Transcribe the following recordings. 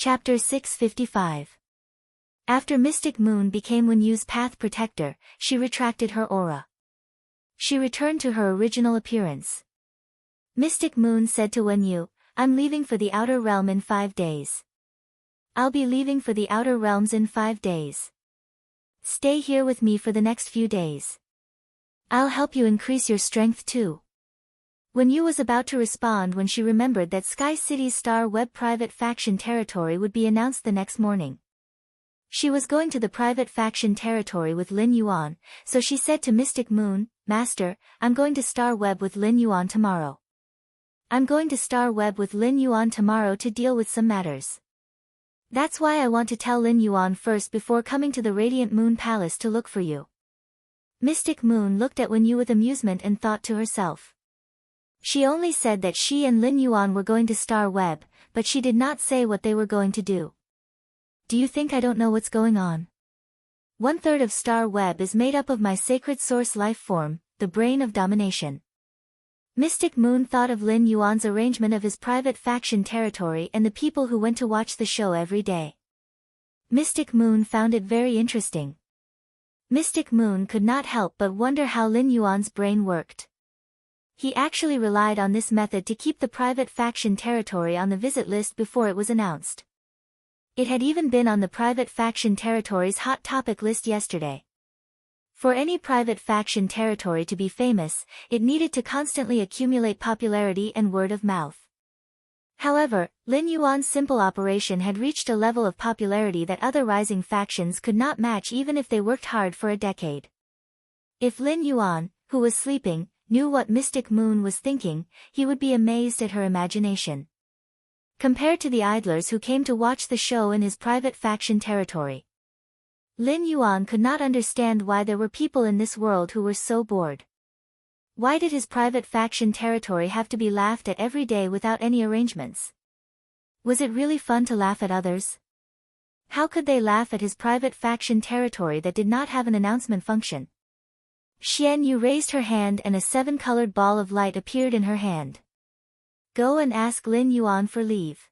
Chapter 655. After Mystic Moon became Wenyu's path protector, she retracted her aura. She returned to her original appearance. Mystic Moon said to Wenyu, "I'm leaving for the outer realm in 5 days. I'll be leaving for the outer realms in 5 days. Stay here with me for the next few days. I'll help you increase your strength too." Wenyu was about to respond when she remembered that Sky City's Star Web private faction territory would be announced the next morning. She was going to the private faction territory with Lin Yuan, so she said to Mystic Moon, "Master, I'm going to Star Web with Lin Yuan tomorrow. I'm going to Star Web with Lin Yuan tomorrow to deal with some matters. That's why I want to tell Lin Yuan first before coming to the Radiant Moon Palace to look for you." Mystic Moon looked at Wenyu with amusement and thought to herself. She only said that she and Lin Yuan were going to Star Web, but she did not say what they were going to do. "Do you think I don't know what's going on? 1/3 of Star Web is made up of my sacred source life form, the brain of domination." Mystic Moon thought of Lin Yuan's arrangement of his private faction territory and the people who went to watch the show every day. Mystic Moon found it very interesting. Mystic Moon could not help but wonder how Lin Yuan's brain worked. He actually relied on this method to keep the private faction territory on the visit list before it was announced. It had even been on the private faction territory's hot topic list yesterday. For any private faction territory to be famous, it needed to constantly accumulate popularity and word of mouth. However, Lin Yuan's simple operation had reached a level of popularity that other rising factions could not match even if they worked hard for a decade. If Lin Yuan, who was sleeping, knew what Mystic Moon was thinking, he would be amazed at her imagination. Compared to the idlers who came to watch the show in his private faction territory, Lin Yuan could not understand why there were people in this world who were so bored. Why did his private faction territory have to be laughed at every day without any arrangements? Was it really fun to laugh at others? How could they laugh at his private faction territory that did not have an announcement function? Xian Yu raised her hand and a 7-colored ball of light appeared in her hand. "Go and ask Lin Yuan for leave.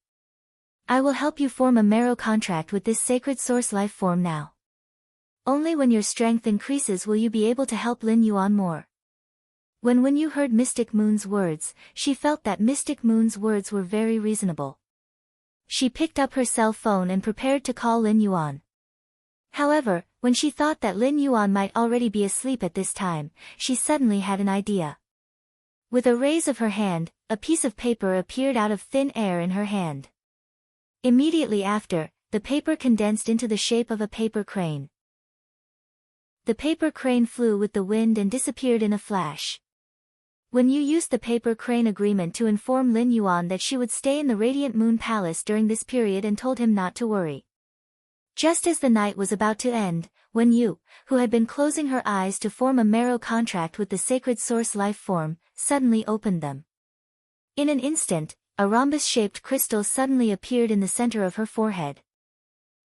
I will help you form a marrow contract with this sacred source life form now. Only when your strength increases will you be able to help Lin Yuan more." When Wenyu heard Mystic Moon's words, she felt that Mystic Moon's words were very reasonable. She picked up her cell phone and prepared to call Lin Yuan. However, when she thought that Lin Yuan might already be asleep at this time, she suddenly had an idea. With a raise of her hand, a piece of paper appeared out of thin air in her hand. Immediately after, the paper condensed into the shape of a paper crane. The paper crane flew with the wind and disappeared in a flash. Wenyu used the paper crane agreement to inform Lin Yuan that she would stay in the Radiant Moon Palace during this period and told him not to worry. Just as the night was about to end, Wenyu, who had been closing her eyes to form a marrow contract with the sacred source life form, suddenly opened them. In an instant, a rhombus-shaped crystal suddenly appeared in the center of her forehead.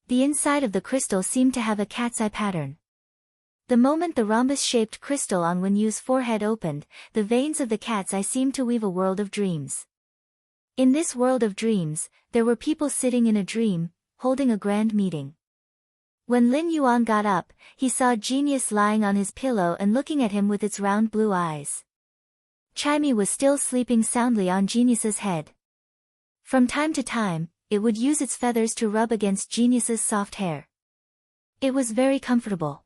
The inside of the crystal seemed to have a cat's eye pattern. The moment the rhombus-shaped crystal on Wenyu's forehead opened, the veins of the cat's eye seemed to weave a world of dreams. In this world of dreams, there were people sitting in a dream, holding a grand meeting. When Lin Yuan got up, he saw Genius lying on his pillow and looking at him with its round blue eyes. Chimey was still sleeping soundly on Genius's head. From time to time, it would use its feathers to rub against Genius's soft hair. It was very comfortable.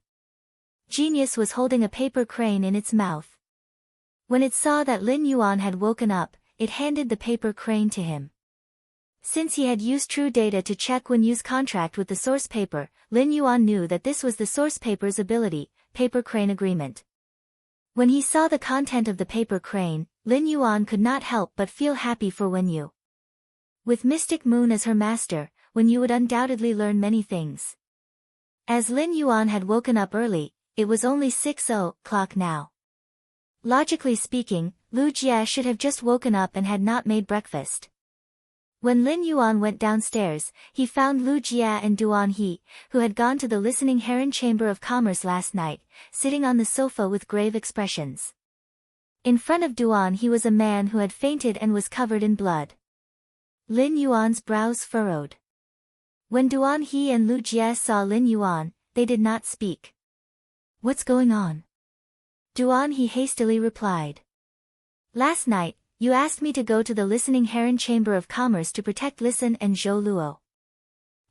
Genius was holding a paper crane in its mouth. When it saw that Lin Yuan had woken up, it handed the paper crane to him. Since he had used true data to check Wenyu's contract with the source paper, Lin Yuan knew that this was the source paper's ability, paper crane agreement. When he saw the content of the paper crane, Lin Yuan could not help but feel happy for Wenyu. With Mystic Moon as her master, Wenyu would undoubtedly learn many things. As Lin Yuan had woken up early, it was only 6:00 now. Logically speaking, Lu Jie should have just woken up and had not made breakfast. When Lin Yuan went downstairs, he found Lu Jie and Duan He, who had gone to the Listening Heron Chamber of Commerce last night, sitting on the sofa with grave expressions. In front of Duan He was a man who had fainted and was covered in blood. Lin Yuan's brows furrowed. When Duan He and Lu Jie saw Lin Yuan, they did not speak. What's going on? Duan He hastily replied. Last night, you asked me to go to the Listening Heron Chamber of Commerce to protect Listen and Zhou Luo.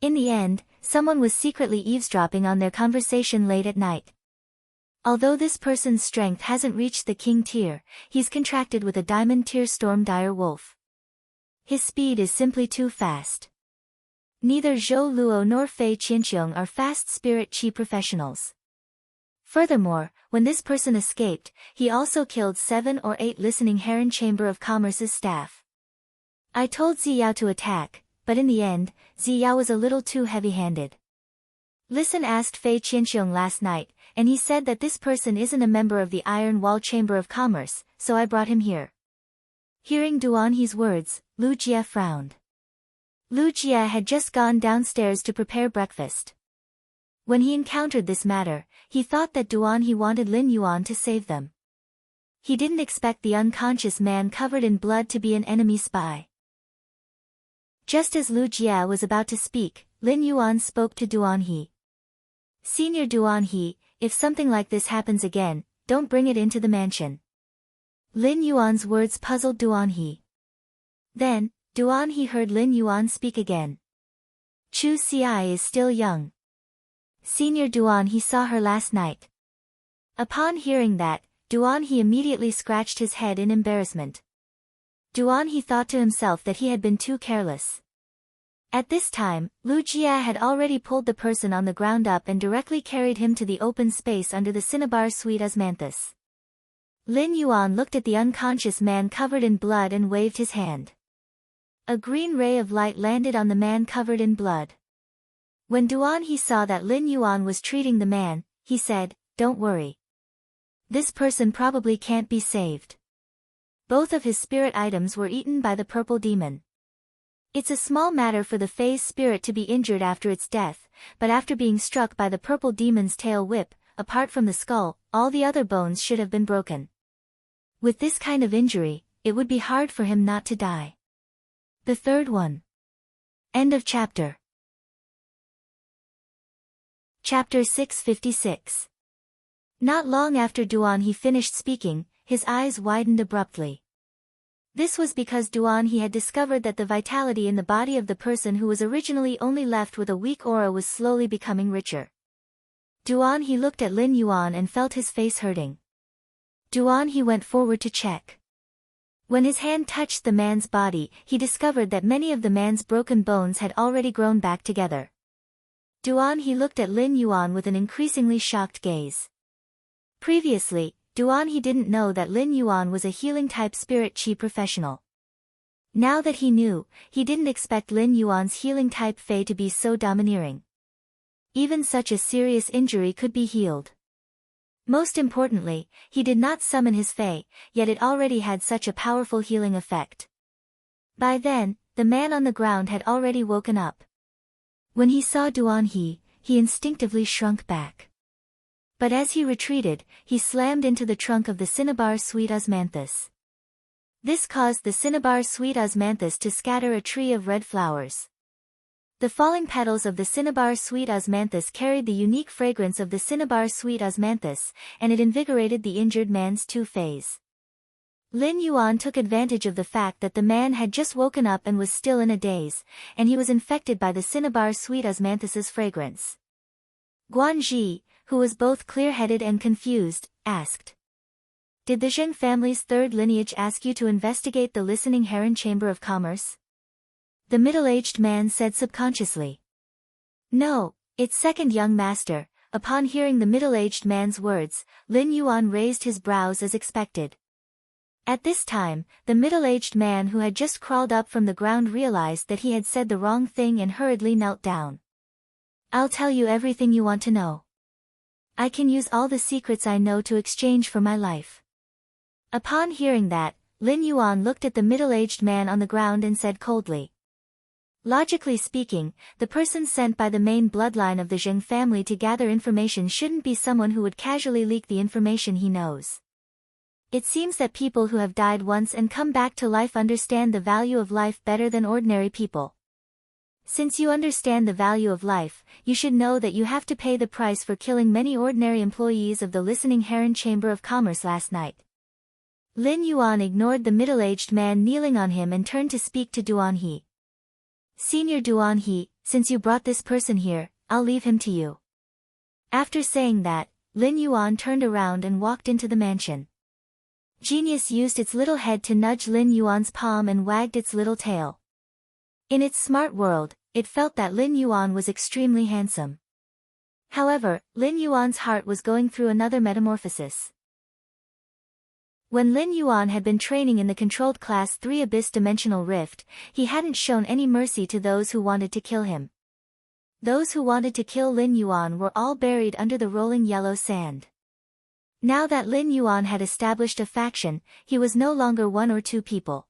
In the end, someone was secretly eavesdropping on their conversation late at night. Although this person's strength hasn't reached the king tier, he's contracted with a diamond tier storm dire wolf. His speed is simply too fast. Neither Zhou Luo nor Fei Qianqiong are fast spirit chi professionals. Furthermore, when this person escaped, he also killed 7 or 8 Listening Heron Chamber of Commerce's staff. I told Ziyao to attack, but in the end, Ziyao was a little too heavy-handed. Listen asked Fei Qianqiong last night, and he said that this person isn't a member of the Iron Wall Chamber of Commerce, so I brought him here. Hearing Duan He's words, Lu Jie frowned. Lu Jie had just gone downstairs to prepare breakfast. When he encountered this matter, he thought that Duan He wanted Lin Yuan to save them. He didn't expect the unconscious man covered in blood to be an enemy spy. Just as Lu Jie was about to speak, Lin Yuan spoke to Duan He. Senior Duan He, if something like this happens again, don't bring it into the mansion. Lin Yuan's words puzzled Duan He. Then, Duan He heard Lin Yuan speak again. Chu Xi is still young. Senior Duan He saw her last night. Upon hearing that, Duan He immediately scratched his head in embarrassment. Duan He thought to himself that he had been too careless. At this time, Lu Jie had already pulled the person on the ground up and directly carried him to the open space under the cinnabar sweet osmanthus. Lin Yuan looked at the unconscious man covered in blood and waved his hand. A green ray of light landed on the man covered in blood. When Duan He saw that Lin Yuan was treating the man, he said, "Don't worry. This person probably can't be saved." Both of his spirit items were eaten by the purple demon. It's a small matter for the Fei's spirit to be injured after its death, but after being struck by the purple demon's tail whip, apart from the skull, all the other bones should have been broken. With this kind of injury, it would be hard for him not to die. The third one. End of chapter. Chapter 656. Not long after Duan He finished speaking, his eyes widened abruptly. This was because Duan He had discovered that the vitality in the body of the person who was originally only left with a weak aura was slowly becoming richer. Duan He looked at Lin Yuan and felt his face hurting. Duan He went forward to check. When his hand touched the man's body, he discovered that many of the man's broken bones had already grown back together. Duan He looked at Lin Yuan with an increasingly shocked gaze. Previously, Duan He didn't know that Lin Yuan was a healing-type spirit chi professional. Now that he knew, he didn't expect Lin Yuan's healing-type Fei to be so domineering. Even such a serious injury could be healed. Most importantly, he did not summon his Fei, yet it already had such a powerful healing effect. By then, the man on the ground had already woken up. When he saw Duan He instinctively shrunk back. But as he retreated, he slammed into the trunk of the cinnabar sweet osmanthus. This caused the cinnabar sweet osmanthus to scatter a tree of red flowers. The falling petals of the cinnabar sweet osmanthus carried the unique fragrance of the cinnabar sweet osmanthus, and it invigorated the injured man's two Feis. Lin Yuan took advantage of the fact that the man had just woken up and was still in a daze, and he was infected by the cinnabar sweet osmanthus's fragrance. Guanji, who was both clear-headed and confused, asked, "Did the Zheng family's third lineage ask you to investigate the Listening Heron Chamber of Commerce?" The middle-aged man said subconsciously. "No, its second young master." Upon hearing the middle-aged man's words, Lin Yuan raised his brows as expected. At this time, the middle-aged man who had just crawled up from the ground realized that he had said the wrong thing and hurriedly knelt down. "I'll tell you everything you want to know. I can use all the secrets I know to exchange for my life." Upon hearing that, Lin Yuan looked at the middle-aged man on the ground and said coldly, "Logically speaking, the person sent by the main bloodline of the Zheng family to gather information shouldn't be someone who would casually leak the information he knows. It seems that people who have died once and come back to life understand the value of life better than ordinary people. Since you understand the value of life, you should know that you have to pay the price for killing many ordinary employees of the Listening Heron Chamber of Commerce last night. Lin Yuan ignored the middle-aged man kneeling on him and turned to speak to Duan He. Senior Duan He, since you brought this person here, I'll leave him to you. After saying that, Lin Yuan turned around and walked into the mansion. Genius used its little head to nudge Lin Yuan's palm and wagged its little tail. In its smart world, it felt that Lin Yuan was extremely handsome. However, Lin Yuan's heart was going through another metamorphosis. When Lin Yuan had been training in the controlled Class 3 Abyss Dimensional Rift, he hadn't shown any mercy to those who wanted to kill him. Those who wanted to kill Lin Yuan were all buried under the rolling yellow sand. Now that Lin Yuan had established a faction, he was no longer one or two people.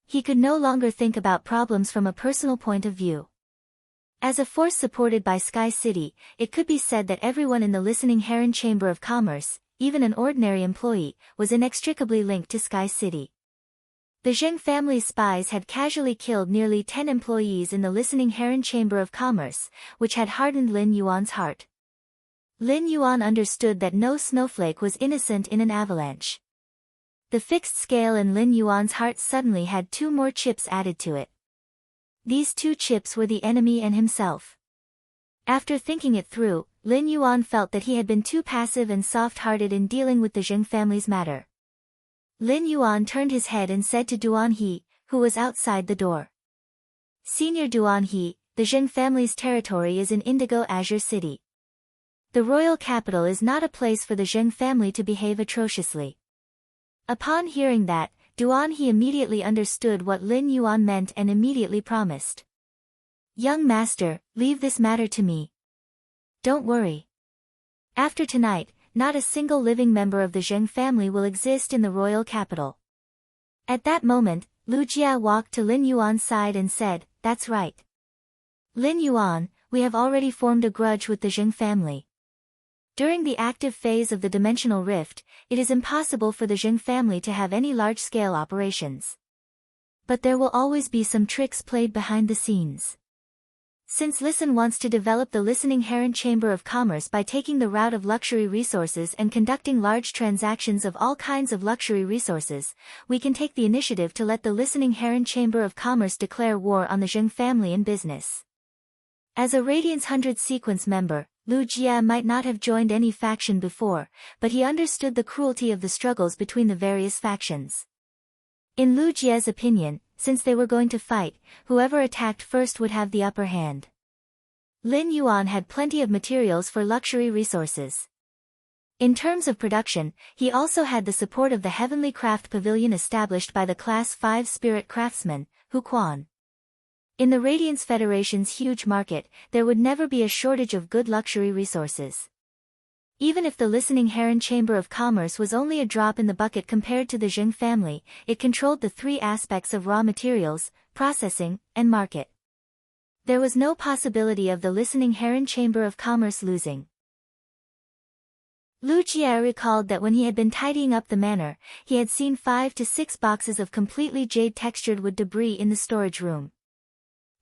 He could no longer think about problems from a personal point of view. As a force supported by Sky City, it could be said that everyone in the Listening Heron Chamber of Commerce, even an ordinary employee, was inextricably linked to Sky City. The Zheng family's spies had casually killed nearly 10 employees in the Listening Heron Chamber of Commerce, which had hardened Lin Yuan's heart. Lin Yuan understood that no snowflake was innocent in an avalanche. The fixed scale in Lin Yuan's heart suddenly had 2 more chips added to it. These 2 chips were the enemy and himself. After thinking it through, Lin Yuan felt that he had been too passive and soft-hearted in dealing with the Zheng family's matter. Lin Yuan turned his head and said to Duan He, who was outside the door. Senior Duan He, the Zheng family's territory is in Indigo Azure City. The royal capital is not a place for the Zheng family to behave atrociously. Upon hearing that, Duan He immediately understood what Lin Yuan meant and immediately promised. Young master, leave this matter to me. Don't worry. After tonight, not a single living member of the Zheng family will exist in the royal capital. At that moment, Lu Jia walked to Lin Yuan's side and said, That's right. Lin Yuan, we have already formed a grudge with the Zheng family. During the active phase of the dimensional rift, it is impossible for the Zheng family to have any large-scale operations. But there will always be some tricks played behind the scenes. Since Listen wants to develop the Listening Heron Chamber of Commerce by taking the route of luxury resources and conducting large transactions of all kinds of luxury resources, we can take the initiative to let the Listening Heron Chamber of Commerce declare war on the Zheng family and business. As a Radiance 100 sequence member, Lu Jia might not have joined any faction before, but he understood the cruelty of the struggles between the various factions. In Lu Jia's opinion, since they were going to fight, whoever attacked first would have the upper hand. Lin Yuan had plenty of materials for luxury resources. In terms of production, he also had the support of the Heavenly Craft Pavilion established by the Class 5 Spirit Craftsman, Hu Quan. In the Radiance Federation's huge market, there would never be a shortage of good luxury resources. Even if the Listening Heron Chamber of Commerce was only a drop in the bucket compared to the Zheng family, it controlled the 3 aspects of raw materials, processing, and market. There was no possibility of the Listening Heron Chamber of Commerce losing. Lu Jia recalled that when he had been tidying up the manor, he had seen 5 to 6 boxes of completely jade-textured wood debris in the storage room.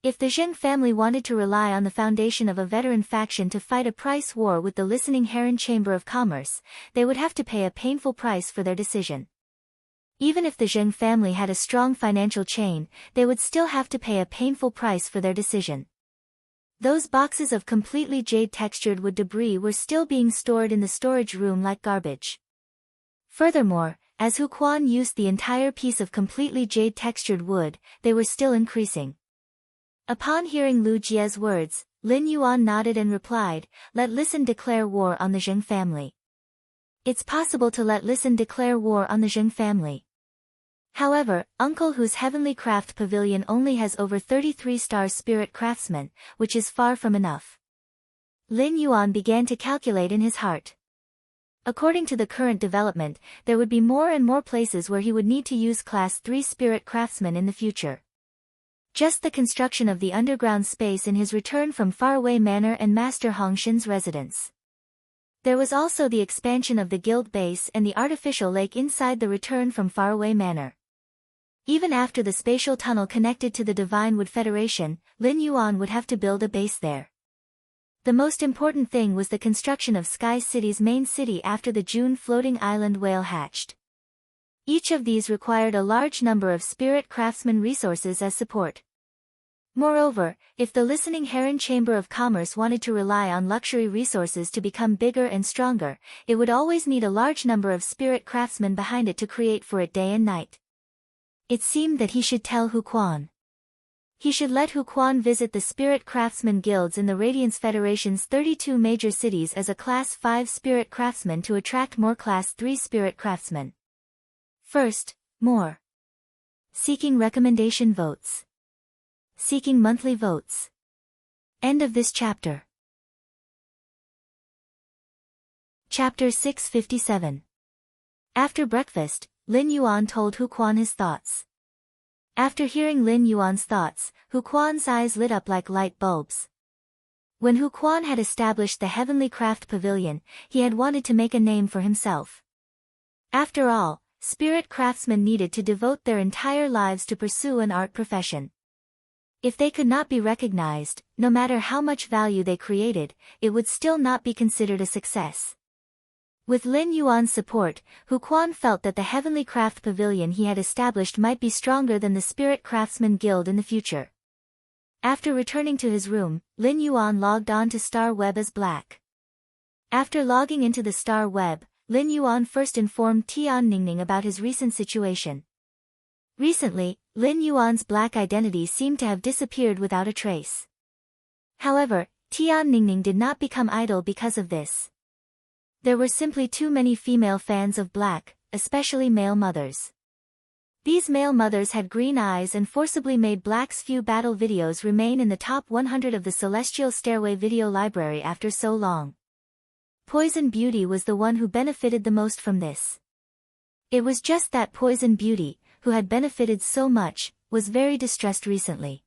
If the Zheng family wanted to rely on the foundation of a veteran faction to fight a price war with the Listening Heron Chamber of Commerce, they would have to pay a painful price for their decision. Even if the Zheng family had a strong financial chain, they would still have to pay a painful price for their decision. Those boxes of completely jade-textured wood debris were still being stored in the storage room like garbage. Furthermore, as Hu Quan used the entire piece of completely jade-textured wood, they were still increasing. Upon hearing Lu Jia's words, Lin Yuan nodded and replied, Let Listen declare war on the Zheng family. It's possible to let Listen declare war on the Zheng family. However, Uncle Hu's Heavenly Craft Pavilion only has over 33-star Spirit Craftsman, which is far from enough. Lin Yuan began to calculate in his heart. According to the current development, there would be more and more places where he would need to use Class 3 Spirit Craftsmen in the future. Just the construction of the underground space in his return from Faraway Manor and Master Hongshin's residence. There was also the expansion of the guild base and the artificial lake inside the return from Faraway Manor. Even after the spatial tunnel connected to the Divine Wood Federation, Lin Yuan would have to build a base there. The most important thing was the construction of Sky City's main city after the June floating island whale hatched. Each of these required a large number of spirit craftsman resources as support. Moreover, if the listening Heron Chamber of Commerce wanted to rely on luxury resources to become bigger and stronger, it would always need a large number of spirit craftsmen behind it to create for it day and night. It seemed that he should tell Hu Quan. He should let Hu Quan visit the spirit craftsman guilds in the Radiance Federation's 32 major cities as a Class 5 spirit craftsman to attract more Class 3 spirit craftsmen. First, more. Seeking recommendation votes. Seeking monthly votes. End of this chapter. Chapter 657. After breakfast, Lin Yuan told Hu Quan his thoughts. After hearing Lin Yuan's thoughts, Hu Quan's eyes lit up like light bulbs. When Hu Quan had established the Heavenly Craft Pavilion, he had wanted to make a name for himself. After all, spirit craftsmen needed to devote their entire lives to pursue an art profession. If they could not be recognized, no matter how much value they created, it would still not be considered a success. With Lin Yuan's support, Hu Quan felt that the Heavenly Craft Pavilion he had established might be stronger than the Spirit Craftsman Guild in the future. After returning to his room, Lin Yuan logged on to Star Web as Black. After logging into the Star Web, Lin Yuan first informed Tian Ningning about his recent situation. Recently, Lin Yuan's black identity seemed to have disappeared without a trace. However, Tian Ningning did not become idle because of this. There were simply too many female fans of black, especially male mothers. These male mothers had green eyes and forcibly made Black's few battle videos remain in the top 100 of the Celestial Stairway video library after so long. Poison Beauty was the one who benefited the most from this. It was just that Poison Beauty, who had benefited so much, was very distressed recently.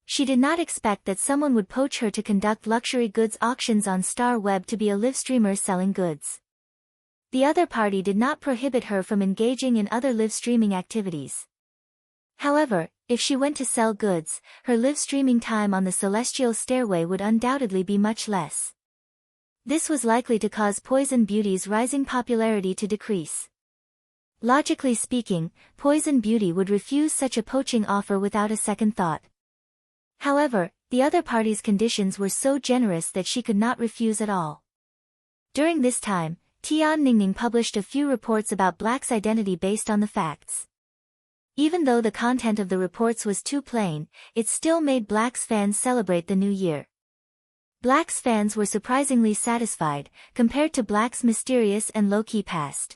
She did not expect that someone would poach her to conduct luxury goods auctions on Star Web to be a live streamer selling goods. The other party did not prohibit her from engaging in other live streaming activities. However, if she went to sell goods, her live streaming time on the Celestial Stairway would undoubtedly be much less. This was likely to cause Poison Beauty's rising popularity to decrease. Logically speaking, Poison Beauty would refuse such a poaching offer without a second thought. However, the other party's conditions were so generous that she could not refuse at all. During this time, Tian Ningning published a few reports about Black's identity based on the facts. Even though the content of the reports was too plain, it still made Black's fans celebrate the new year. Black's fans were surprisingly satisfied, compared to Black's mysterious and low-key past.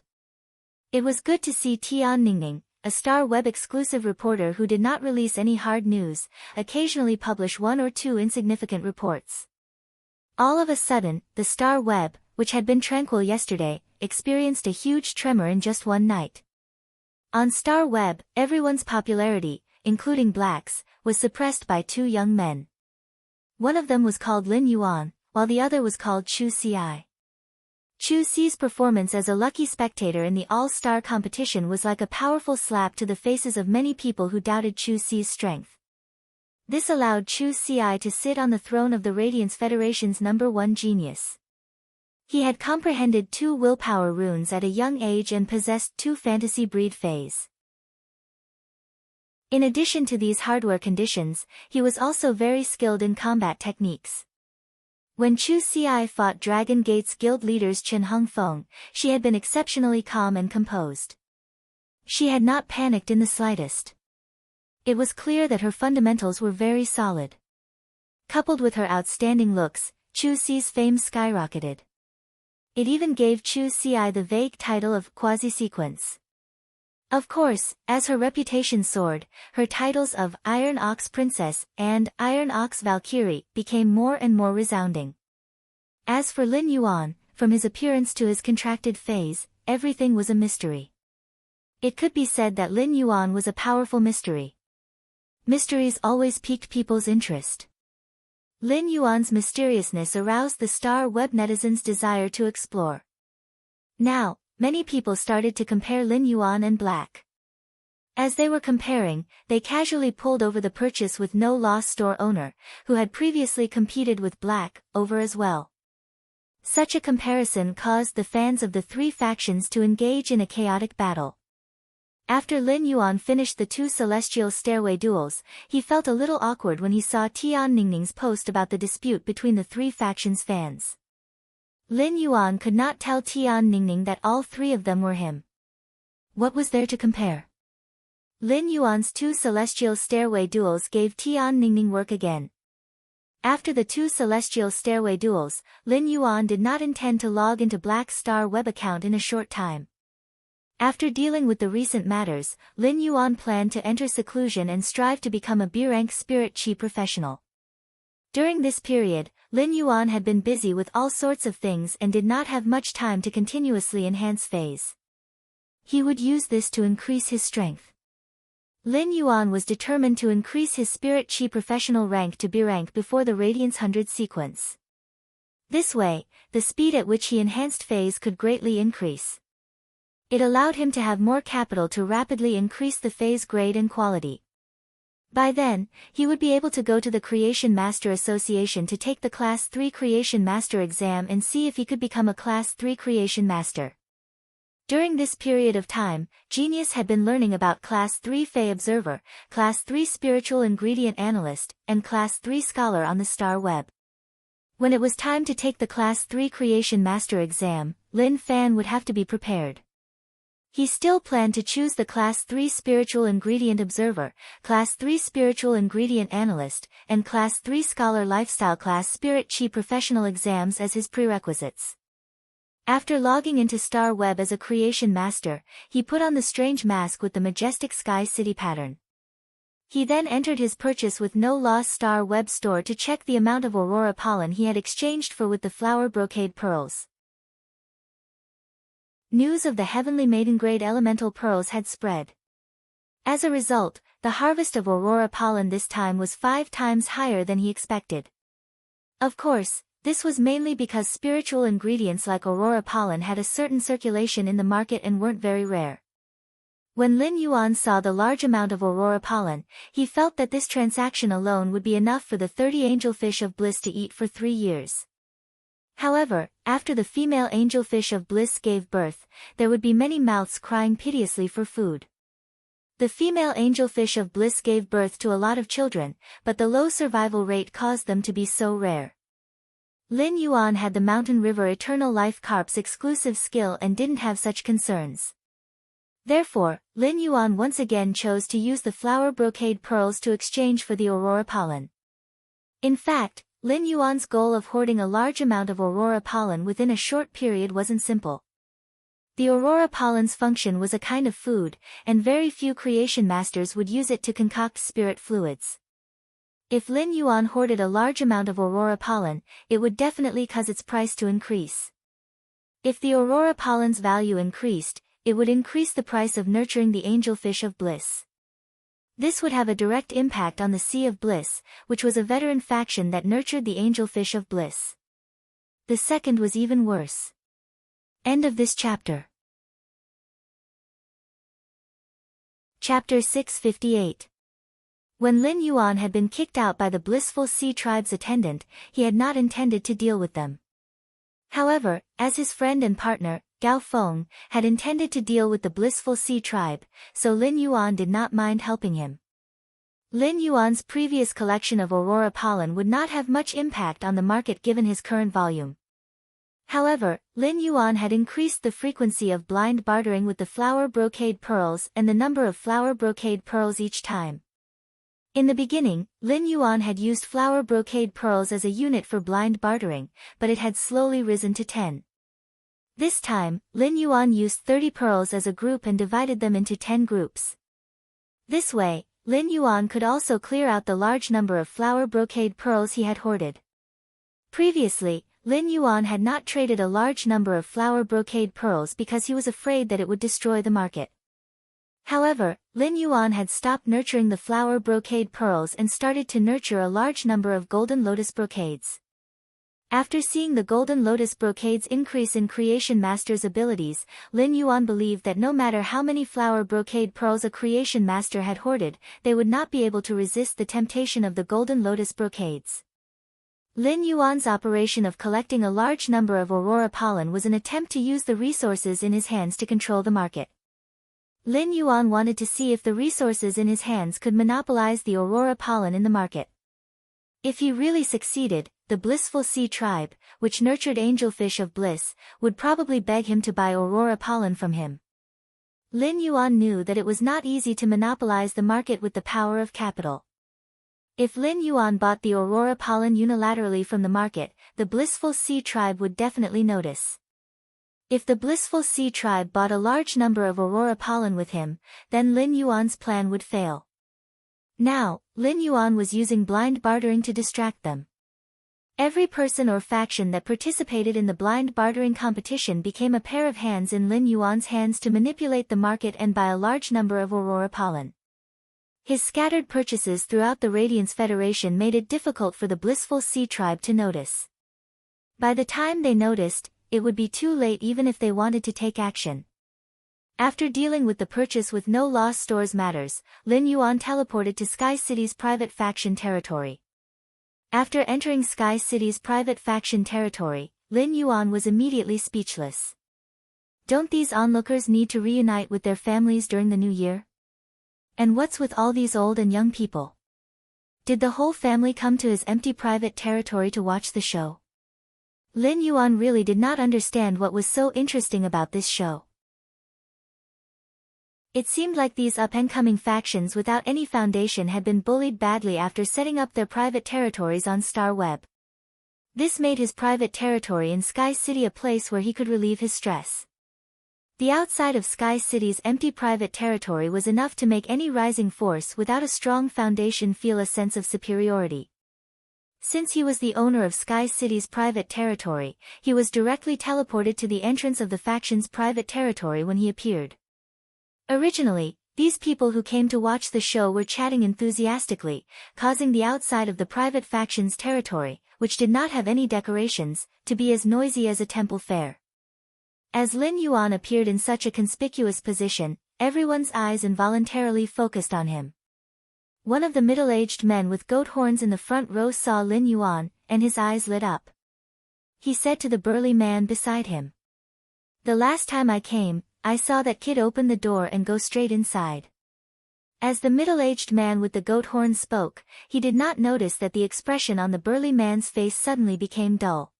It was good to see Tian Ningning, a Star Web exclusive reporter who did not release any hard news, occasionally publish one or two insignificant reports. All of a sudden, the Star Web, which had been tranquil yesterday, experienced a huge tremor in just one night. On Star Web, everyone's popularity, including Black's, was suppressed by two young men. One of them was called Lin Yuan, while the other was called Chu Ci. Chu Ci's performance as a lucky spectator in the all-star competition was like a powerful slap to the faces of many people who doubted Chu Ci's strength. This allowed Chu Ci to sit on the throne of the Radiance Federation's #1 genius. He had comprehended 2 willpower runes at a young age and possessed 2 fantasy breed phase. In addition to these hardware conditions, he was also very skilled in combat techniques. When Chu Ci fought Dragon Gate's guild leaders Chen Hongfeng, she had been exceptionally calm and composed. She had not panicked in the slightest. It was clear that her fundamentals were very solid. Coupled with her outstanding looks, Chu Ci's fame skyrocketed. It even gave Chu Ci the vague title of Quasi-Sequence. Of course, as her reputation soared, her titles of Iron Ox Princess and Iron Ox Valkyrie became more and more resounding. As for Lin Yuan, from his appearance to his contracted phase, everything was a mystery. It could be said that Lin Yuan was a powerful mystery. Mysteries always piqued people's interest. Lin Yuan's mysteriousness aroused the Star Web netizens' desire to explore. Now, many people started to compare Lin Yuan and Black. As they were comparing, they casually pulled over the purchase with no loss store owner, who had previously competed with Black, over as well. Such a comparison caused the fans of the three factions to engage in a chaotic battle. After Lin Yuan finished the 2 celestial stairway duels, he felt a little awkward when he saw Tian Ningning's post about the dispute between the three factions' fans. Lin Yuan could not tell Tian Ningning that all three of them were him. What was there to compare? Lin Yuan's 2 celestial stairway duels gave Tian Ningning work again. After the 2 celestial stairway duels, Lin Yuan did not intend to log into Black Star web account in a short time. After dealing with the recent matters, Lin Yuan planned to enter seclusion and strive to become a B-rank spirit chi professional. During this period, Lin Yuan had been busy with all sorts of things and did not have much time to continuously enhance phase. He would use this to increase his strength. Lin Yuan was determined to increase his spirit chi professional rank to B rank before the Radiance 100 sequence. This way, the speed at which he enhanced phase could greatly increase. It allowed him to have more capital to rapidly increase the phase grade and quality. By then, he would be able to go to the Creation Master Association to take the Class 3 Creation Master exam and see if he could become a Class 3 Creation Master. During this period of time, Genius had been learning about Class 3 Fey Observer, Class 3 Spiritual Ingredient Analyst, and Class 3 Scholar on the Star Web. When it was time to take the Class 3 Creation Master exam, Lin Fan would have to be prepared. He still planned to choose the Class 3 Spiritual Ingredient Observer, Class 3 Spiritual Ingredient Analyst, and Class 3 Scholar Lifestyle Class Spirit Chi Professional exams as his prerequisites. After logging into Star Web as a Creation Master, he put on the strange mask with the majestic Sky City pattern. He then entered his purchase with no loss Star Web store to check the amount of Aurora pollen he had exchanged for with the flower brocade pearls. News of the Heavenly Maidengrade elemental pearls had spread. As a result, the harvest of Aurora pollen this time was 5 times higher than he expected. Of course, this was mainly because spiritual ingredients like Aurora pollen had a certain circulation in the market and weren't very rare. When Lin Yuan saw the large amount of Aurora pollen, he felt that this transaction alone would be enough for the 30 angelfish of bliss to eat for 3 years. However, after the female angelfish of bliss gave birth, there would be many mouths crying piteously for food. The female angelfish of bliss gave birth to a lot of children, but the low survival rate caused them to be so rare. Lin Yuan had the Mountain River Eternal Life Carp's exclusive skill and didn't have such concerns. Therefore, Lin Yuan once again chose to use the flower brocade pearls to exchange for the Aurora pollen. In fact, Lin Yuan's goal of hoarding a large amount of Aurora pollen within a short period wasn't simple. The Aurora pollen's function was a kind of food, and very few creation masters would use it to concoct spirit fluids. If Lin Yuan hoarded a large amount of Aurora pollen, it would definitely cause its price to increase. If the Aurora pollen's value increased, it would increase the price of nurturing the angelfish of bliss. This would have a direct impact on the Sea of Bliss, which was a veteran faction that nurtured the angelfish of bliss. The second was even worse. End of this chapter. Chapter 658. When Lin Yuan had been kicked out by the Blissful Sea Tribe's attendant, he had not intended to deal with them. However, as his friend and partner, Gao Feng, had intended to deal with the Blissful Sea Tribe, so Lin Yuan did not mind helping him. Lin Yuan's previous collection of Aurora pollen would not have much impact on the market given his current volume. However, Lin Yuan had increased the frequency of blind bartering with the flower brocade pearls and the number of flower brocade pearls each time. In the beginning, Lin Yuan had used flower brocade pearls as a unit for blind bartering, but it had slowly risen to 10. This time, Lin Yuan used 30 pearls as a group and divided them into 10 groups. This way, Lin Yuan could also clear out the large number of flower brocade pearls he had hoarded. Previously, Lin Yuan had not traded a large number of flower brocade pearls because he was afraid that it would destroy the market. However, Lin Yuan had stopped nurturing the flower brocade pearls and started to nurture a large number of golden lotus brocades. After seeing the Golden Lotus brocade's increase in Creation Master's abilities, Lin Yuan believed that no matter how many flower brocade pearls a Creation Master had hoarded, they would not be able to resist the temptation of the Golden Lotus brocades. Lin Yuan's operation of collecting a large number of aurora pollen was an attempt to use the resources in his hands to control the market. Lin Yuan wanted to see if the resources in his hands could monopolize the aurora pollen in the market. If he really succeeded, the Blissful Sea tribe, which nurtured angelfish of bliss, would probably beg him to buy aurora pollen from him. Lin Yuan knew that it was not easy to monopolize the market with the power of capital. If Lin Yuan bought the aurora pollen unilaterally from the market, the Blissful Sea tribe would definitely notice. If the Blissful Sea tribe bought a large number of aurora pollen with him, then Lin Yuan's plan would fail. Now, Lin Yuan was using blind bartering to distract them. Every person or faction that participated in the blind bartering competition became a pair of hands in Lin Yuan's hands to manipulate the market and buy a large number of aurora pollen. His scattered purchases throughout the Radiance Federation made it difficult for the Blissful Sea tribe to notice. By the time they noticed, it would be too late even if they wanted to take action. After dealing with the purchase with no loss stores matters, Lin Yuan teleported to Sky City's private faction territory. After entering Sky City's private faction territory, Lin Yuan was immediately speechless. Don't these onlookers need to reunite with their families during the new year? And what's with all these old and young people? Did the whole family come to his empty private territory to watch the show? Lin Yuan really did not understand what was so interesting about this show. It seemed like these up-and-coming factions without any foundation had been bullied badly after setting up their private territories on Star Web. This made his private territory in Sky City a place where he could relieve his stress. The outside of Sky City's empty private territory was enough to make any rising force without a strong foundation feel a sense of superiority. Since he was the owner of Sky City's private territory, he was directly teleported to the entrance of the faction's private territory when he appeared. Originally, these people who came to watch the show were chatting enthusiastically, causing the outside of the private faction's territory, which did not have any decorations, to be as noisy as a temple fair. As Lin Yuan appeared in such a conspicuous position, everyone's eyes involuntarily focused on him. One of the middle-aged men with goat horns in the front row saw Lin Yuan, and his eyes lit up. He said to the burly man beside him, "The last time I came, I saw that kid open the door and go straight inside." As the middle-aged man with the goat horns spoke, he did not notice that the expression on the burly man's face suddenly became dull.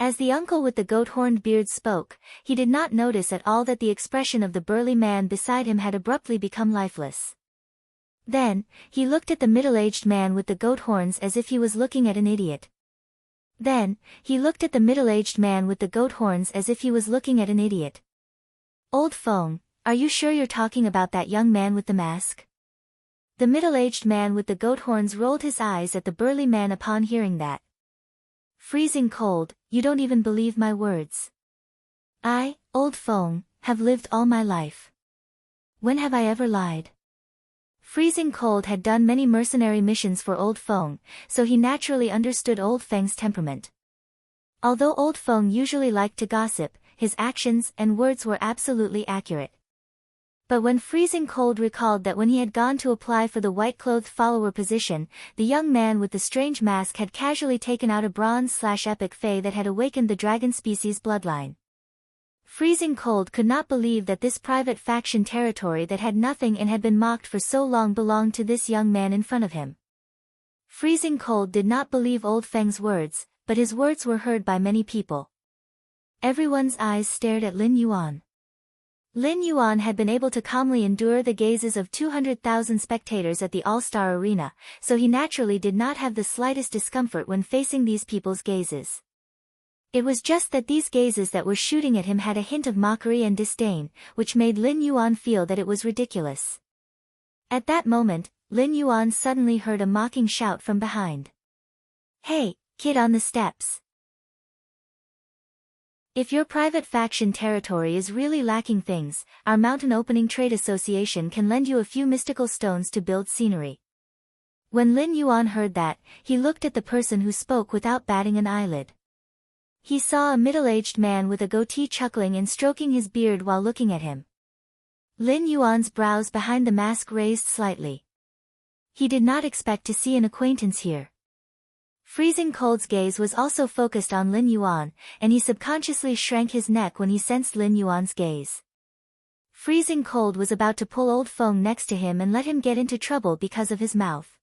As the uncle with the goat-horned beard spoke, he did not notice at all that the expression of the burly man beside him had abruptly become lifeless. Then, he looked at the middle-aged man with the goat horns as if he was looking at an idiot. Then, he looked at the middle-aged man with the goat horns as if he was looking at an idiot. "Old Feng, are you sure you're talking about that young man with the mask?" The middle-aged man with the goat horns rolled his eyes at the burly man upon hearing that. "Freezing cold, you don't even believe my words. I, Old Feng, have lived all my life. When have I ever lied?" Freezing Cold had done many mercenary missions for Old Feng, so he naturally understood Old Feng's temperament. Although Old Feng usually liked to gossip, his actions and words were absolutely accurate. But when Freezing Cold recalled that when he had gone to apply for the white-clothed follower position, the young man with the strange mask had casually taken out a bronze/epic fae that had awakened the dragon species bloodline. Freezing Cold could not believe that this private faction territory that had nothing and had been mocked for so long belonged to this young man in front of him. Freezing Cold did not believe Old Feng's words, but his words were heard by many people. Everyone's eyes stared at Lin Yuan. Lin Yuan had been able to calmly endure the gazes of 200,000 spectators at the All-Star Arena, so he naturally did not have the slightest discomfort when facing these people's gazes. It was just that these gazes that were shooting at him had a hint of mockery and disdain, which made Lin Yuan feel that it was ridiculous. At that moment, Lin Yuan suddenly heard a mocking shout from behind. "Hey, kid on the steps! If your private faction territory is really lacking things, our Mountain Opening Trade Association can lend you a few mystical stones to build scenery. When Lin Yuan heard that, he looked at the person who spoke without batting an eyelid. He saw a middle-aged man with a goatee chuckling and stroking his beard while looking at him. Lin Yuan's brows behind the mask raised slightly. He did not expect to see an acquaintance here. Freezing Cold's gaze was also focused on Lin Yuan, and he subconsciously shrank his neck when he sensed Lin Yuan's gaze. Freezing Cold was about to pull Old Feng next to him and let him get into trouble because of his mouth.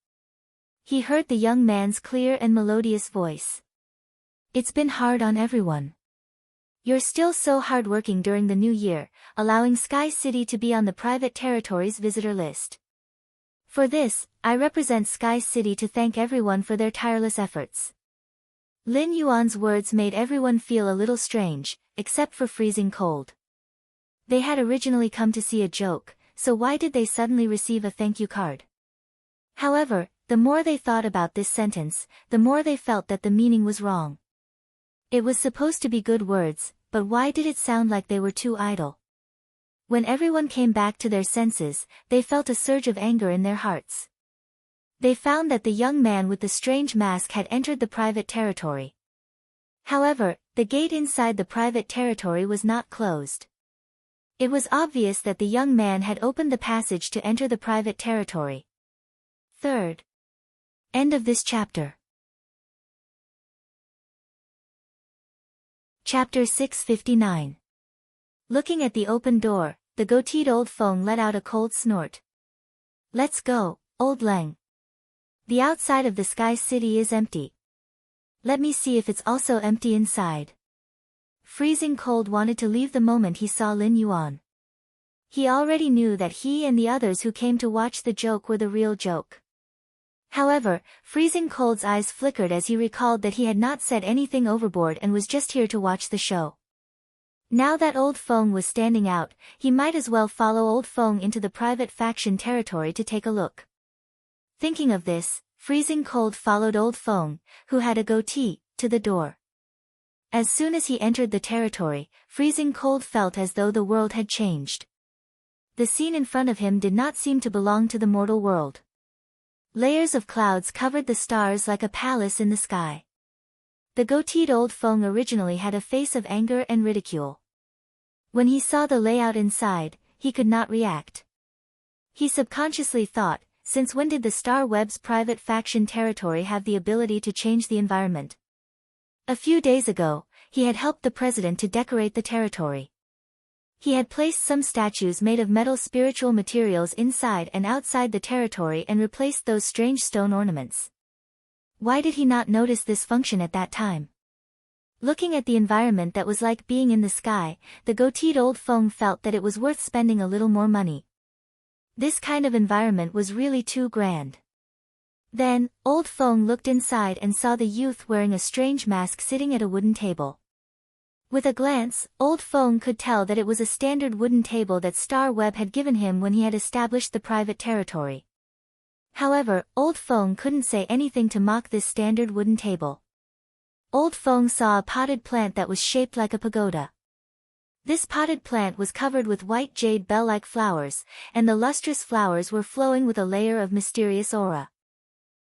He heard the young man's clear and melodious voice. It's been hard on everyone. You're still so hardworking during the new year, allowing Sky City to be on the private territory's visitor list. For this, I represent Sky City to thank everyone for their tireless efforts. Lin Yuan's words made everyone feel a little strange, except for Freezing Cold. They had originally come to see a joke, so why did they suddenly receive a thank you card? However, the more they thought about this sentence, the more they felt that the meaning was wrong. It was supposed to be good words, but why did it sound like they were too idle? When everyone came back to their senses, they felt a surge of anger in their hearts. They found that the young man with the strange mask had entered the private territory. However, the gate inside the private territory was not closed. It was obvious that the young man had opened the passage to enter the private territory. Third. End of this chapter. Chapter 659. Looking at the open door, the goateed Old Feng let out a cold snort. Let's go, Old Leng. The outside of the Sky City is empty. Let me see if it's also empty inside. Freezing Cold wanted to leave the moment he saw Lin Yuan. He already knew that he and the others who came to watch the joke were the real joke. However, Freezing Cold's eyes flickered as he recalled that he had not said anything overboard and was just here to watch the show. Now that Old Feng was standing out, he might as well follow Old Feng into the private faction territory to take a look. Thinking of this, Freezing Cold followed Old Feng, who had a goatee, to the door. As soon as he entered the territory, Freezing Cold felt as though the world had changed. The scene in front of him did not seem to belong to the mortal world. Layers of clouds covered the stars like a palace in the sky. The goateed Old Feng originally had a face of anger and ridicule. When he saw the layout inside, he could not react. He subconsciously thought, since when did the Star Web's private faction territory have the ability to change the environment? A few days ago, he had helped the president to decorate the territory. He had placed some statues made of metal spiritual materials inside and outside the territory and replaced those strange stone ornaments. Why did he not notice this function at that time? Looking at the environment that was like being in the sky, the goateed Old Feng felt that it was worth spending a little more money. This kind of environment was really too grand. Then, Old Feng looked inside and saw the youth wearing a strange mask sitting at a wooden table. With a glance, Old Feng could tell that it was a standard wooden table that Star Web had given him when he had established the private territory. However, Old Feng couldn't say anything to mock this standard wooden table. Old Feng saw a potted plant that was shaped like a pagoda. This potted plant was covered with white jade bell-like flowers, and the lustrous flowers were flowing with a layer of mysterious aura.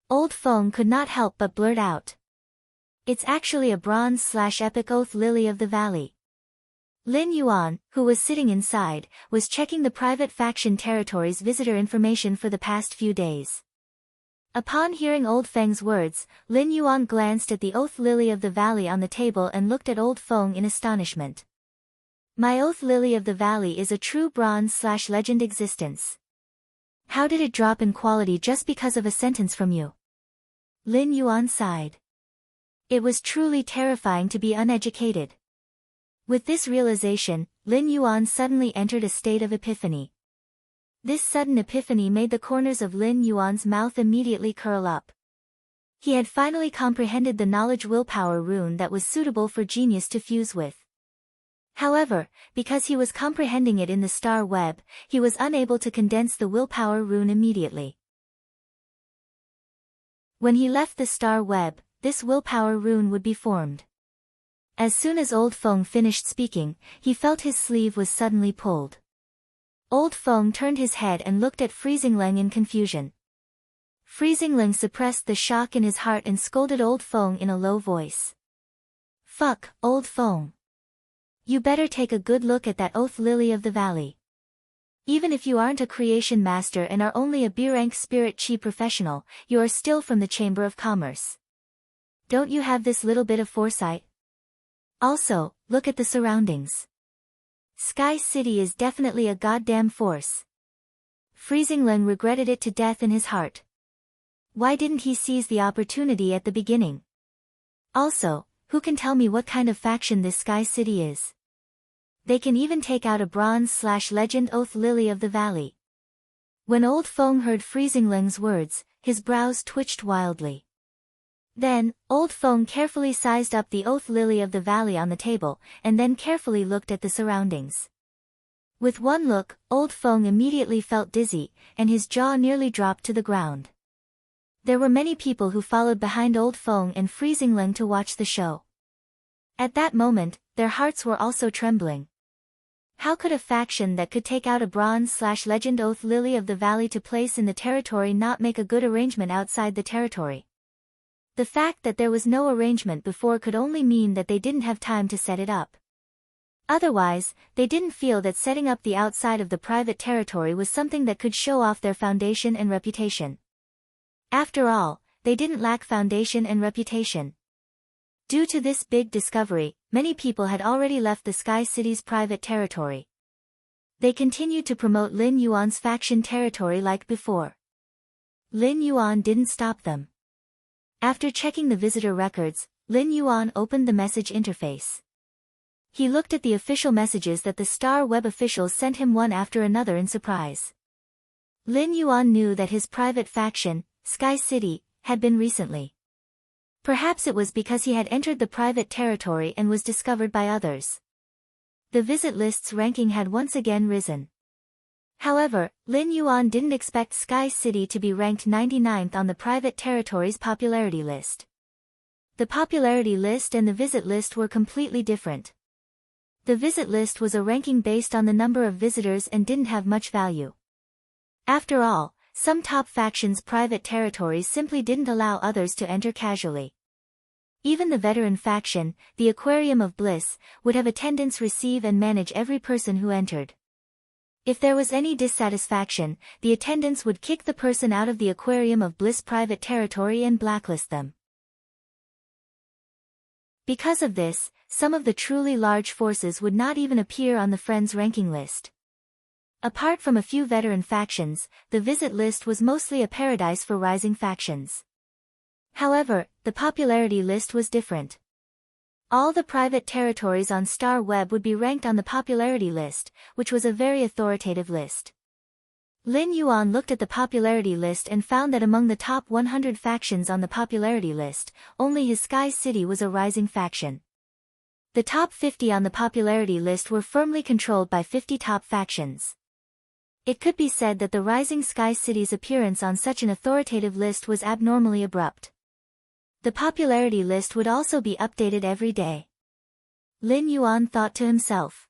Old Feng could not help but blurt out. It's actually a bronze/epic oath lily of the valley. Lin Yuan, who was sitting inside, was checking the private faction territory's visitor information for the past few days. Upon hearing Old Feng's words, Lin Yuan glanced at the oath lily of the valley on the table and looked at Old Feng in astonishment. My oath lily of the valley is a true bronze/legend existence. How did it drop in quality just because of a sentence from you? Lin Yuan sighed. It was truly terrifying to be uneducated. With this realization, Lin Yuan suddenly entered a state of epiphany. This sudden epiphany made the corners of Lin Yuan's mouth immediately curl up. He had finally comprehended the knowledge willpower rune that was suitable for genius to fuse with. However, because he was comprehending it in the Star Web, he was unable to condense the willpower rune immediately. When he left the Star Web, this willpower rune would be formed. As soon as Old Feng finished speaking, he felt his sleeve was suddenly pulled. Old Feng turned his head and looked at Freezing Leng in confusion. Freezing Ling suppressed the shock in his heart and scolded Old Feng in a low voice. Fuck, Old Feng. You better take a good look at that oath lily of the valley. Even if you aren't a creation master and are only a B-rank spirit chi professional, you are still from the Chamber of Commerce. Don't you have this little bit of foresight? Also, look at the surroundings. Sky City is definitely a goddamn force. Freezing Ling regretted it to death in his heart. Why didn't he seize the opportunity at the beginning? Also, who can tell me what kind of faction this Sky City is? They can even take out a bronze/legend oath lily of the valley. When Old Feng heard Freezing Ling's words, his brows twitched wildly. Then, Old Feng carefully sized up the oath lily of the valley on the table, and then carefully looked at the surroundings. With one look, Old Feng immediately felt dizzy, and his jaw nearly dropped to the ground. There were many people who followed behind Old Feng and Freezing Ling to watch the show. At that moment, their hearts were also trembling. How could a faction that could take out a bronze/legend oath lily of the valley to place in the territory not make a good arrangement outside the territory? The fact that there was no arrangement before could only mean that they didn't have time to set it up. Otherwise, they didn't feel that setting up the outside of the private territory was something that could show off their foundation and reputation. After all, they didn't lack foundation and reputation. Due to this big discovery, many people had already left the Sky City's private territory. They continued to promote Lin Yuan's faction territory like before. Lin Yuan didn't stop them. After checking the visitor records, Lin Yuan opened the message interface. He looked at the official messages that the Star Web officials sent him one after another in surprise. Lin Yuan knew that his private faction, Sky City, had been recently. Perhaps it was because he had entered the private territory and was discovered by others. The visit list's ranking had once again risen. However, Lin Yuan didn't expect Sky City to be ranked 99th on the private territory's popularity list. The popularity list and the visit list were completely different. The visit list was a ranking based on the number of visitors and didn't have much value. After all, some top factions' private territories simply didn't allow others to enter casually. Even the veteran faction, the Aquarium of Bliss, would have attendants receive and manage every person who entered. If there was any dissatisfaction, the attendants would kick the person out of the Aquarium of Bliss private territory and blacklist them. Because of this, some of the truly large forces would not even appear on the Friends ranking list. Apart from a few veteran factions, the visit list was mostly a paradise for rising factions. However, the popularity list was different. All the private territories on Star Web would be ranked on the popularity list, which was a very authoritative list. Lin Yuan looked at the popularity list and found that among the top 100 factions on the popularity list, only his Sky City was a rising faction. The top 50 on the popularity list were firmly controlled by 50 top factions. It could be said that the rising Sky City's appearance on such an authoritative list was abnormally abrupt. The popularity list would also be updated every day. Lin Yuan thought to himself.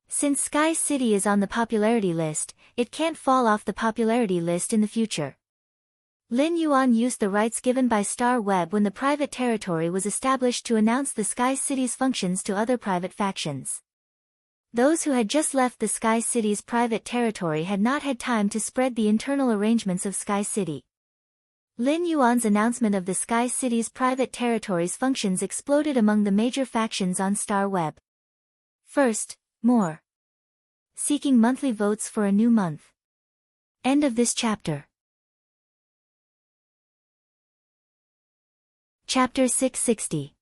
Since Sky City is on the popularity list, it can't fall off the popularity list in the future. Lin Yuan used the rights given by Star Web when the private territory was established to announce the Sky City's functions to other private factions. Those who had just left the Sky City's private territory had not had time to spread the internal arrangements of Sky City. Lin Yuan's announcement of the Sky City's private territory's functions exploded among the major factions on Star Web. First, more. Seeking monthly votes for a new month. End of this chapter. Chapter 660.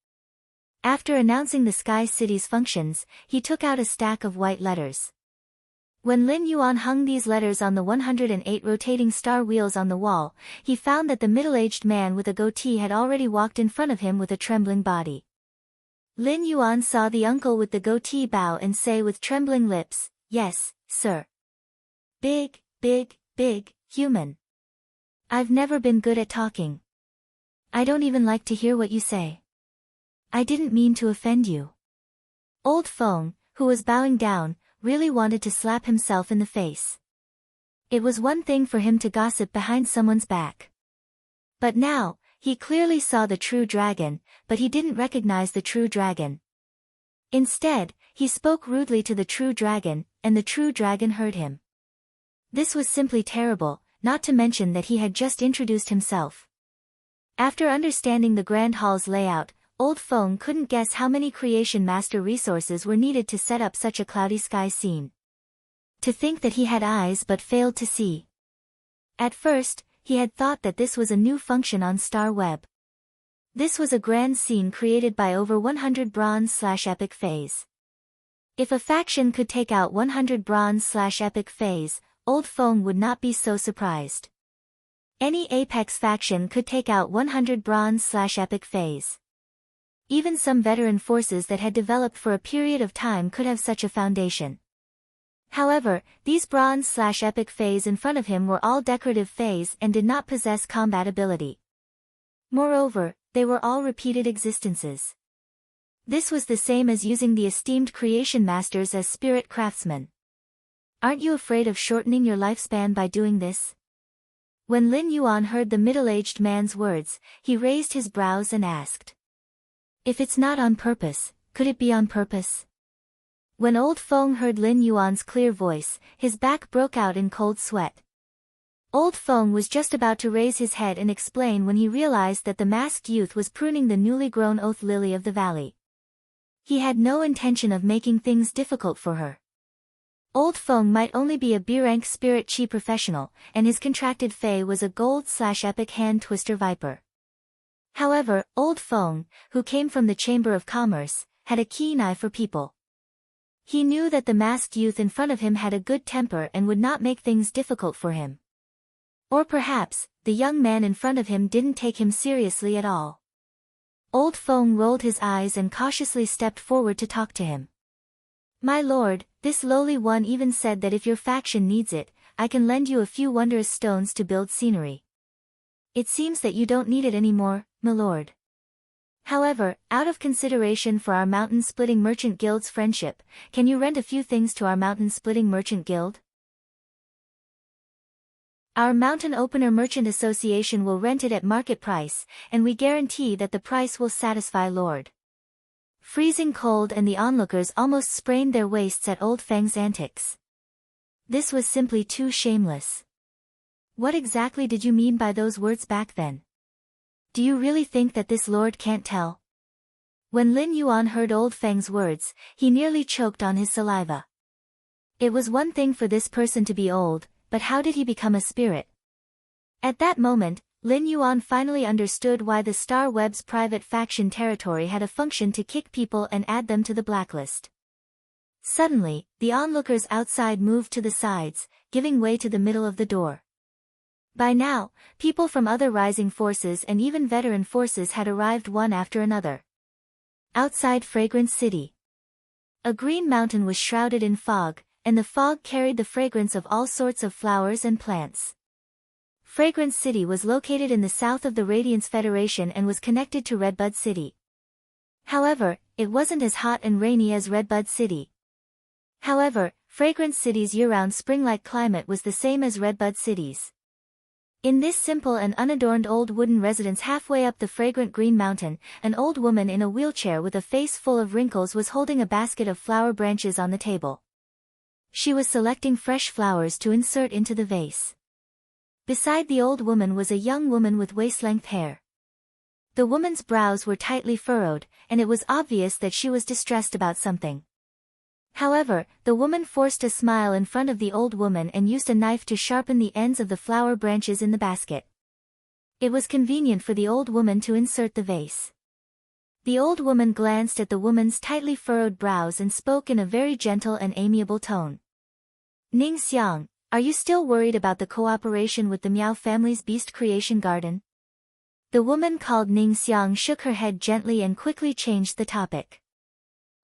After announcing the Sky City's functions, he took out a stack of white letters. When Lin Yuan hung these letters on the 108 rotating star wheels on the wall, he found that the middle-aged man with a goatee had already walked in front of him with a trembling body. Lin Yuan saw the uncle with the goatee bow and say with trembling lips, "Yes, sir." Big, human. I've never been good at talking. I don't even like to hear what you say. I didn't mean to offend you. Old Feng, who was bowing down, really wanted to slap himself in the face. It was one thing for him to gossip behind someone's back. But now, he clearly saw the true dragon, but he didn't recognize the true dragon. Instead, he spoke rudely to the true dragon, and the true dragon heard him. This was simply terrible, not to mention that he had just introduced himself. After understanding the Grand Hall's layout, Old Feng couldn't guess how many Creation Master resources were needed to set up such a cloudy sky scene. To think that he had eyes but failed to see. At first, he had thought that this was a new function on Star Web. This was a grand scene created by over 100 bronze/epic phase. If a faction could take out 100 bronze/epic phase, Old Feng would not be so surprised. Any Apex faction could take out 100 bronze/epic phase. Even some veteran forces that had developed for a period of time could have such a foundation. However, these bronze/epic phase in front of him were all decorative phase and did not possess combat ability. Moreover, they were all repeated existences. This was the same as using the esteemed Creation Masters as spirit craftsmen. Aren't you afraid of shortening your lifespan by doing this? When Lin Yuan heard the middle-aged man's words, he raised his brows and asked. If it's not on purpose, could it be on purpose? When Old Feng heard Lin Yuan's clear voice, his back broke out in cold sweat. Old Feng was just about to raise his head and explain when he realized that the masked youth was pruning the newly grown oath lily of the valley. He had no intention of making things difficult for her. Old Feng might only be a B-rank spirit chi professional, and his contracted fey was a gold/epic hand twister viper. However, Old Feng, who came from the Chamber of Commerce, had a keen eye for people. He knew that the masked youth in front of him had a good temper and would not make things difficult for him. Or perhaps, the young man in front of him didn't take him seriously at all. Old Feng rolled his eyes and cautiously stepped forward to talk to him. My lord, this lowly one even said that if your faction needs it, I can lend you a few wondrous stones to build scenery. It seems that you don't need it anymore, my lord. However, out of consideration for our mountain-splitting merchant guild's friendship, can you rent a few things to our mountain-splitting merchant guild? Our Mountain Opener Merchant Association will rent it at market price, and we guarantee that the price will satisfy Lord. Freezing cold and the onlookers almost sprained their waists at Old Feng's antics. This was simply too shameless. What exactly did you mean by those words back then? Do you really think that this lord can't tell? When Lin Yuan heard Old Feng's words, he nearly choked on his saliva. It was one thing for this person to be old, but how did he become a spirit? At that moment, Lin Yuan finally understood why the Star Web's private faction territory had a function to kick people and add them to the blacklist. Suddenly, the onlookers outside moved to the sides, giving way to the middle of the door. By now, people from other rising forces and even veteran forces had arrived one after another. Outside Fragrance City, a green mountain was shrouded in fog, and the fog carried the fragrance of all sorts of flowers and plants. Fragrance City was located in the south of the Radiance Federation and was connected to Redbud City. However, it wasn't as hot and rainy as Redbud City. However, Fragrance City's year-round spring-like climate was the same as Redbud City's. In this simple and unadorned old wooden residence halfway up the fragrant green mountain, an old woman in a wheelchair with a face full of wrinkles was holding a basket of flower branches on the table. She was selecting fresh flowers to insert into the vase. Beside the old woman was a young woman with waist-length hair. The woman's brows were tightly furrowed, and it was obvious that she was distressed about something. However, the woman forced a smile in front of the old woman and used a knife to sharpen the ends of the flower branches in the basket. It was convenient for the old woman to insert the vase. The old woman glanced at the woman's tightly furrowed brows and spoke in a very gentle and amiable tone. Ning Xiang, are you still worried about the cooperation with the Miao family's beast creation garden? The woman called Ning Xiang shook her head gently and quickly changed the topic.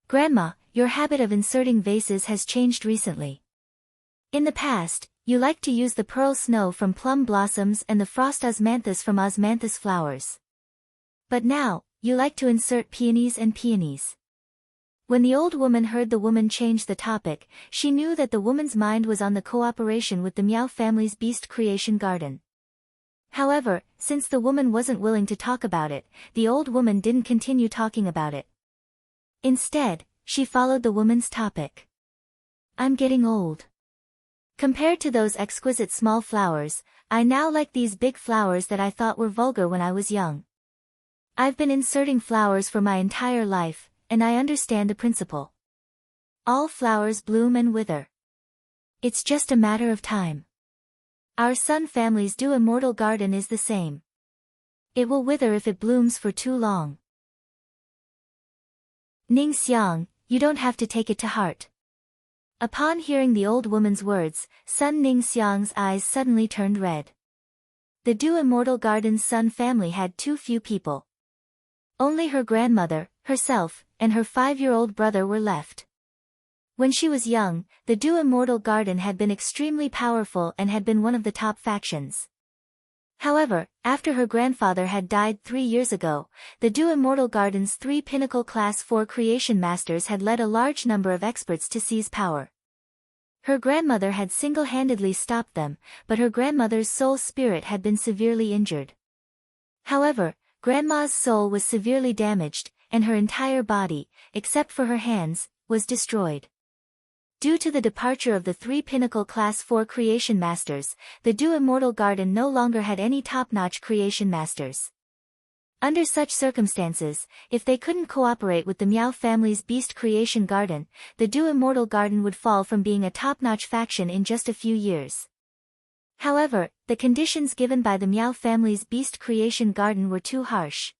Grandma, your habit of inserting vases has changed recently. In the past, you liked to use the pearl snow from plum blossoms and the frost osmanthus from osmanthus flowers. But now, you like to insert peonies and peonies. When the old woman heard the woman change the topic, she knew that the woman's mind was on the cooperation with the Miao family's beast creation garden. However, since the woman wasn't willing to talk about it, the old woman didn't continue talking about it. Instead, she followed the woman's topic. I'm getting old. Compared to those exquisite small flowers, I now like these big flowers that I thought were vulgar when I was young. I've been inserting flowers for my entire life, and I understand the principle. All flowers bloom and wither. It's just a matter of time. Our Sun family's dew immortal garden is the same. It will wither if it blooms for too long. Ning Xiang, you don't have to take it to heart. Upon hearing the old woman's words, Sun Ning Xiang's eyes suddenly turned red. The dew immortal garden's Sun family had too few people. Only her grandmother, herself, and her 5-year-old brother were left. When she was young, the dew immortal garden had been extremely powerful and had been one of the top factions. However, after her grandfather had died 3 years ago, the dew immortal garden's 3 pinnacle class 4 creation masters had led a large number of experts to seize power. Her grandmother had single-handedly stopped them, but her grandmother's soul spirit had been severely injured. However, Grandma's soul was severely damaged, and her entire body, except for her hands, was destroyed. Due to the departure of the 3 pinnacle class 4 creation masters, the dew immortal garden no longer had any top-notch creation masters. Under such circumstances, if they couldn't cooperate with the Miao family's beast creation garden, the dew immortal garden would fall from being a top-notch faction in just a few years. However, the conditions given by the Miao family's beast creation garden were too harsh.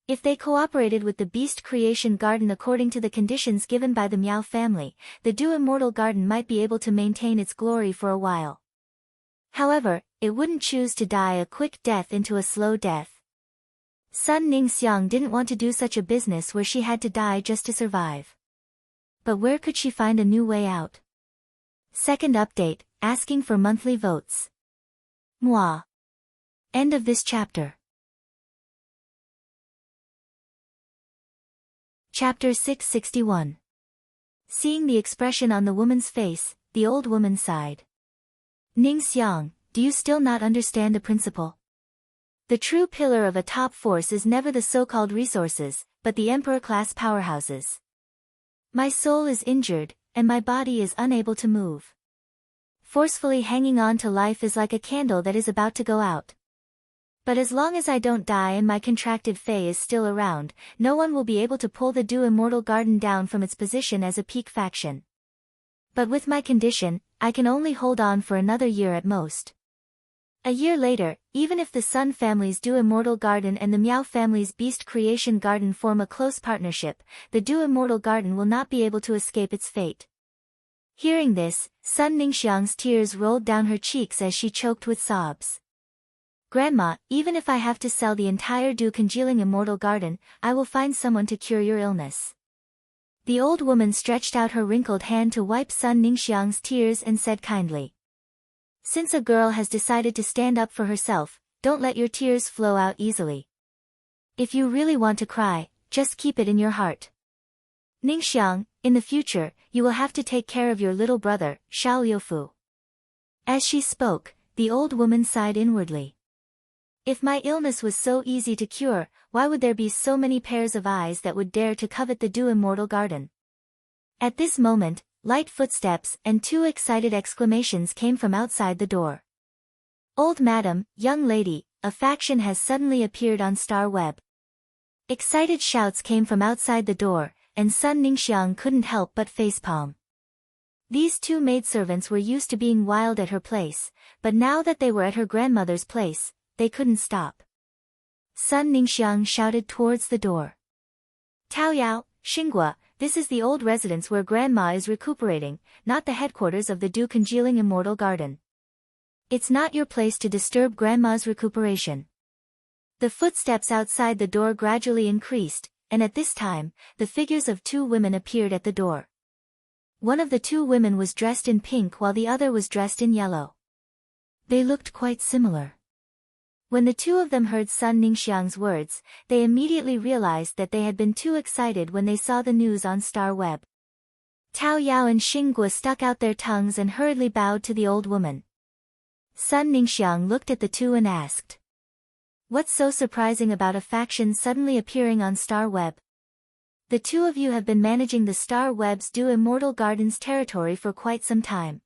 If they cooperated with the beast creation garden according to the conditions given by the Miao family, the dew immortal garden might be able to maintain its glory for a while. However, it wouldn't choose to die a quick death into a slow death. Sun Ning Xiang didn't want to do such a business where she had to die just to survive. But where could she find a new way out? Second update, asking for monthly votes. Moi. End of this chapter. Chapter 661. Seeing the expression on the woman's face, the old woman sighed. Ning Xiang, do you still not understand the principle? The true pillar of a top force is never the so-called resources, but the emperor-class powerhouses. My soul is injured, and my body is unable to move. Forcefully hanging on to life is like a candle that is about to go out. But as long as I don't die and my contracted Fae is still around, no one will be able to pull the dew immortal garden down from its position as a peak faction. But with my condition, I can only hold on for another year at most. A year later, even if the Sun family's dew immortal garden and the Miao family's beast creation garden form a close partnership, the dew immortal garden will not be able to escape its fate. Hearing this, Sun Ningxiang's tears rolled down her cheeks as she choked with sobs. Grandma, even if I have to sell the entire dew congealing immortal garden, I will find someone to cure your illness. The old woman stretched out her wrinkled hand to wipe Sun Ningxiang's tears and said kindly. Since a girl has decided to stand up for herself, don't let your tears flow out easily. If you really want to cry, just keep it in your heart. Ningxiang, in the future, you will have to take care of your little brother, Xiao Liufu. As she spoke, the old woman sighed inwardly. If my illness was so easy to cure, why would there be so many pairs of eyes that would dare to covet the dew immortal garden? At this moment, light footsteps and 2 excited exclamations came from outside the door. Old madam, young lady, a faction has suddenly appeared on Star Web. Excited shouts came from outside the door, and Sun Ningxiang couldn't help but facepalm. These 2 maidservants were used to being wild at her place, but now that they were at her grandmother's place, they couldn't stop. Sun Ningxiang shouted towards the door. Taoyao, Xingua, this is the old residence where Grandma is recuperating, not the headquarters of the dew congealing immortal garden. It's not your place to disturb Grandma's recuperation. The footsteps outside the door gradually increased, and at this time, the figures of 2 women appeared at the door. One of the 2 women was dressed in pink while the other was dressed in yellow. They looked quite similar. When the 2 of them heard Sun Ningxiang's words, they immediately realized that they had been too excited when they saw the news on Star Web. Tao Yao and Xingua stuck out their tongues and hurriedly bowed to the old woman. Sun Ningxiang looked at the two and asked. What's so surprising about a faction suddenly appearing on Star Web? The two of you have been managing the Star Web's Du Immortal Gardens territory for quite some time.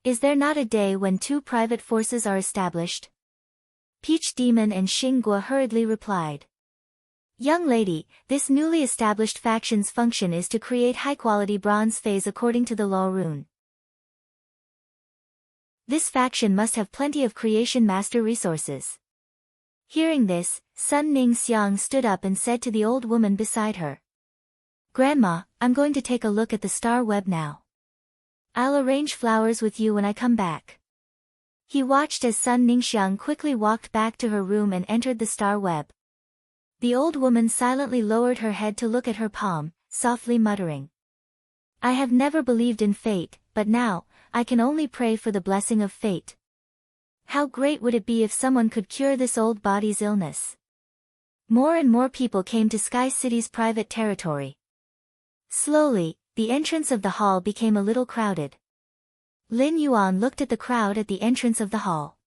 Is there not a day when two private forces are established? Peach Demon and Xingguo hurriedly replied. Young lady, this newly established faction's function is to create high-quality bronze phase according to the law rune. This faction must have plenty of creation master resources. Hearing this, Sun Ningxiang stood up and said to the old woman beside her. Grandma, I'm going to take a look at the Star Web now. I'll arrange flowers with you when I come back. He watched as Sun Ningxiang quickly walked back to her room and entered the Star Web. The old woman silently lowered her head to look at her palm, softly muttering. I have never believed in fate, but now, I can only pray for the blessing of fate. How great would it be if someone could cure this old body's illness? More and more people came to Sky City's private territory. Slowly, the entrance of the hall became a little crowded. Lin Yuan looked at the crowd at the entrance of the hall.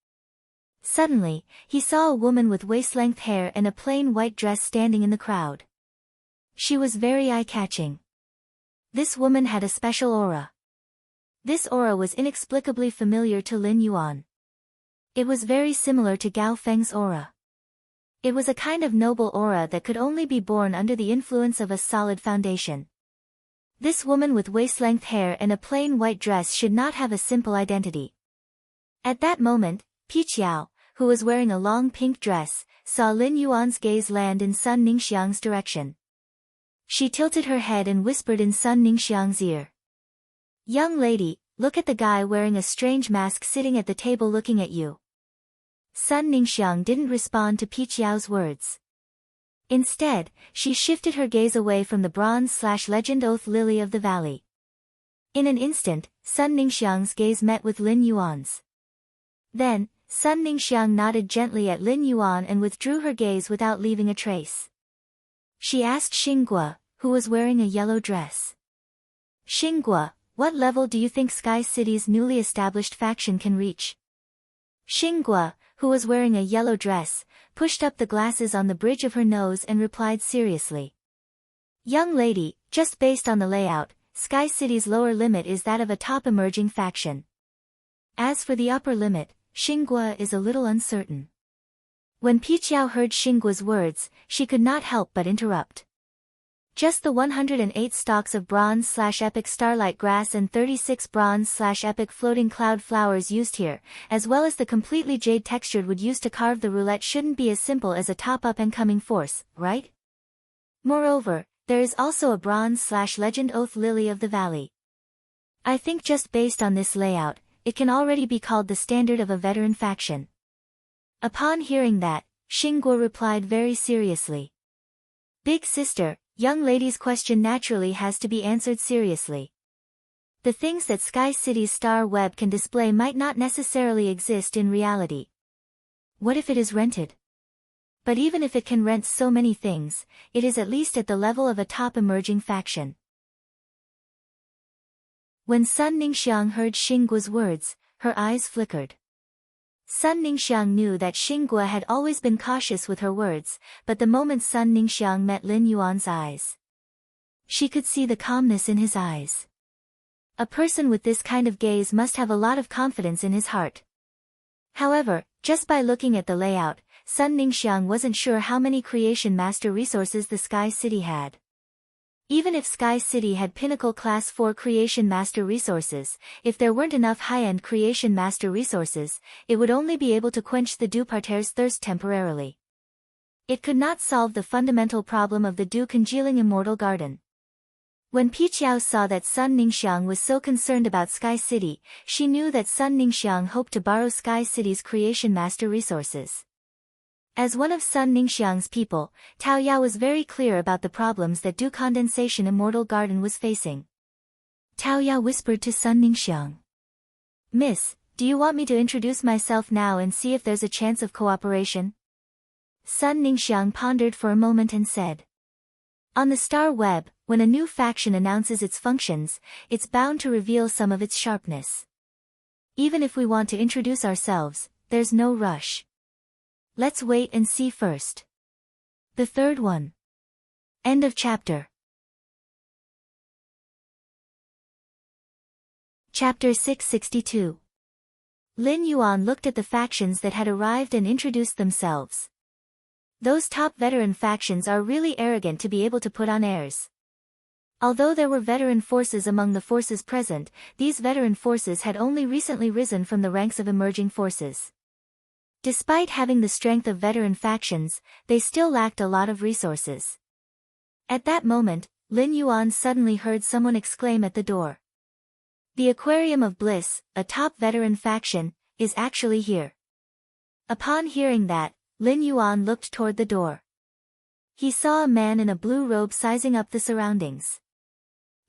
Suddenly, he saw a woman with waist-length hair and a plain white dress standing in the crowd. She was very eye-catching. This woman had a special aura. This aura was inexplicably familiar to Lin Yuan. It was very similar to Gao Feng's aura. It was a kind of noble aura that could only be born under the influence of a solid foundation. This woman with waist-length hair and a plain white dress should not have a simple identity. At that moment, Piqiao, who was wearing a long pink dress, saw Lin Yuan's gaze land in Sun Ningxiang's direction. She tilted her head and whispered in Sun Ningxiang's ear. Young lady, look at the guy wearing a strange mask sitting at the table looking at you. Sun Ningxiang didn't respond to Piqiao's words. Instead, she shifted her gaze away from the bronze/legend oath lily of the valley. In an instant, Sun Ningxiang's gaze met with Lin Yuan's. Then, Sun Ningxiang nodded gently at Lin Yuan and withdrew her gaze without leaving a trace. She asked Xingguo, who was wearing a yellow dress. Xingguo, what level do you think Sky City's newly established faction can reach? Xingguo, who was wearing a yellow dress, pushed up the glasses on the bridge of her nose and replied seriously. Young lady, just based on the layout, Sky City's lower limit is that of a top emerging faction. As for the upper limit, Xingguo is a little uncertain. When Piqiao heard Xingguo's words, she could not help but interrupt. Just the 108 stalks of bronze/epic starlight grass and 36 bronze/epic floating cloud flowers used here, as well as the completely jade textured wood used to carve the roulette shouldn't be as simple as a top up and coming force, right? Moreover, there is also a bronze/legend oath lily of the valley. I think just based on this layout, it can already be called the standard of a veteran faction. Upon hearing that, Xingguo replied very seriously. Big sister, young lady's question naturally has to be answered seriously. The things that Sky City's Star Web can display might not necessarily exist in reality. What if it is rented? But even if it can rent so many things, it is at least at the level of a top emerging faction. When Sun Ningxiang heard Xingguo's words, her eyes flickered. Sun Ningxiang knew that Xingguo had always been cautious with her words, but the moment Sun Ningxiang met Lin Yuan's eyes, she could see the calmness in his eyes. A person with this kind of gaze must have a lot of confidence in his heart. However, just by looking at the layout, Sun Ningxiang wasn't sure how many creation master resources the Sky City had. Even if Sky City had Pinnacle Class 4 Creation Master resources, if there weren't enough high-end Creation Master resources, it would only be able to quench the Du Parterre's thirst temporarily. It could not solve the fundamental problem of the Du congealing immortal garden. When Piqiao saw that Sun Ningxiang was so concerned about Sky City, she knew that Sun Ningxiang hoped to borrow Sky City's Creation Master resources. As one of Sun Ningxiang's people, Tao Yao was very clear about the problems that Du Condensation Immortal Garden was facing. Tao Yao whispered to Sun Ningxiang. Miss, do you want me to introduce myself now and see if there's a chance of cooperation? Sun Ningxiang pondered for a moment and said. On the Star Web, when a new faction announces its functions, it's bound to reveal some of its sharpness. Even if we want to introduce ourselves, there's no rush. Let's wait and see first. The third one. End of chapter. Chapter 662. Lin Yuan looked at the factions that had arrived and introduced themselves. Those top veteran factions are really arrogant to be able to put on airs. Although there were veteran forces among the forces present, these veteran forces had only recently risen from the ranks of emerging forces. Despite having the strength of veteran factions, they still lacked a lot of resources. At that moment, Lin Yuan suddenly heard someone exclaim at the door. The Aquarium of Bliss, a top veteran faction, is actually here. Upon hearing that, Lin Yuan looked toward the door. He saw a man in a blue robe sizing up the surroundings.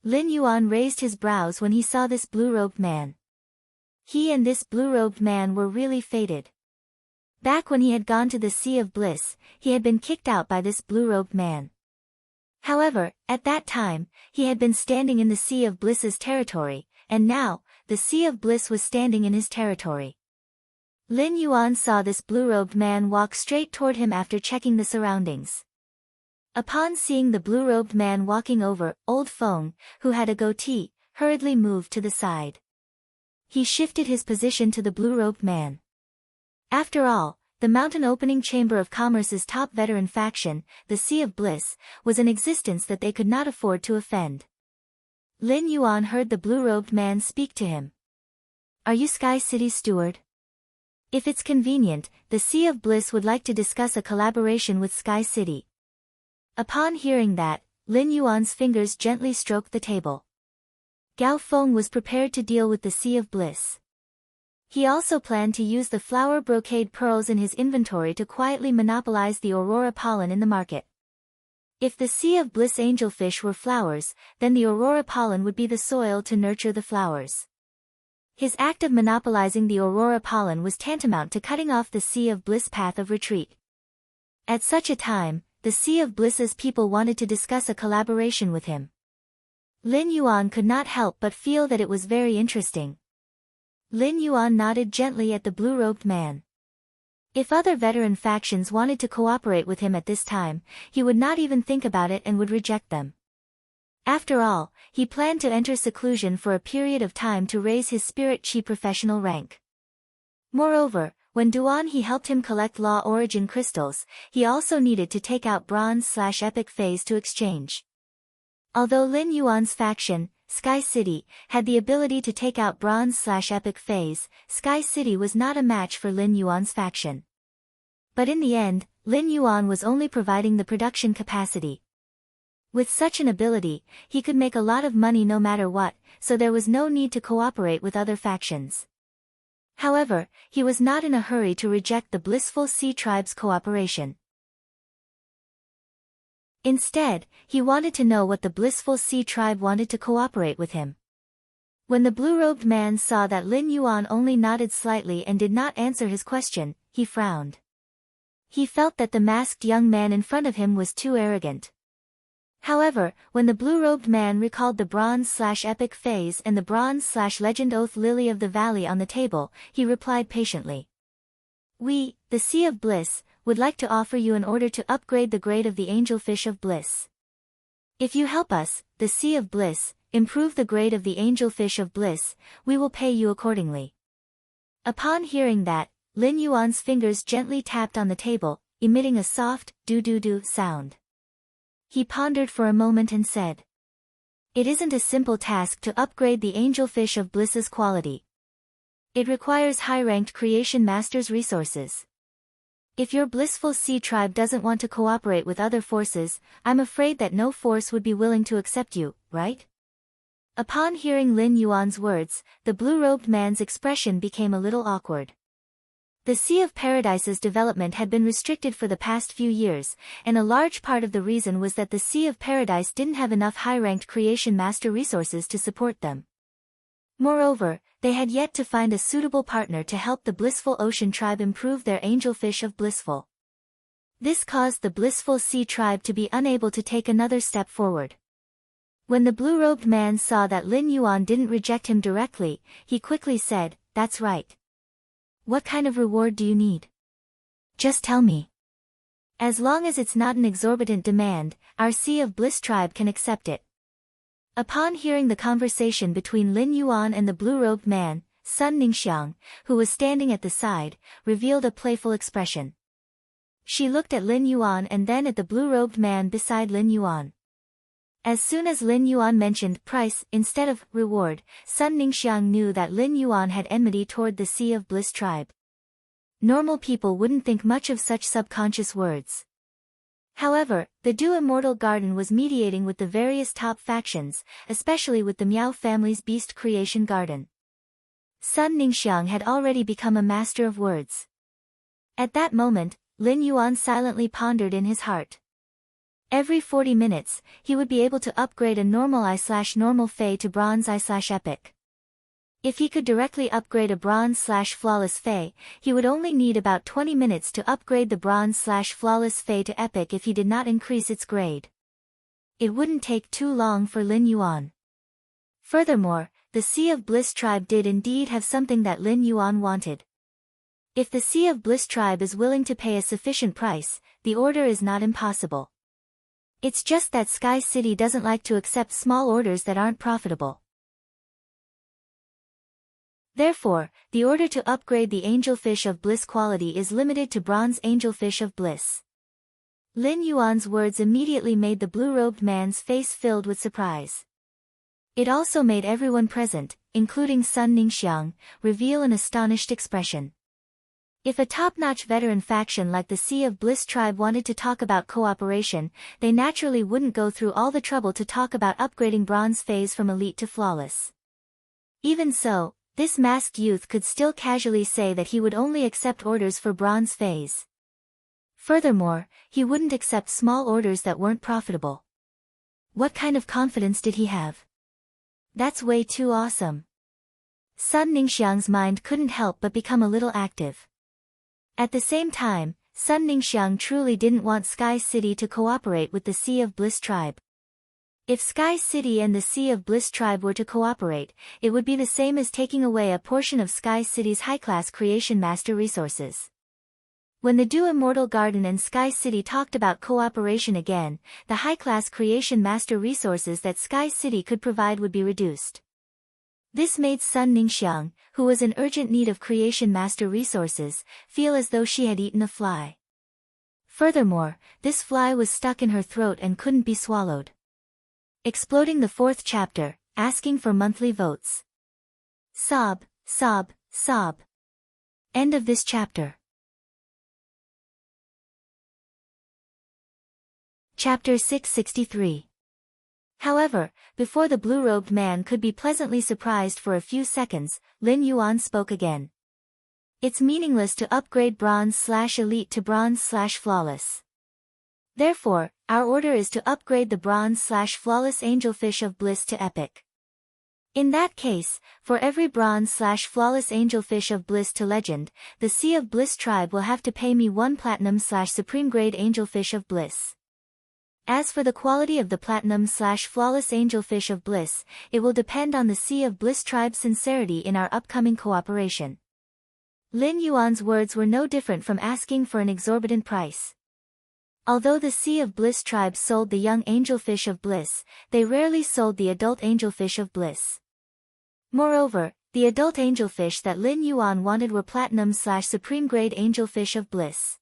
Lin Yuan raised his brows when he saw this blue-robed man. He and this blue-robed man were really fated. Back when he had gone to the Sea of Bliss, he had been kicked out by this blue-robed man. However, at that time, he had been standing in the Sea of Bliss's territory, and now, the Sea of Bliss was standing in his territory. Lin Yuan saw this blue-robed man walk straight toward him after checking the surroundings. Upon seeing the blue-robed man walking over, Old Feng, who had a goatee, hurriedly moved to the side. He shifted his position to the blue-robed man. After all, the Mountain Opening Chamber of Commerce's top veteran faction, the Sea of Bliss, was an existence that they could not afford to offend. Lin Yuan heard the blue-robed man speak to him. "Are you Sky City's steward? If it's convenient, the Sea of Bliss would like to discuss a collaboration with Sky City." Upon hearing that, Lin Yuan's fingers gently stroked the table. Gao Feng was prepared to deal with the Sea of Bliss. He also planned to use the flower brocade pearls in his inventory to quietly monopolize the aurora pollen in the market. If the Sea of Bliss angelfish were flowers, then the aurora pollen would be the soil to nurture the flowers. His act of monopolizing the aurora pollen was tantamount to cutting off the Sea of Bliss path of retreat. At such a time, the Sea of Bliss's people wanted to discuss a collaboration with him. Lin Yuan could not help but feel that it was very interesting. Lin Yuan nodded gently at the blue-robed man. If other veteran factions wanted to cooperate with him at this time, he would not even think about it and would reject them. After all, he planned to enter seclusion for a period of time to raise his spirit chi professional rank. Moreover, when Duan He helped him collect law origin crystals, he also needed to take out bronze/epic phase to exchange. Although Lin Yuan's faction, Sky City, had the ability to take out bronze/epic phase, Sky City was not a match for Lin Yuan's faction. But in the end, Lin Yuan was only providing the production capacity. With such an ability, he could make a lot of money no matter what, so there was no need to cooperate with other factions. However, he was not in a hurry to reject the Blissful Sea Tribe's cooperation. Instead, he wanted to know what the Blissful Sea Tribe wanted to cooperate with him. When the blue-robed man saw that Lin Yuan only nodded slightly and did not answer his question, he frowned. He felt that the masked young man in front of him was too arrogant. However, when the blue-robed man recalled the bronze/epic phase and the bronze/legend oath lily of the valley on the table, he replied patiently. "We, the Sea of Bliss, would like to offer you an order to upgrade the grade of the angelfish of bliss. If you help us, the Sea of Bliss, improve the grade of the angelfish of bliss, we will pay you accordingly." Upon hearing that, Lin Yuan's fingers gently tapped on the table, emitting a soft, do-do-do sound. He pondered for a moment and said, "It isn't a simple task to upgrade the angelfish of bliss's quality. It requires high-ranked creation master's resources. If your blissful sea tribe doesn't want to cooperate with other forces, I'm afraid that no force would be willing to accept you, right?" Upon hearing Lin Yuan's words, the blue-robed man's expression became a little awkward. The Sea of Paradise's development had been restricted for the past few years, and a large part of the reason was that the Sea of Paradise didn't have enough high-ranked creation master resources to support them. Moreover, they had yet to find a suitable partner to help the Blissful Ocean Tribe improve their angelfish of Blissful. This caused the Blissful Sea Tribe to be unable to take another step forward. When the blue-robed man saw that Lin Yuan didn't reject him directly, he quickly said, that's right. What kind of reward do you need? Just tell me. As long as it's not an exorbitant demand, our Sea of Bliss tribe can accept it. Upon hearing the conversation between Lin Yuan and the blue-robed man, Sun Ningxiang, who was standing at the side, revealed a playful expression. She looked at Lin Yuan and then at the blue-robed man beside Lin Yuan. As soon as Lin Yuan mentioned price instead of reward, Sun Ningxiang knew that Lin Yuan had enmity toward the Sea of Bliss tribe. Normal people wouldn't think much of such subconscious words. However, the Du Immortal Garden was mediating with the various top factions, especially with the Miao family's Beast Creation Garden. Sun Ningxiang had already become a master of words. At that moment, Lin Yuan silently pondered in his heart. Every 40 minutes, he would be able to upgrade a normal I/normal Fey to bronze I/epic. If he could directly upgrade a bronze/flawless Fey, he would only need about 20 minutes to upgrade the bronze/flawless Fey to epic if he did not increase its grade. It wouldn't take too long for Lin Yuan. Furthermore, the Sea of Bliss tribe did indeed have something that Lin Yuan wanted. If the Sea of Bliss tribe is willing to pay a sufficient price, the order is not impossible. It's just that Sky City doesn't like to accept small orders that aren't profitable. Therefore, the order to upgrade the Angelfish of Bliss quality is limited to Bronze Angelfish of Bliss. Lin Yuan's words immediately made the blue-robed man's face filled with surprise. It also made everyone present, including Sun Ningxiang, reveal an astonished expression. If a top-notch veteran faction like the Sea of Bliss tribe wanted to talk about cooperation, they naturally wouldn't go through all the trouble to talk about upgrading bronze phase from elite to flawless. Even so, this masked youth could still casually say that he would only accept orders for bronze phase. Furthermore, he wouldn't accept small orders that weren't profitable. What kind of confidence did he have? That's way too awesome. Sun Ningxiang's mind couldn't help but become a little active. At the same time, Sun Ningxiang truly didn't want Sky City to cooperate with the Sea of Bliss tribe. If Sky City and the Sea of Bliss tribe were to cooperate, it would be the same as taking away a portion of Sky City's high-class creation master resources. When the Du Immortal Garden and Sky City talked about cooperation again, the high-class creation master resources that Sky City could provide would be reduced. This made Sun Ningxiang, who was in urgent need of creation master resources, feel as though she had eaten a fly. Furthermore, this fly was stuck in her throat and couldn't be swallowed. Exploding the 4th chapter, asking for monthly votes. Sob, sob, sob. End of this chapter. Chapter 663. However, before the blue-robed man could be pleasantly surprised for a few seconds, Lin Yuan spoke again. It's meaningless to upgrade bronze/elite to bronze/flawless. Therefore, our order is to upgrade the bronze/flawless Angelfish of Bliss to epic. In that case, for every bronze/flawless Angelfish of Bliss to legend, the Sea of Bliss tribe will have to pay me 1 platinum/supreme grade Angelfish of Bliss. As for the quality of the platinum/flawless Angelfish of Bliss, it will depend on the Sea of Bliss tribe's sincerity in our upcoming cooperation. Lin Yuan's words were no different from asking for an exorbitant price. Although the Sea of Bliss tribe sold the young Angelfish of Bliss, they rarely sold the adult Angelfish of Bliss. Moreover, the adult Angelfish that Lin Yuan wanted were platinum/supreme grade Angelfish of Bliss.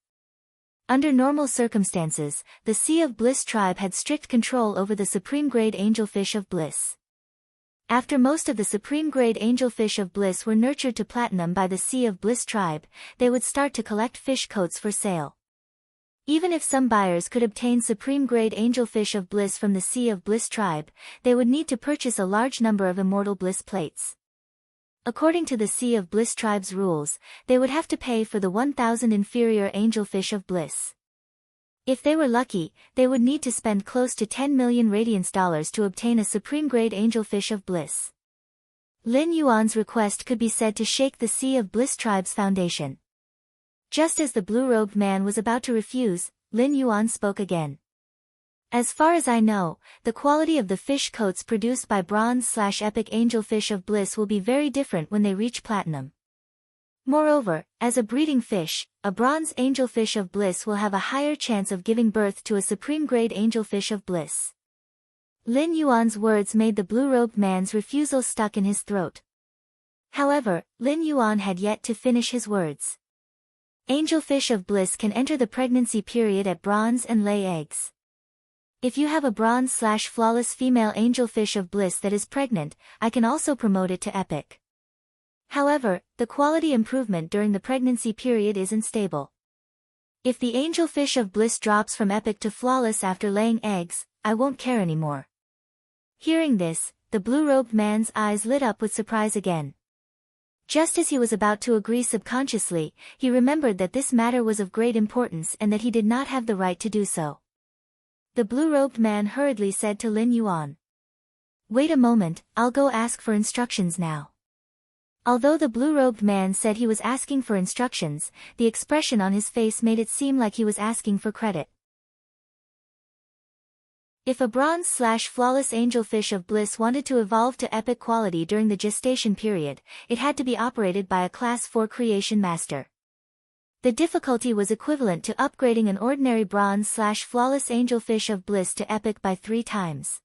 Under normal circumstances, the Sea of Bliss tribe had strict control over the supreme grade Angelfish of Bliss. After most of the supreme grade Angelfish of Bliss were nurtured to platinum by the Sea of Bliss tribe, they would start to collect fish coats for sale. Even if some buyers could obtain supreme grade Angelfish of Bliss from the Sea of Bliss tribe, they would need to purchase a large number of Immortal Bliss plates. According to the Sea of Bliss tribe's rules, they would have to pay for the 1,000 inferior Angelfish of Bliss. If they were lucky, they would need to spend close to 10 million radiance dollars to obtain a supreme grade Angelfish of Bliss. Lin Yuan's request could be said to shake the Sea of Bliss tribe's foundation. Just as the blue-robed man was about to refuse, Lin Yuan spoke again. As far as I know, the quality of the fish coats produced by bronze/epic Angelfish of Bliss will be very different when they reach platinum. Moreover, as a breeding fish, a bronze angelfish of bliss will have a higher chance of giving birth to a supreme-grade angelfish of bliss. Lin Yuan's words made the blue-robed man's refusal stuck in his throat. However, Lin Yuan had yet to finish his words. Angelfish of bliss can enter the pregnancy period at bronze and lay eggs. If you have a bronze/flawless female angelfish of bliss that is pregnant, I can also promote it to epic. However, the quality improvement during the pregnancy period is unstable. If the angelfish of bliss drops from epic to flawless after laying eggs, I won't care anymore. Hearing this, the blue-robed man's eyes lit up with surprise again. Just as he was about to agree subconsciously, he remembered that this matter was of great importance and that he did not have the right to do so. The blue-robed man hurriedly said to Lin Yuan, "Wait a moment, I'll go ask for instructions now." Although the blue-robed man said he was asking for instructions, the expression on his face made it seem like he was asking for credit. If a bronze/flawless angelfish of bliss wanted to evolve to epic quality during the gestation period, it had to be operated by a Class 4 creation master. The difficulty was equivalent to upgrading an ordinary bronze/flawless angelfish of bliss to epic by 3 times.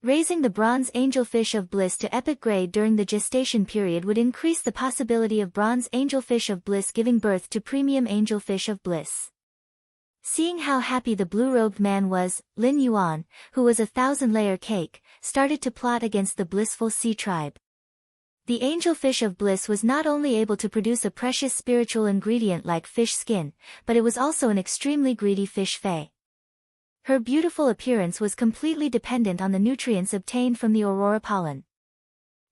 Raising the bronze angelfish of bliss to epic grade during the gestation period would increase the possibility of bronze angelfish of bliss giving birth to premium angelfish of bliss. Seeing how happy the blue-robed man was, Lin Yuan, who was a 1,000-layer cake, started to plot against the blissful sea tribe. The angelfish of bliss was not only able to produce a precious spiritual ingredient like fish skin, but it was also an extremely greedy fish fae. Her beautiful appearance was completely dependent on the nutrients obtained from the aurora pollen.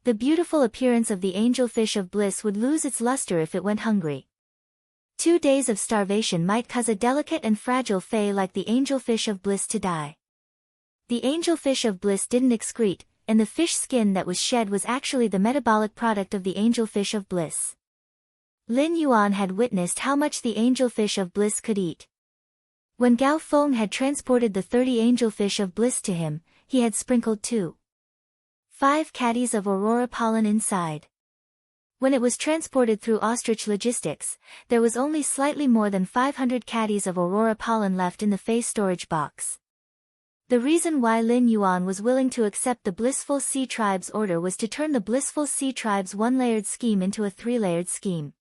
The beautiful appearance of the angelfish of bliss would lose its luster if it went hungry. 2 days of starvation might cause a delicate and fragile fae like the angelfish of bliss to die. The angelfish of bliss didn't excrete, and the fish skin that was shed was actually the metabolic product of the angelfish of bliss. Lin Yuan had witnessed how much the angelfish of bliss could eat. When Gao Feng had transported the 30 angelfish of bliss to him, he had sprinkled 2.5 caddies of aurora pollen inside. When it was transported through ostrich logistics, there was only slightly more than 500 caddies of aurora pollen left in the fae storage box. The reason why Lin Yuan was willing to accept the Blissful Sea Tribe's order was to turn the Blissful Sea Tribe's 1-layered scheme into a 3-layered scheme.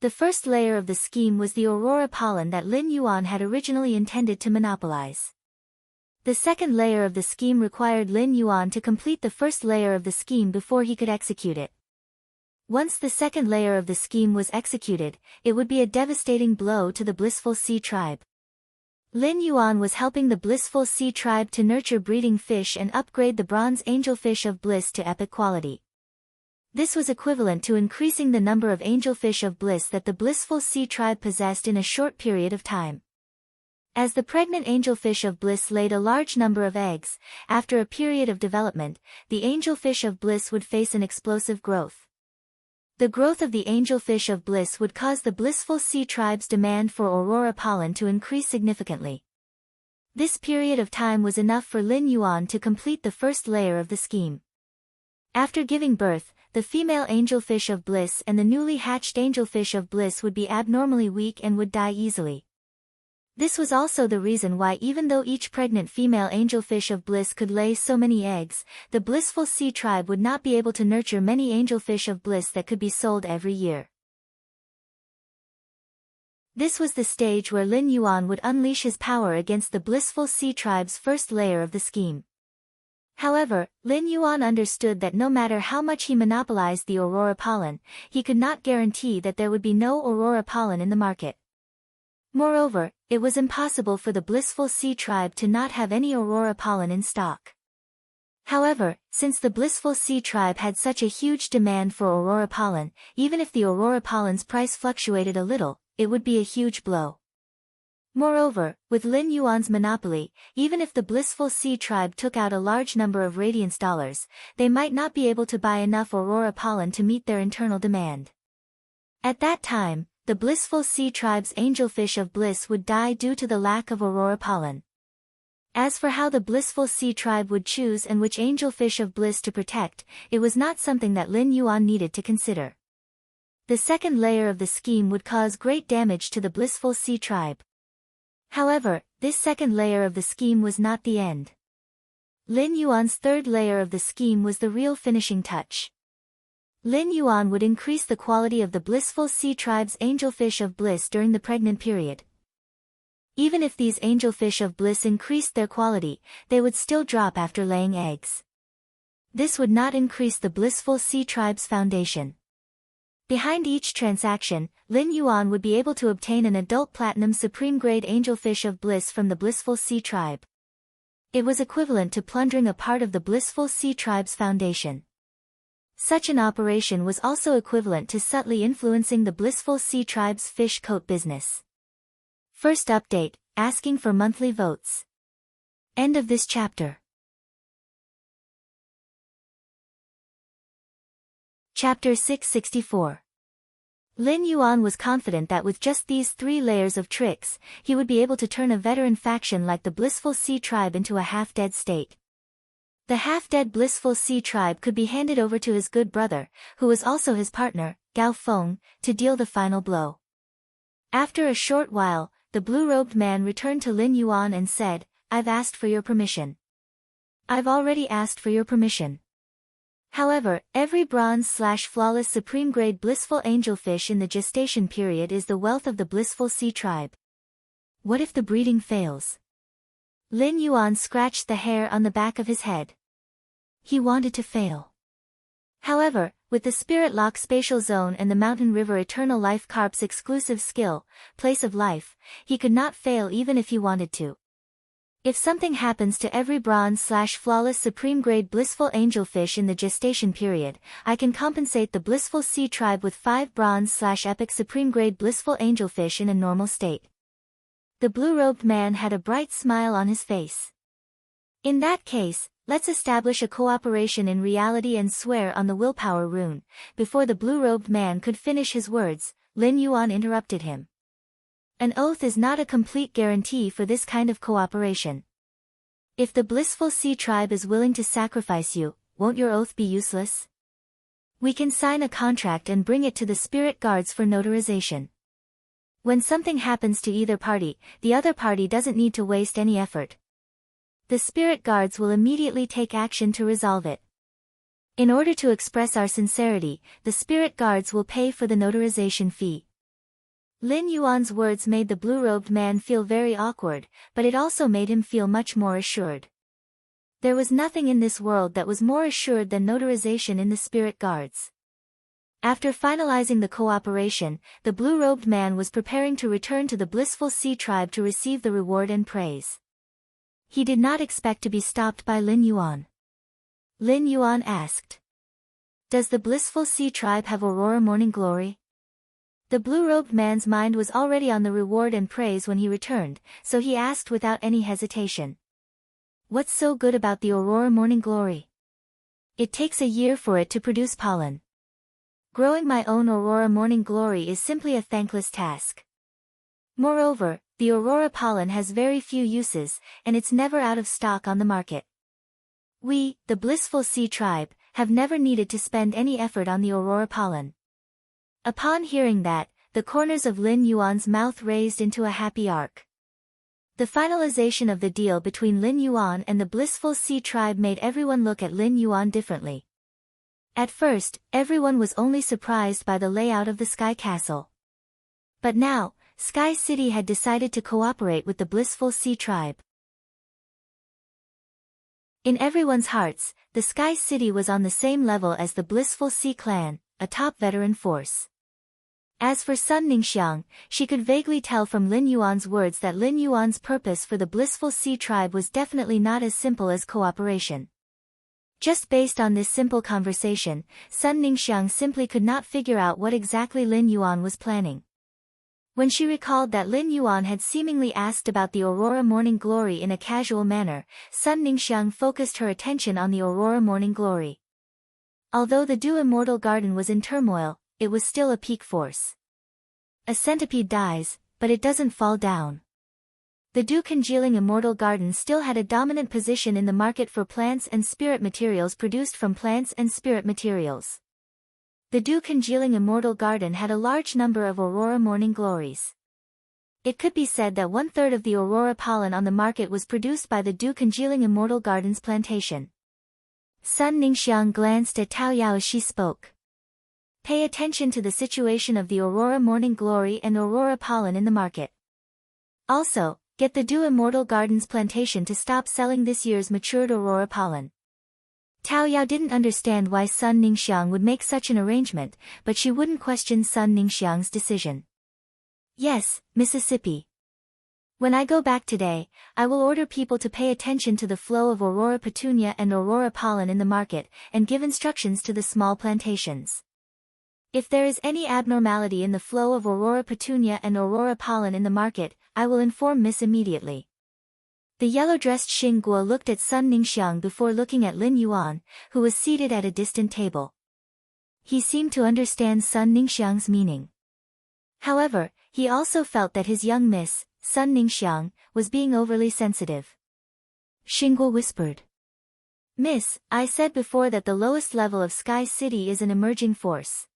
The first layer of the scheme was the aurora pollen that Lin Yuan had originally intended to monopolize. The second layer of the scheme required Lin Yuan to complete the first layer of the scheme before he could execute it. Once the second layer of the scheme was executed, it would be a devastating blow to the Blissful Sea Tribe. Lin Yuan was helping the Blissful Sea Tribe to nurture breeding fish and upgrade the bronze angelfish of bliss to epic quality. This was equivalent to increasing the number of angelfish of bliss that the Blissful Sea Tribe possessed in a short period of time. As the pregnant angelfish of bliss laid a large number of eggs, after a period of development, the angelfish of bliss would face an explosive growth. The growth of the angelfish of bliss would cause the Blissful Sea Tribe's demand for aurora pollen to increase significantly. This period of time was enough for Lin Yuan to complete the first layer of the scheme. After giving birth, the female angelfish of bliss and the newly hatched angelfish of bliss would be abnormally weak and would die easily. This was also the reason why even though each pregnant female angelfish of bliss could lay so many eggs, the Blissful Sea Tribe would not be able to nurture many angelfish of bliss that could be sold every year. This was the stage where Lin Yuan would unleash his power against the Blissful Sea Tribe's first layer of the scheme. However, Lin Yuan understood that no matter how much he monopolized the aurora pollen, he could not guarantee that there would be no aurora pollen in the market. Moreover, it was impossible for the Blissful Sea Tribe to not have any aurora pollen in stock. However, since the Blissful Sea Tribe had such a huge demand for aurora pollen, even if the aurora pollen's price fluctuated a little, it would be a huge blow. Moreover, with Lin Yuan's monopoly, even if the Blissful Sea Tribe took out a large number of radiance dollars, they might not be able to buy enough aurora pollen to meet their internal demand. At that time, the Blissful Sea Tribe's angelfish of bliss would die due to the lack of aurora pollen. As for how the Blissful Sea Tribe would choose and which angelfish of bliss to protect, it was not something that Lin Yuan needed to consider. The second layer of the scheme would cause great damage to the Blissful Sea tribe. However, this second layer of the scheme was not the end. Lin Yuan's third layer of the scheme was the real finishing touch. Lin Yuan would increase the quality of the Blissful Sea tribe's angelfish of bliss during the pregnant period. Even if these angelfish of bliss increased their quality, they would still drop after laying eggs. This would not increase the Blissful Sea tribe's foundation. Behind each transaction, Lin Yuan would be able to obtain an adult platinum supreme grade angelfish of bliss from the Blissful Sea tribe. It was equivalent to plundering a part of the Blissful Sea tribe's foundation. Such an operation was also equivalent to subtly influencing the Blissful Sea tribe's fish coat business. First update, asking for monthly votes. End of this chapter. Chapter 664. Lin Yuan was confident that with just these 3 layers of tricks, he would be able to turn a veteran faction like the Blissful Sea tribe into a half-dead state. The half-dead Blissful Sea tribe could be handed over to his good brother, who was also his partner, Gao Feng, to deal the final blow. After a short while, the blue-robed man returned to Lin Yuan and said, "I've asked for your permission." "I've already asked for your permission. However, every bronze/flawless supreme-grade blissful angelfish in the gestation period is the wealth of the Blissful Sea tribe. What if the breeding fails?" Lin Yuan scratched the hair on the back of his head. He wanted to fail. However, with the Spirit Lock Spatial Zone and the Mountain River Eternal Life Carp's exclusive skill, Place of Life, he could not fail even if he wanted to. If something happens to every bronze/flawless supreme-grade blissful angelfish in the gestation period, I can compensate the Blissful Sea tribe with 5 bronze/epic supreme-grade blissful angelfish in a normal state. The blue-robed man had a bright smile on his face. "In that case, let's establish a cooperation in reality and swear on the willpower rune." Before the blue-robed man could finish his words, Lin Yuan interrupted him. "An oath is not a complete guarantee for this kind of cooperation. If the Blissful Sea tribe is willing to sacrifice you, won't your oath be useless? We can sign a contract and bring it to the spirit guards for notarization. When something happens to either party, the other party doesn't need to waste any effort. The spirit guards will immediately take action to resolve it. In order to express our sincerity, the spirit guards will pay for the notarization fee." Lin Yuan's words made the blue-robed man feel very awkward, but it also made him feel much more assured. There was nothing in this world that was more assured than notarization in the spirit guards. After finalizing the cooperation, the blue-robed man was preparing to return to the Blissful Sea tribe to receive the reward and praise. He did not expect to be stopped by Lin Yuan. Lin Yuan asked, "Does the Blissful Sea tribe have Aurora Morning Glory?" The blue-robed man's mind was already on the reward and praise when he returned, so he asked without any hesitation. "What's so good about the Aurora Morning Glory?" "It takes a year for it to produce pollen. Growing my own Aurora Morning Glory is simply a thankless task. Moreover, the Aurora pollen has very few uses, and it's never out of stock on the market. We, the Blissful Sea tribe, have never needed to spend any effort on the Aurora pollen." Upon hearing that, the corners of Lin Yuan's mouth raised into a happy arc. The finalization of the deal between Lin Yuan and the Blissful Sea tribe made everyone look at Lin Yuan differently. At first, everyone was only surprised by the layout of the Sky Castle. But now, Sky City had decided to cooperate with the Blissful Sea tribe. In everyone's hearts, the Sky City was on the same level as the Blissful Sea clan, a top veteran force. As for Sun Ningxiang, she could vaguely tell from Lin Yuan's words that Lin Yuan's purpose for the Blissful Sea tribe was definitely not as simple as cooperation. Just based on this simple conversation, Sun Ningxiang simply could not figure out what exactly Lin Yuan was planning. When she recalled that Lin Yuan had seemingly asked about the Aurora Morning Glory in a casual manner, Sun Ningxiang focused her attention on the Aurora Morning Glory. Although the Dew Immortal Garden was in turmoil, it was still a peak force. A centipede dies, but it doesn't fall down. The Dew Congealing Immortal Garden still had a dominant position in the market for plants and spirit materials produced from plants and spirit materials. The dew-congealing immortal garden had a large number of aurora morning glories. It could be said that 1/3 of the aurora pollen on the market was produced by the dew-congealing immortal garden's plantation. Sun Ningxiang glanced at Tao Yao as she spoke. Pay attention to the situation of the aurora morning glory and aurora pollen in the market. Also, get the dew immortal garden's plantation to stop selling this year's matured aurora pollen. Tao Yao didn't understand why Sun Ningxiang would make such an arrangement, but she wouldn't question Sun Ningxiang's decision. Yes, Mississippi. When I go back today, I will order people to pay attention to the flow of aurora petunia and aurora pollen in the market, and give instructions to the small plantations. If there is any abnormality in the flow of aurora petunia and aurora pollen in the market, I will inform Miss immediately. The yellow-dressed Xing Guo looked at Sun Ningxiang before looking at Lin Yuan, who was seated at a distant table. He seemed to understand Sun Ningxiang's meaning. However, he also felt that his young miss, Sun Ningxiang, was being overly sensitive. Xing Guo whispered. Miss, I said before that the lowest level of Sky City is an emerging force.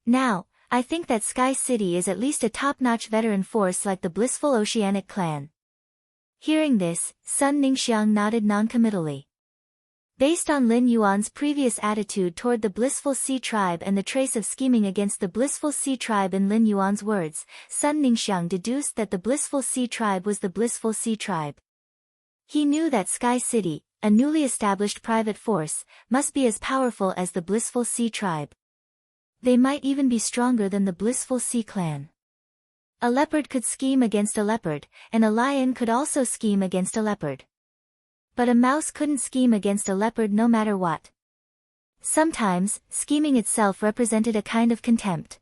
Now, I think that Sky City is at least a top-notch veteran force like the Blissful Oceanic clan. Hearing this, Sun Ningxiang nodded noncommittally. Based on Lin Yuan's previous attitude toward the Blissful Sea Tribe and the trace of scheming against the Blissful Sea Tribe in Lin Yuan's words, Sun Ningxiang deduced that the Blissful Sea Tribe was the Blissful Sea Tribe. He knew that Sky City, a newly established private force, must be as powerful as the Blissful Sea Tribe. They might even be stronger than the Blissful Sea Clan. A leopard could scheme against a leopard, and a lion could also scheme against a leopard. But a mouse couldn't scheme against a leopard no matter what. Sometimes, scheming itself represented a kind of contempt.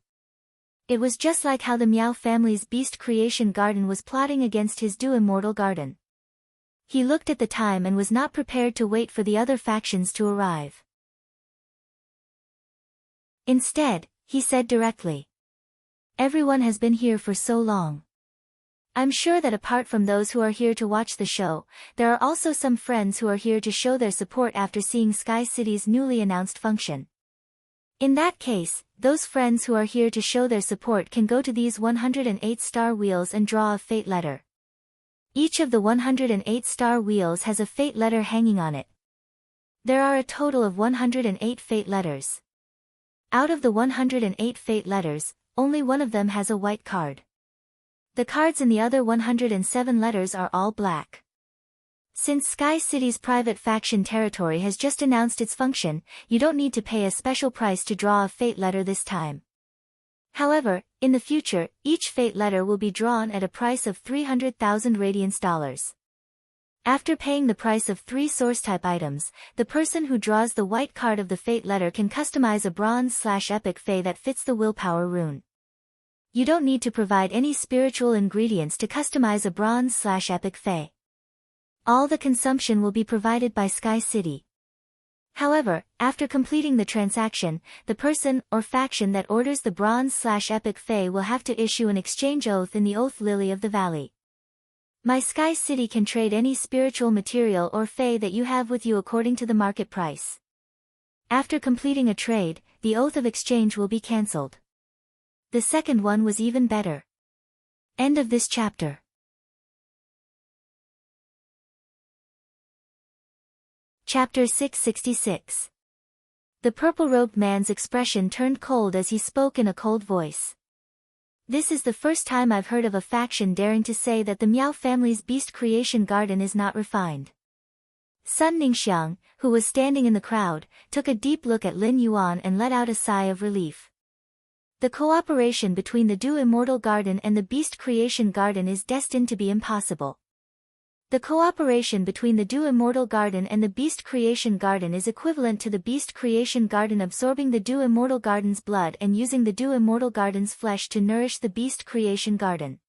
It was just like how the Miao family's beast creation garden was plotting against his dew immortal garden. He looked at the time and was not prepared to wait for the other factions to arrive. Instead, he said directly. Everyone has been here for so long. I'm sure that apart from those who are here to watch the show, there are also some friends who are here to show their support after seeing Sky City's newly announced function. In that case, those friends who are here to show their support can go to these 108 star wheels and draw a fate letter. Each of the 108 star wheels has a fate letter hanging on it. There are a total of 108 fate letters. Out of the 108 fate letters, only one of them has a white card. The cards in the other 107 letters are all black. Since Sky City's private faction territory has just announced its function, you don't need to pay a special price to draw a fate letter this time. However, in the future, each fate letter will be drawn at a price of 300,000 radiance dollars. After paying the price of 3 source-type items, the person who draws the white card of the fate letter can customize a bronze/epic fae that fits the willpower rune. You don't need to provide any spiritual ingredients to customize a bronze/epic fae. All the consumption will be provided by Sky City. However, after completing the transaction, the person or faction that orders the bronze/epic fae will have to issue an exchange oath in the Oath Lily of the Valley. My Sky City can trade any spiritual material or fae that you have with you according to the market price. After completing a trade, the oath of exchange will be cancelled. The second one was even better. End of this chapter. Chapter 666. The purple-robed man's expression turned cold as he spoke in a cold voice. This is the first time I've heard of a faction daring to say that the Miao family's beast creation garden is not refined. Sun Ningxiang, who was standing in the crowd, took a deep look at Lin Yuan and let out a sigh of relief. The cooperation between the Dew Immortal Garden and the Beast Creation Garden is destined to be impossible. The cooperation between the Dew Immortal Garden and the Beast Creation Garden is equivalent to the Beast Creation Garden absorbing the Dew Immortal Garden's blood and using the Dew Immortal Garden's flesh to nourish the Beast Creation Garden.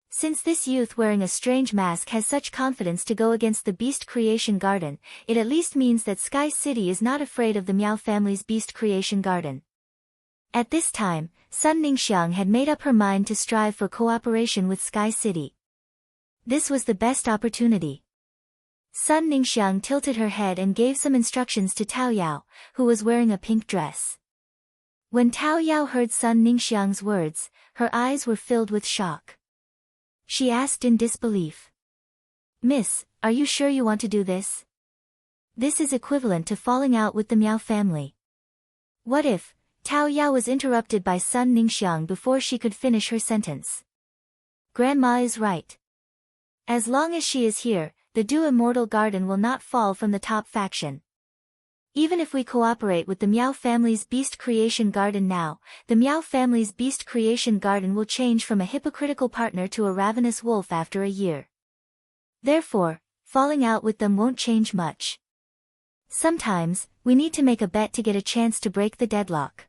Since this youth wearing a strange mask has such confidence to go against the Beast Creation Garden, it at least means that Sky City is not afraid of the Miao family's Beast Creation Garden. At this time, Sun Ningxiang had made up her mind to strive for cooperation with Sky City. This was the best opportunity. Sun Ningxiang tilted her head and gave some instructions to Tao Yao, who was wearing a pink dress. When Tao Yao heard Sun Ningxiang's words, her eyes were filled with shock. She asked in disbelief. Miss, are you sure you want to do this? This is equivalent to falling out with the Miao family. What if? Tao Yao was interrupted by Sun Ningxiang before she could finish her sentence. Grandma is right. As long as she is here, the Du Immortal Garden will not fall from the top faction. Even if we cooperate with the Miao family's Beast Creation Garden now, the Miao family's Beast Creation Garden will change from a hypocritical partner to a ravenous wolf after a year. Therefore, falling out with them won't change much. Sometimes, we need to make a bet to get a chance to break the deadlock.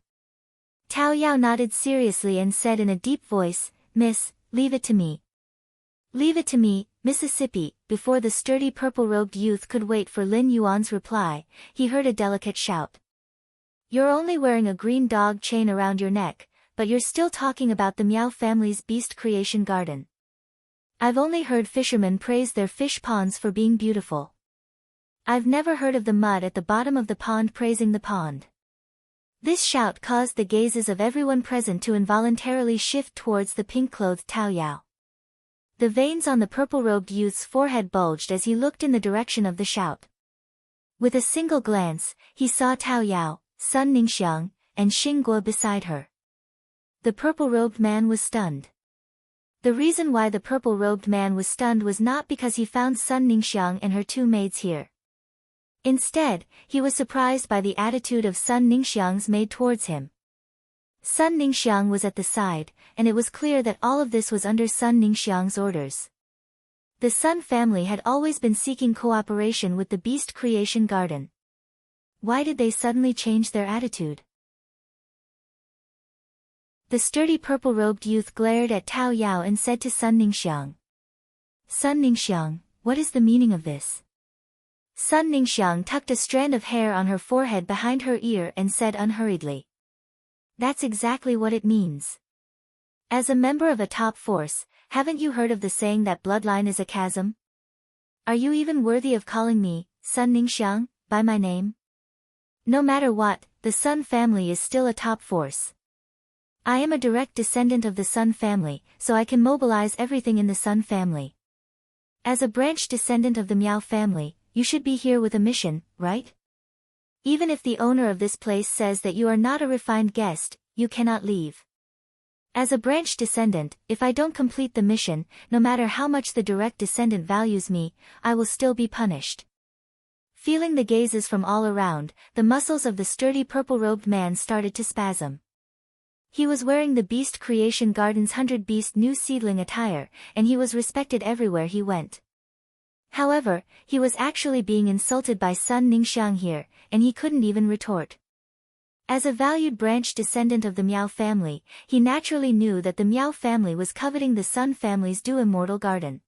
Tao Yao nodded seriously and said in a deep voice, Miss, leave it to me. Leave it to me, Mississippi. Before the sturdy purple-robed youth could wait for Lin Yuan's reply, he heard a delicate shout. You're only wearing a green dog chain around your neck, but you're still talking about the Miao family's Beast Creation Garden. I've only heard fishermen praise their fish ponds for being beautiful. I've never heard of the mud at the bottom of the pond praising the pond. This shout caused the gazes of everyone present to involuntarily shift towards the pink-clothed Tao Yao. The veins on the purple-robed youth's forehead bulged as he looked in the direction of the shout. With a single glance, he saw Tao Yao, Sun Ningxiang, and Xingguo beside her. The purple-robed man was stunned. The reason why the purple-robed man was stunned was not because he found Sun Ningxiang and her two maids here. Instead, he was surprised by the attitude of Sun Ningxiang's maid towards him. Sun Ningxiang was at the side, and it was clear that all of this was under Sun Ningxiang's orders. The Sun family had always been seeking cooperation with the Beast Creation Garden. Why did they suddenly change their attitude? The sturdy purple-robed youth glared at Tao Yao and said to Sun Ningxiang. Sun Ningxiang, what is the meaning of this? Sun Ningxiang tucked a strand of hair on her forehead behind her ear and said unhurriedly. That's exactly what it means. As a member of a top force, haven't you heard of the saying that bloodline is a chasm? Are you even worthy of calling me, Sun Ningxiang, by my name? No matter what, the Sun family is still a top force. I am a direct descendant of the Sun family, so I can mobilize everything in the Sun family. As a branch descendant of the Miao family, you should be here with a mission, right? Even if the owner of this place says that you are not a refined guest, you cannot leave. As a branch descendant, if I don't complete the mission, no matter how much the direct descendant values me, I will still be punished. Feeling the gazes from all around, the muscles of the sturdy purple-robed man started to spasm. He was wearing the Beast Creation Garden's 100 Beast new seedling attire, and he was respected everywhere he went. However, he was actually being insulted by Sun Ningxiang here, and he couldn't even retort. As a valued branch descendant of the Miao family, he naturally knew that the Miao family was coveting the Sun family's Du Immortal Garden.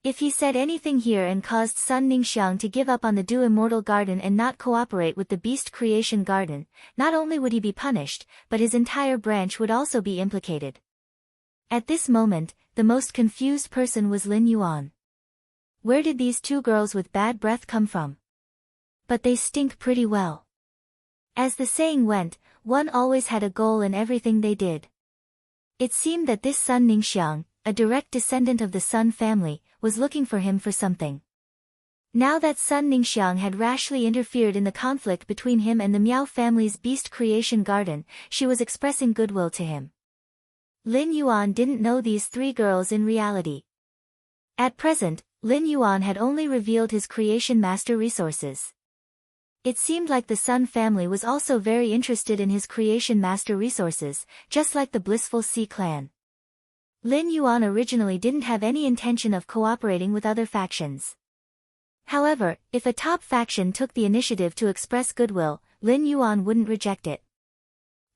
If he said anything here and caused Sun Ningxiang to give up on the Du Immortal Garden and not cooperate with the Beast Creation Garden, not only would he be punished, but his entire branch would also be implicated. At this moment, the most confused person was Lin Yuan. Where did these two girls with bad breath come from? But they stink pretty well. As the saying went, one always had a goal in everything they did. It seemed that this Sun Ningxiang, a direct descendant of the Sun family, was looking for him for something. Now that Sun Ningxiang had rashly interfered in the conflict between him and the Miao family's Beast Creation Garden, she was expressing goodwill to him. Lin Yuan didn't know these three girls in reality. At present, Lin Yuan had only revealed his creation master resources. It seemed like the Sun family was also very interested in his creation master resources, just like the Blissful Sea clan. Lin Yuan originally didn't have any intention of cooperating with other factions. However, if a top faction took the initiative to express goodwill, Lin Yuan wouldn't reject it.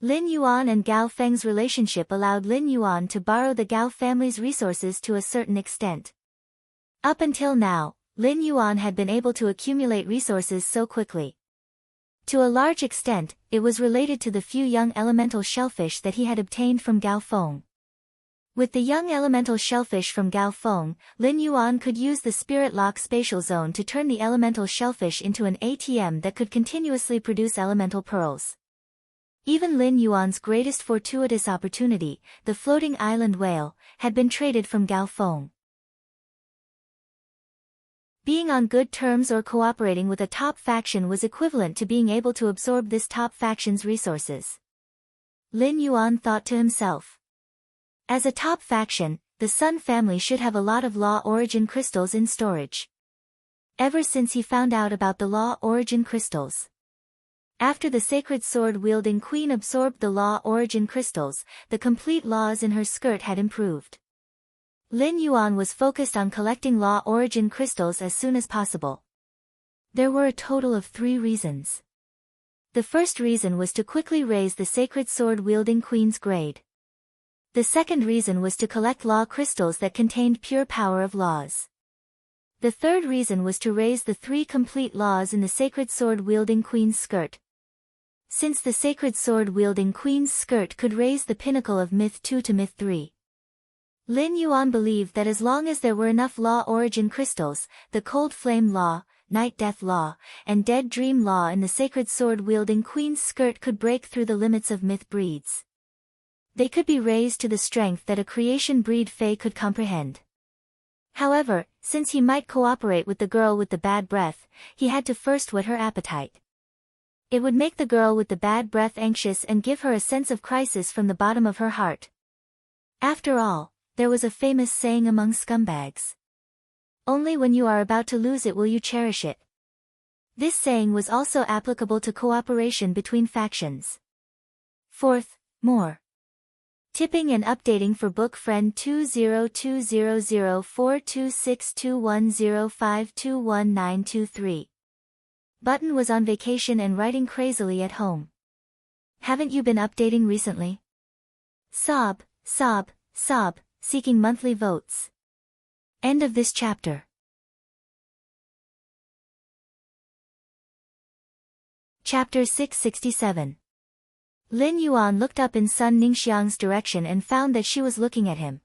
Lin Yuan and Gao Feng's relationship allowed Lin Yuan to borrow the Gao family's resources to a certain extent. Up until now, Lin Yuan had been able to accumulate resources so quickly. To a large extent, it was related to the few young elemental shellfish that he had obtained from Gao Feng. With the young elemental shellfish from Gao Feng, Lin Yuan could use the Spirit Lock spatial zone to turn the elemental shellfish into an ATM that could continuously produce elemental pearls. Even Lin Yuan's greatest fortuitous opportunity, the floating island whale, had been traded from Gao Feng. Being on good terms or cooperating with a top faction was equivalent to being able to absorb this top faction's resources. Lin Yuan thought to himself. As a top faction, the Sun family should have a lot of Law Origin crystals in storage. Ever since he found out about the Law Origin crystals. After the sacred sword-wielding queen absorbed the Law Origin crystals, the complete laws in her skirt had improved. Lin Yuan was focused on collecting Law Origin crystals as soon as possible. There were a total of 3 reasons. The first reason was to quickly raise the sacred sword-wielding queen's grade. The second reason was to collect law crystals that contained pure power of laws. The third reason was to raise the 3 complete laws in the sacred sword-wielding queen's skirt. Since the sacred sword-wielding queen's skirt could raise the pinnacle of Myth 2 to Myth 3. Lin Yuan believed that as long as there were enough Law Origin crystals, the Cold Flame Law, Night Death Law, and Dead Dream Law in the sacred sword-wielding queen's skirt could break through the limits of myth breeds. They could be raised to the strength that a creation breed Fae could comprehend. However, since he might cooperate with the girl with the bad breath, he had to first whet her appetite. It would make the girl with the bad breath anxious and give her a sense of crisis from the bottom of her heart. After all, there was a famous saying among scumbags. Only when you are about to lose it will you cherish it. This saying was also applicable to cooperation between factions. 4th, more. Tipping and updating for book friend 20200426210521923. Button was on vacation and writing crazily at home. Haven't you been updating recently? Sob, sob, sob, seeking monthly votes. End of this chapter. Chapter 667. Lin Yuan looked up in Sun Ningxiang's direction and found that she was looking at him.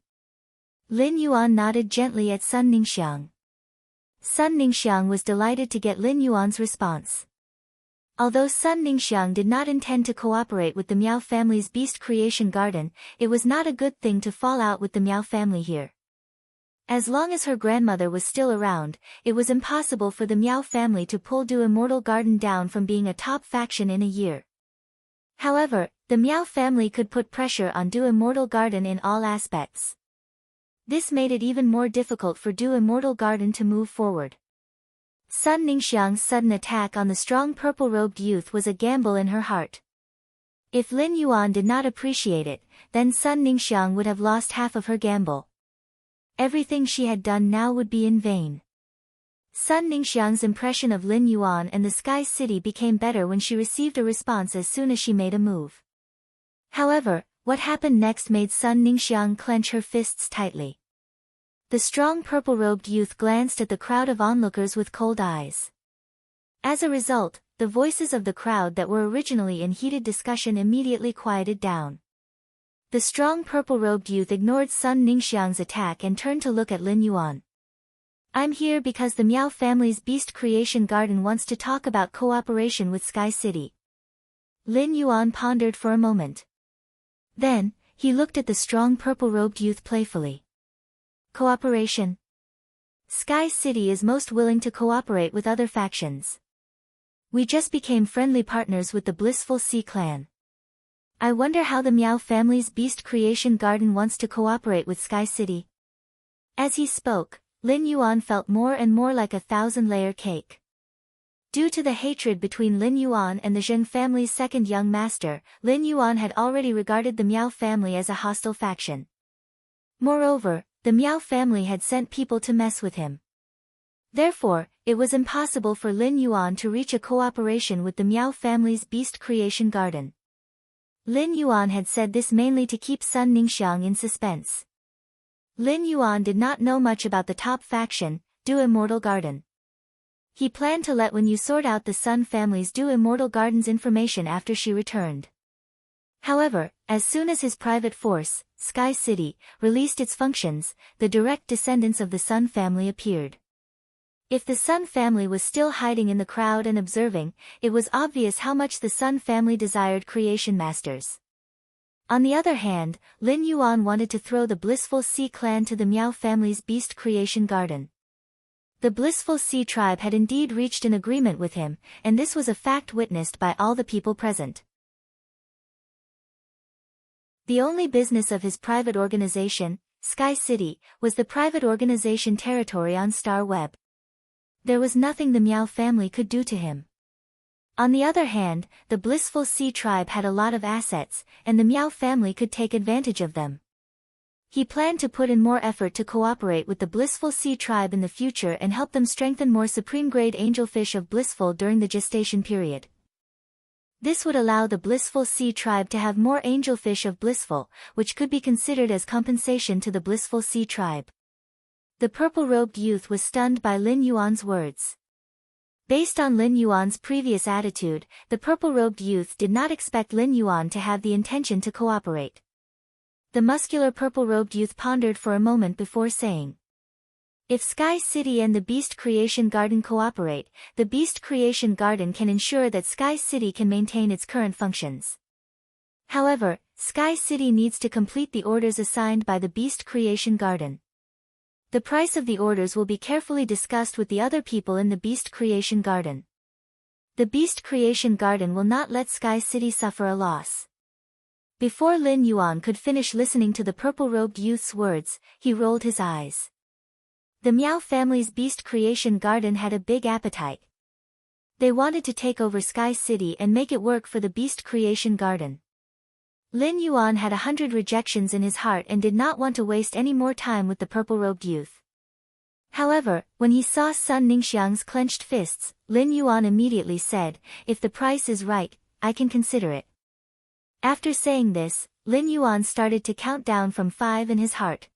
Lin Yuan nodded gently at Sun Ningxiang. Sun Ningxiang was delighted to get Lin Yuan's response. Although Sun Ningxiang did not intend to cooperate with the Miao family's beast creation garden, it was not a good thing to fall out with the Miao family here. As long as her grandmother was still around, it was impossible for the Miao family to pull Du Immortal Garden down from being a top faction in a year. However, the Miao family could put pressure on Du Immortal Garden in all aspects. This made it even more difficult for Du Immortal Garden to move forward. Sun Ningxiang's sudden attack on the strong purple-robed youth was a gamble in her heart. If Lin Yuan did not appreciate it, then Sun Ningxiang would have lost half of her gamble. Everything she had done now would be in vain. Sun Ningxiang's impression of Lin Yuan and the Sky City became better when she received a response as soon as she made a move. However, what happened next made Sun Ningxiang clench her fists tightly. The strong purple-robed youth glanced at the crowd of onlookers with cold eyes. As a result, the voices of the crowd that were originally in heated discussion immediately quieted down. The strong purple-robed youth ignored Sun Ningxiang's attack and turned to look at Lin Yuan. I'm here because the Miao family's beast creation garden wants to talk about cooperation with Sky City. Lin Yuan pondered for a moment. Then, he looked at the strong purple-robed youth playfully. Cooperation. Sky City is most willing to cooperate with other factions. We just became friendly partners with the Blissful Sea clan. I wonder how the Miao family's beast creation garden wants to cooperate with Sky City. As he spoke, Lin Yuan felt more and more like a 1,000-layer cake. Due to the hatred between Lin Yuan and the Zheng family's second young master, Lin Yuan had already regarded the Miao family as a hostile faction. Moreover, the Miao family had sent people to mess with him. Therefore, it was impossible for Lin Yuan to reach a cooperation with the Miao family's beast creation garden. Lin Yuan had said this mainly to keep Sun Ningxiang in suspense. Lin Yuan did not know much about the top faction, Du Immortal Garden. He planned to let Wen Yu sort out the Sun family's Du Immortal Garden's information after she returned. However, as soon as his private force, Sky City, released its functions, the direct descendants of the Sun family appeared. If the Sun family was still hiding in the crowd and observing, it was obvious how much the Sun family desired creation masters. On the other hand, Lin Yuan wanted to throw the Blissful Sea clan to the Miao family's beast creation garden. The Blissful Sea tribe had indeed reached an agreement with him, and this was a fact witnessed by all the people present. The only business of his private organization, Sky City, was the private organization territory on Star Web. There was nothing the Miao family could do to him. On the other hand, the Blissful Sea tribe had a lot of assets, and the Miao family could take advantage of them. He planned to put in more effort to cooperate with the Blissful Sea tribe in the future and help them strengthen more supreme-grade angelfish of Blissful during the gestation period. This would allow the Blissful Sea tribe to have more angelfish of Blissful, which could be considered as compensation to the Blissful Sea tribe. The purple-robed youth was stunned by Lin Yuan's words. Based on Lin Yuan's previous attitude, the purple-robed youth did not expect Lin Yuan to have the intention to cooperate. The muscular purple-robed youth pondered for a moment before saying, "If Sky City and the Beast Creation Garden cooperate, the Beast Creation Garden can ensure that Sky City can maintain its current functions. However, Sky City needs to complete the orders assigned by the Beast Creation Garden. The price of the orders will be carefully discussed with the other people in the Beast Creation Garden. The Beast Creation Garden will not let Sky City suffer a loss." Before Lin Yuan could finish listening to the purple-robed youth's words, he rolled his eyes. The Miao family's Beast Creation Garden had a big appetite. They wanted to take over Sky City and make it work for the Beast Creation Garden. Lin Yuan had 100 rejections in his heart and did not want to waste any more time with the purple-robed youth. However, when he saw Sun Ningxiang's clenched fists, Lin Yuan immediately said, "If the price is right, I can consider it." After saying this, Lin Yuan started to count down from 5 in his heart.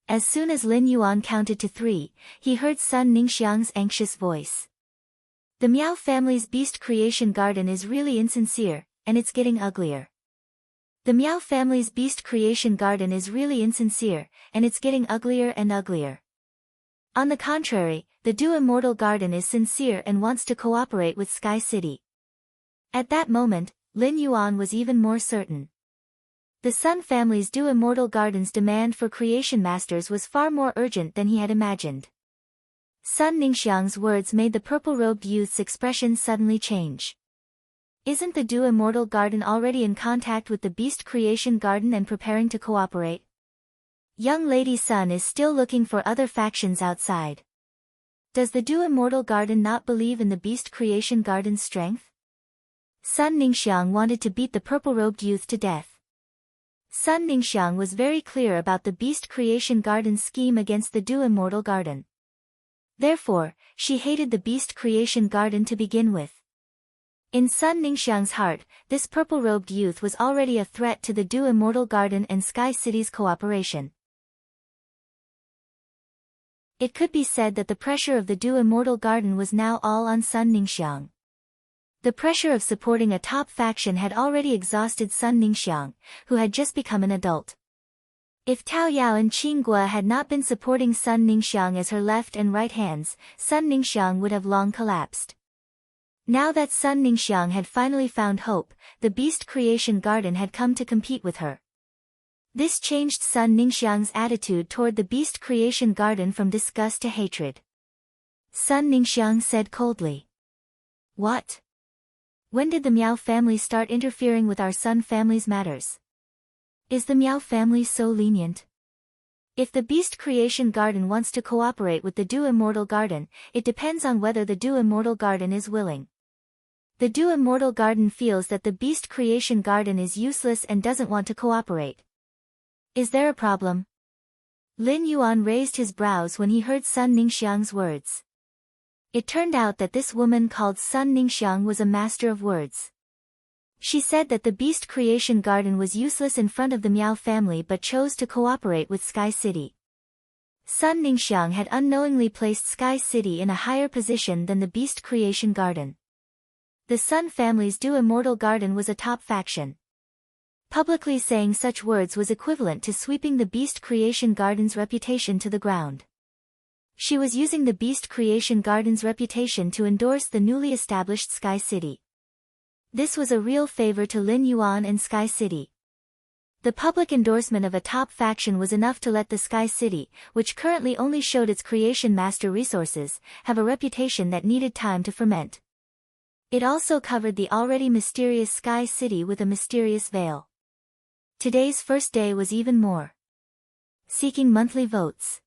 As soon as Lin Yuan counted to 3, he heard Sun Ningxiang's anxious voice. "The Miao family's Beast Creation Garden is really insincere, and it's getting uglier. The Miao family's Beast Creation Garden is really insincere, and it's getting uglier and uglier. On the contrary, the Du Immortal Garden is sincere and wants to cooperate with Sky City." At that moment, Lin Yuan was even more certain. The Sun family's Du Immortal Garden's demand for creation masters was far more urgent than he had imagined. Sun Ningxiang's words made the purple-robed youth's expression suddenly change. "Isn't the Du Immortal Garden already in contact with the Beast Creation Garden and preparing to cooperate? Young Lady Sun is still looking for other factions outside. Does the Du Immortal Garden not believe in the Beast Creation Garden's strength?" Sun Ningxiang wanted to beat the purple-robed youth to death. Sun Ningxiang was very clear about the Beast Creation Garden's scheme against the Du Immortal Garden. Therefore, she hated the Beast Creation Garden to begin with. In Sun Ningxiang's heart, this purple-robed youth was already a threat to the Du Immortal Garden and Sky City's cooperation. It could be said that the pressure of the Du Immortal Garden was now all on Sun Ningxiang. The pressure of supporting a top faction had already exhausted Sun Ningxiang, who had just become an adult. If Tao Yao and Qin Gua had not been supporting Sun Ningxiang as her left and right hands, Sun Ningxiang would have long collapsed. Now that Sun Ningxiang had finally found hope, the Beast Creation Garden had come to compete with her. This changed Sun Ningxiang's attitude toward the Beast Creation Garden from disgust to hatred. Sun Ningxiang said coldly, "What? When did the Miao family start interfering with our Sun family's matters? Is the Miao family so lenient? If the Beast Creation Garden wants to cooperate with the Du Immortal Garden, it depends on whether the Du Immortal Garden is willing. The Du Immortal Garden feels that the Beast Creation Garden is useless and doesn't want to cooperate. Is there a problem?" Lin Yuan raised his brows when he heard Sun Ningxiang's words. It turned out that this woman called Sun Ningxiang was a master of words. She said that the Beast Creation Garden was useless in front of the Miao family but chose to cooperate with Sky City. Sun Ningxiang had unknowingly placed Sky City in a higher position than the Beast Creation Garden. The Sun family's Du Immortal Garden was a top faction. Publicly saying such words was equivalent to sweeping the Beast Creation Garden's reputation to the ground. She was using the Beast Creation Garden's reputation to endorse the newly established Sky City. This was a real favor to Lin Yuan and Sky City. The public endorsement of a top faction was enough to let the Sky City, which currently only showed its creation master resources, have a reputation that needed time to ferment. It also covered the already mysterious Sky City with a mysterious veil. Today's first day was even more. Seeking monthly votes.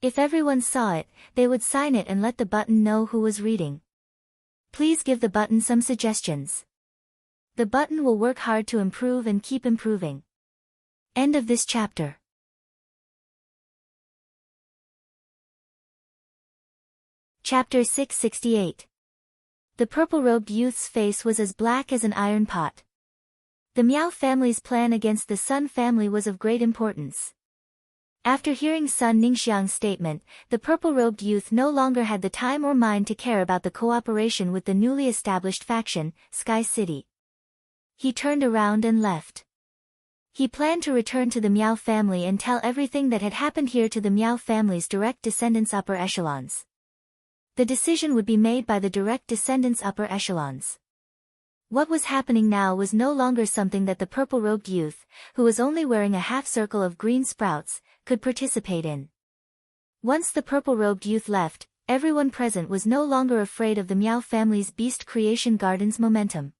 If everyone saw it, they would sign it and let the button know who was reading. Please give the button some suggestions. The button will work hard to improve and keep improving. End of this chapter. Chapter 668. The purple-robed youth's face was as black as an iron pot. The Miao family's plan against the Sun family was of great importance. After hearing Sun Ningxiang's statement, the purple-robed youth no longer had the time or mind to care about the cooperation with the newly established faction, Sky City. He turned around and left. He planned to return to the Miao family and tell everything that had happened here to the Miao family's direct descendants' upper echelons. The decision would be made by the direct descendants' upper echelons. What was happening now was no longer something that the purple-robed youth, who was only wearing a half-circle of green sprouts, could participate in. Once the purple-robed youth left, everyone present was no longer afraid of the Miao family's Beast Creation Garden's momentum.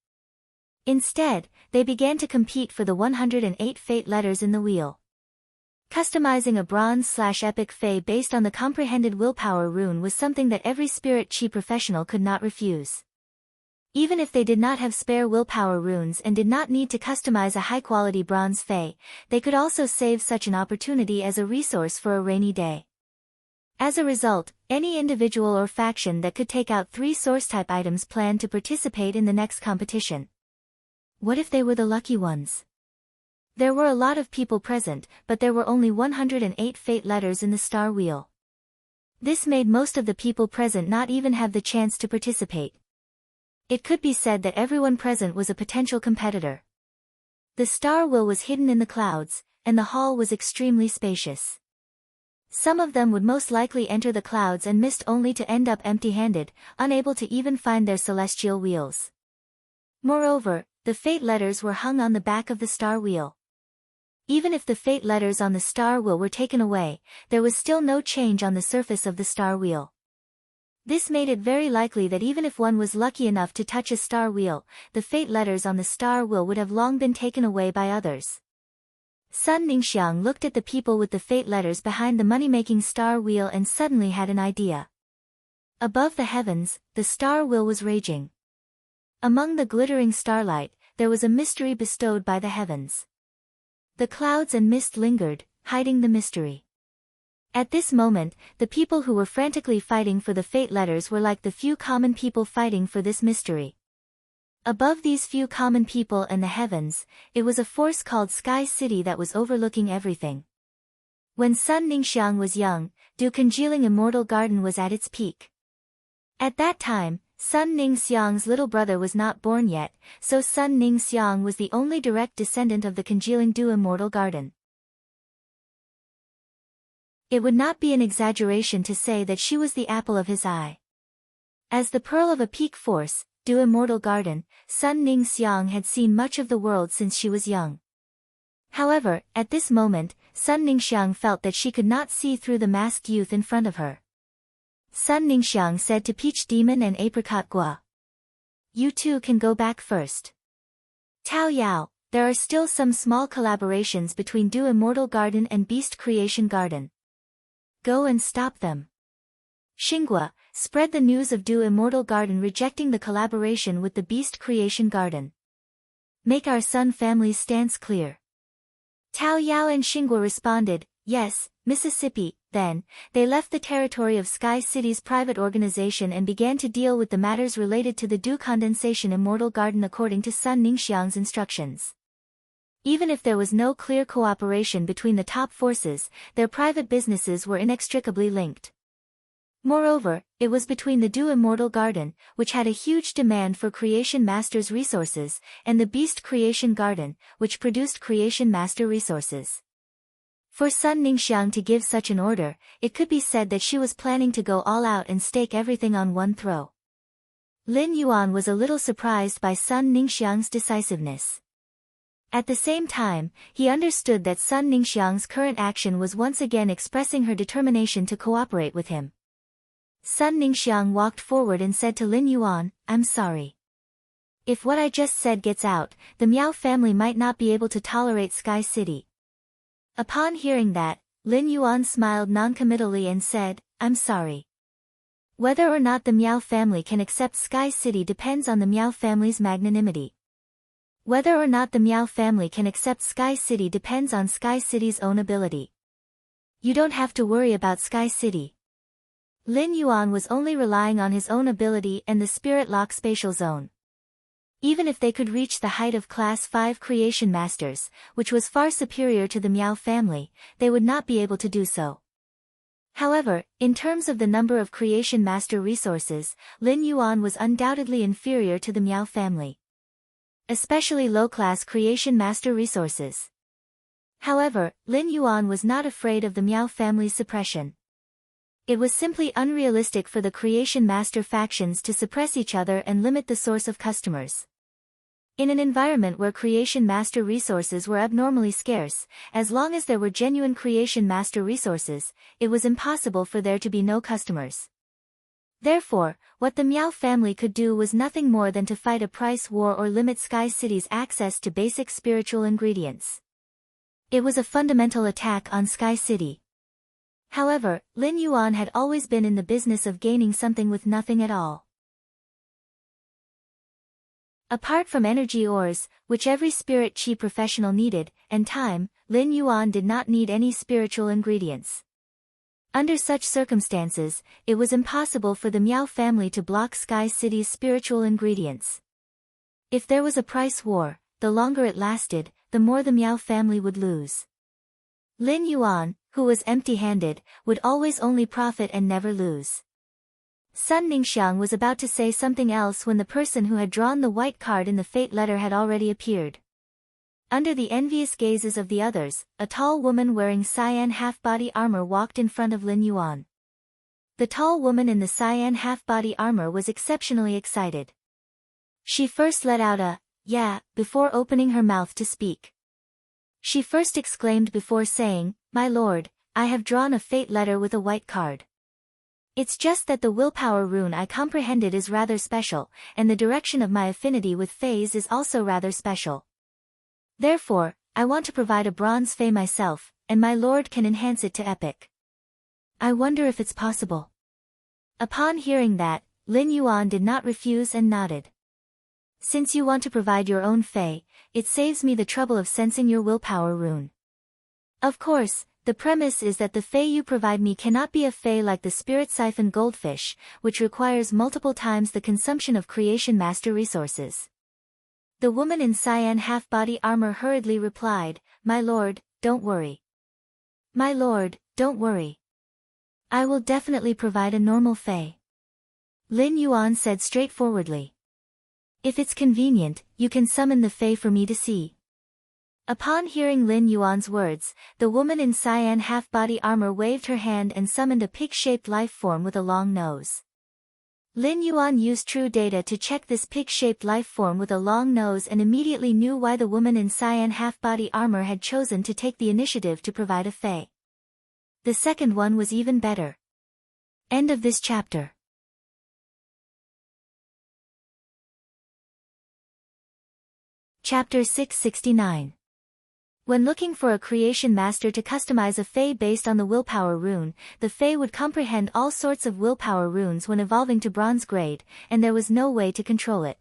Instead, they began to compete for the 108 fate letters in the wheel. Customizing a bronze/epic fey based on the comprehended willpower rune was something that every spirit chi professional could not refuse. Even if they did not have spare willpower runes and did not need to customize a high-quality bronze fey, they could also save such an opportunity as a resource for a rainy day. As a result, any individual or faction that could take out 3 source-type items planned to participate in the next competition. What if they were the lucky ones? There were a lot of people present, but there were only 108 fate letters in the star wheel. This made most of the people present not even have the chance to participate. It could be said that everyone present was a potential competitor. The star wheel was hidden in the clouds, and the hall was extremely spacious. Some of them would most likely enter the clouds and mist only to end up empty-handed, unable to even find their celestial wheels. Moreover, the fate letters were hung on the back of the star wheel. Even if the fate letters on the star wheel were taken away, there was still no change on the surface of the star wheel. This made it very likely that even if one was lucky enough to touch a star wheel, the fate letters on the star wheel would have long been taken away by others. Sun Ningxiang looked at the people with the fate letters behind the money-making star wheel and suddenly had an idea. Above the heavens, the star wheel was raging. Among the glittering starlight, there was a mystery bestowed by the heavens. The clouds and mist lingered, hiding the mystery. At this moment, the people who were frantically fighting for the fate letters were like the few common people fighting for this mystery. Above these few common people and the heavens, it was a force called Sky City that was overlooking everything. When Sun Ningxiang was young, Du congealing immortal garden was at its peak. At that time, Sun Ningxiang's little brother was not born yet, so Sun Ningxiang was the only direct descendant of the congealing Du immortal garden. It would not be an exaggeration to say that she was the apple of his eye. As the pearl of a peak force, Du immortal garden, Sun Ningxiang had seen much of the world since she was young. However, at this moment, Sun Ningxiang felt that she could not see through the masked youth in front of her. Sun Ningxiang said to Peach Demon and Apricot Gua. You two can go back first. Tao Yao, there are still some small collaborations between Du immortal garden and Beast Creation Garden. Go and stop them. Xingua, spread the news of Du immortal garden rejecting the collaboration with the Beast Creation Garden. Make our Sun family's stance clear. Tao Yao and Xingua responded, yes, Mississippi. Then, they left the territory of Sky City's private organization and began to deal with the matters related to the Du condensation immortal garden according to Sun Ningxiang's instructions. Even if there was no clear cooperation between the top forces, their private businesses were inextricably linked. Moreover, it was between the Du immortal garden, which had a huge demand for Creation Master's resources, and the Beast Creation Garden, which produced Creation Master resources. For Sun Ningxiang to give such an order, it could be said that she was planning to go all out and stake everything on one throw. Lin Yuan was a little surprised by Sun Ningxiang's decisiveness. At the same time, he understood that Sun Ningxiang's current action was once again expressing her determination to cooperate with him. Sun Ningxiang walked forward and said to Lin Yuan, "I'm sorry. If what I just said gets out, the Miao family might not be able to tolerate Sky City." Upon hearing that, Lin Yuan smiled noncommittally and said, "I'm sorry. Whether or not the Miao family can accept Sky City depends on the Miao family's magnanimity. Whether or not the Miao family can accept Sky City depends on Sky City's own ability. You don't have to worry about Sky City." Lin Yuan was only relying on his own ability and the Spirit Lock spatial zone. Even if they could reach the height of Class 5 Creation Masters, which was far superior to the Miao family, they would not be able to do so. However, in terms of the number of Creation Master resources, Lin Yuan was undoubtedly inferior to the Miao family. Especially low-class Creation Master resources. However, Lin Yuan was not afraid of the Miao family's suppression. It was simply unrealistic for the Creation Master factions to suppress each other and limit the source of customers. In an environment where Creation Master resources were abnormally scarce, as long as there were genuine Creation Master resources, it was impossible for there to be no customers. Therefore, what the Miao family could do was nothing more than to fight a price war or limit Sky City's access to basic spiritual ingredients. It was a fundamental attack on Sky City. However, Lin Yuan had always been in the business of gaining something with nothing at all. Apart from energy ores, which every spirit chi professional needed, and time, Lin Yuan did not need any spiritual ingredients. Under such circumstances, it was impossible for the Miao family to block Sky City's spiritual ingredients. If there was a price war, the longer it lasted, the more the Miao family would lose. Lin Yuan, who was empty-handed, would always only profit and never lose. Sun Ningxiang was about to say something else when the person who had drawn the white card in the fate letter had already appeared. Under the envious gazes of the others, a tall woman wearing cyan half-body armor walked in front of Lin Yuan. The tall woman in the cyan half-body armor was exceptionally excited. She first let out a, "Yeah," before opening her mouth to speak. She first exclaimed before saying, "My lord, I have drawn a fate letter with a white card. It's just that the willpower rune I comprehended is rather special, and the direction of my affinity with fays is also rather special. Therefore, I want to provide a bronze fay myself, and my lord can enhance it to epic. I wonder if it's possible." Upon hearing that, Lin Yuan did not refuse and nodded. "Since you want to provide your own fay, it saves me the trouble of sensing your willpower rune. Of course, the premise is that the fay you provide me cannot be a fay like the Spirit Siphon Goldfish, which requires multiple times the consumption of Creation Master resources." The woman in cyan half-body armor hurriedly replied, "My lord, don't worry. My lord, don't worry. I will definitely provide a normal fay." Lin Yuan said straightforwardly. "If it's convenient, you can summon the fay for me to see." Upon hearing Lin Yuan's words, the woman in cyan half-body armor waved her hand and summoned a pig-shaped life form with a long nose. Lin Yuan used true data to check this pig-shaped life form with a long nose and immediately knew why the woman in cyan half-body armor had chosen to take the initiative to provide a fay. The second one was even better. End of this chapter. Chapter 669. When looking for a Creation Master to customize a fay based on the willpower rune, the fay would comprehend all sorts of willpower runes when evolving to bronze grade, and there was no way to control it.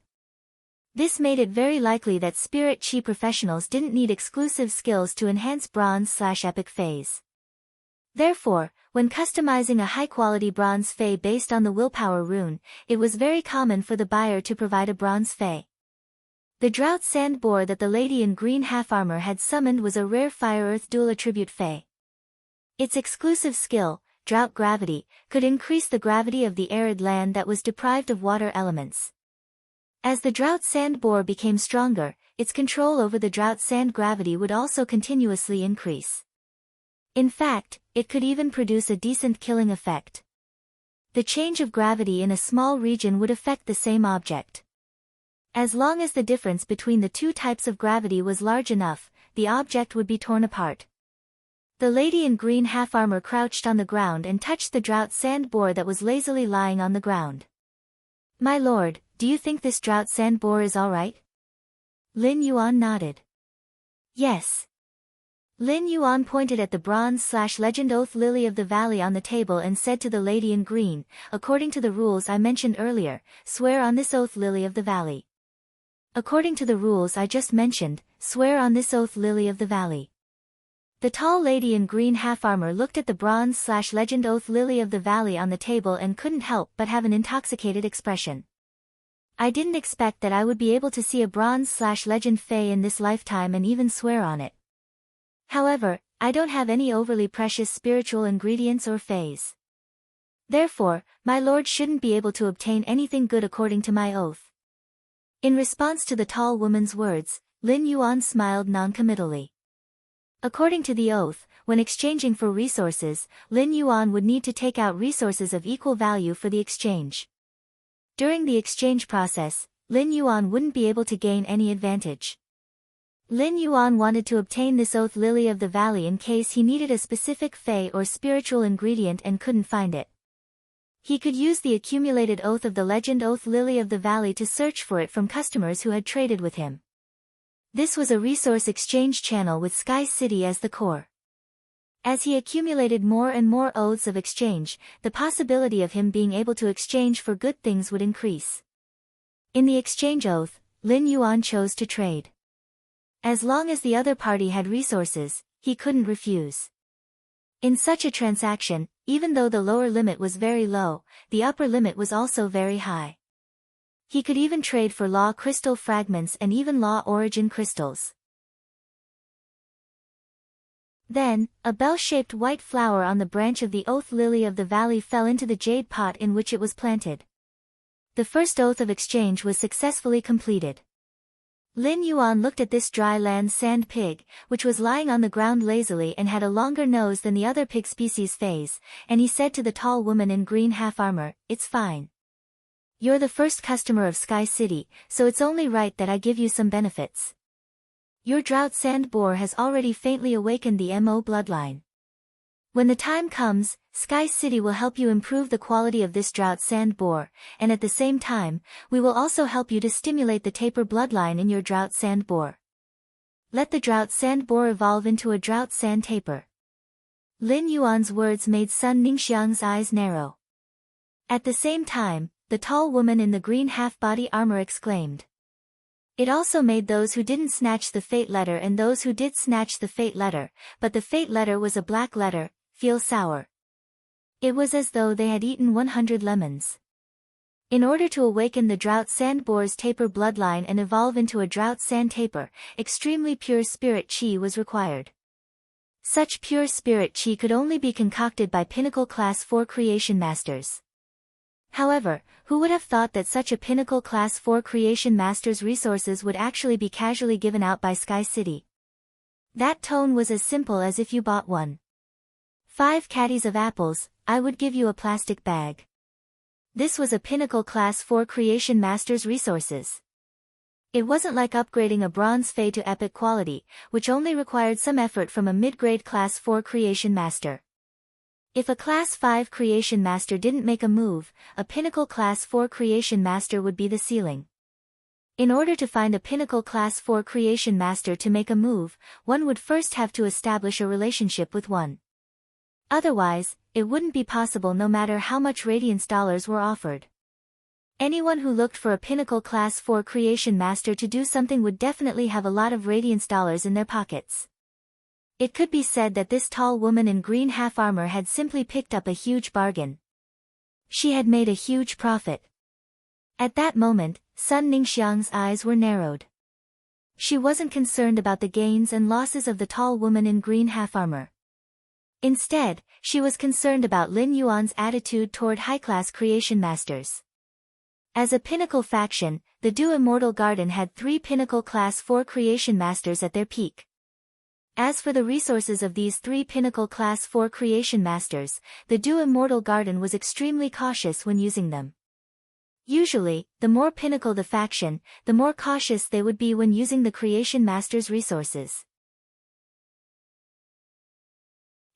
This made it very likely that spirit chi professionals didn't need exclusive skills to enhance bronze/epic fays. Therefore, when customizing a high-quality bronze fay based on the willpower rune, it was very common for the buyer to provide a bronze fay. The drought sand boar that the lady in green half-armor had summoned was a rare fire-earth dual attribute fay. Its exclusive skill, drought gravity, could increase the gravity of the arid land that was deprived of water elements. As the drought sand boar became stronger, its control over the drought sand gravity would also continuously increase. In fact, it could even produce a decent killing effect. The change of gravity in a small region would affect the same object. As long as the difference between the two types of gravity was large enough, the object would be torn apart. The lady in green half-armor crouched on the ground and touched the drought sand boar that was lazily lying on the ground. "My lord, do you think this drought sand boar is all right?" Lin Yuan nodded. "Yes." Lin Yuan pointed at the bronze/legend oath lily of the valley on the table and said to the lady in green, "According to the rules I mentioned earlier, swear on this oath lily of the valley." "According to the rules I just mentioned, swear on this oath lily of the valley." The tall lady in green half-armor looked at the bronze/legend oath lily of the valley on the table and couldn't help but have an intoxicated expression. "I didn't expect that I would be able to see a bronze/legend fae in this lifetime and even swear on it. However, I don't have any overly precious spiritual ingredients or fays. Therefore, my lord shouldn't be able to obtain anything good according to my oath." In response to the tall woman's words, Lin Yuan smiled noncommittally. According to the oath, when exchanging for resources, Lin Yuan would need to take out resources of equal value for the exchange. During the exchange process, Lin Yuan wouldn't be able to gain any advantage. Lin Yuan wanted to obtain this oath lily of the valley in case he needed a specific fae or spiritual ingredient and couldn't find it. He could use the accumulated oath of the legend oath lily of the valley to search for it from customers who had traded with him. This was a resource exchange channel with Sky City as the core. As he accumulated more and more oaths of exchange, the possibility of him being able to exchange for good things would increase. In the exchange oath, Lin Yuan chose to trade. As long as the other party had resources, he couldn't refuse. In such a transaction, even though the lower limit was very low, the upper limit was also very high. He could even trade for law crystal fragments and even law origin crystals. Then, a bell-shaped white flower on the branch of the oath lily of the valley fell into the jade pot in which it was planted. The first oath of exchange was successfully completed. Lin Yuan looked at this dry land sand pig, which was lying on the ground lazily and had a longer nose than the other pig species phase, and he said to the tall woman in green half-armor, "It's fine. You're the first customer of Sky City, so it's only right that I give you some benefits. Your drought sand boar has already faintly awakened the MO bloodline. When the time comes, Sky City will help you improve the quality of this drought sand boar, and at the same time, we will also help you to stimulate the taper bloodline in your drought sand boar. Let the drought sand boar evolve into a drought sand taper." Lin Yuan's words made Sun Ningxiang's eyes narrow. At the same time, the tall woman in the green half-body armor exclaimed. It also made those who didn't snatch the fate letter and those who did snatch the fate letter, but the fate letter was a black letter, feel sour. It was as though they had eaten 100 lemons. In order to awaken the drought sand boar's taper bloodline and evolve into a drought sand taper, extremely pure spirit chi was required. Such pure spirit chi could only be concocted by pinnacle class 4 creation masters. However, who would have thought that such a pinnacle class 4 creation master's resources would actually be casually given out by Sky City? That tone was as simple as if you bought 5 caddies of apples, I would give you a plastic bag. This was a pinnacle class 4 creation master's resources. It wasn't like upgrading a bronze fae to epic quality, which only required some effort from a mid-grade class 4 creation master. If a class 5 creation master didn't make a move, a pinnacle class 4 creation master would be the ceiling. In order to find a pinnacle class 4 creation master to make a move, one would first have to establish a relationship with one. Otherwise, it wouldn't be possible no matter how much Radiance dollars were offered. Anyone who looked for a pinnacle class 4 creation master to do something would definitely have a lot of Radiance dollars in their pockets. It could be said that this tall woman in green half-armor had simply picked up a huge bargain. She had made a huge profit. At that moment, Sun Ningxiang's eyes were narrowed. She wasn't concerned about the gains and losses of the tall woman in green half-armor. Instead, she was concerned about Lin Yuan's attitude toward high-class creation masters. As a pinnacle faction, the Du Immortal Garden had 3 pinnacle class 4 creation masters at their peak. As for the resources of these 3 Pinnacle Class 4 Creation Masters, the Du Immortal Garden was extremely cautious when using them. Usually, the more pinnacle the faction, the more cautious they would be when using the Creation Master's resources.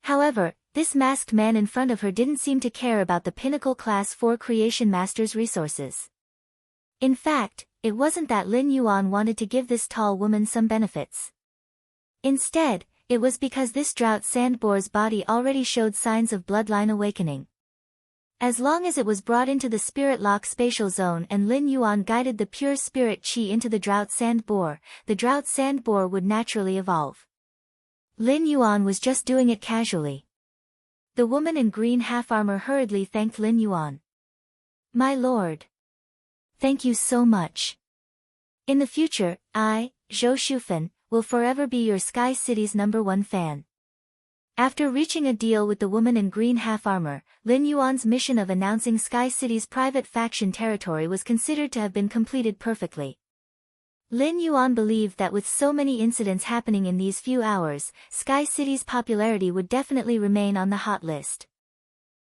However, this masked man in front of her didn't seem to care about the Pinnacle Class 4 Creation Master's resources. In fact, it wasn't that Lin Yuan wanted to give this tall woman some benefits. Instead, it was because this drought sand boar's body already showed signs of bloodline awakening. As long as it was brought into the spirit lock spatial zone and Lin Yuan guided the pure spirit qi into the drought sand boar, the drought sand boar would naturally evolve. Lin Yuan was just doing it casually. The woman in green half-armor hurriedly thanked Lin Yuan. "My lord. Thank you so much. In the future, I, Zhou Shufan, will forever be your Sky City's #1 fan." After reaching a deal with the woman in green half-armor, Lin Yuan's mission of announcing Sky City's private faction territory was considered to have been completed perfectly. Lin Yuan believed that with so many incidents happening in these few hours, Sky City's popularity would definitely remain on the hot list.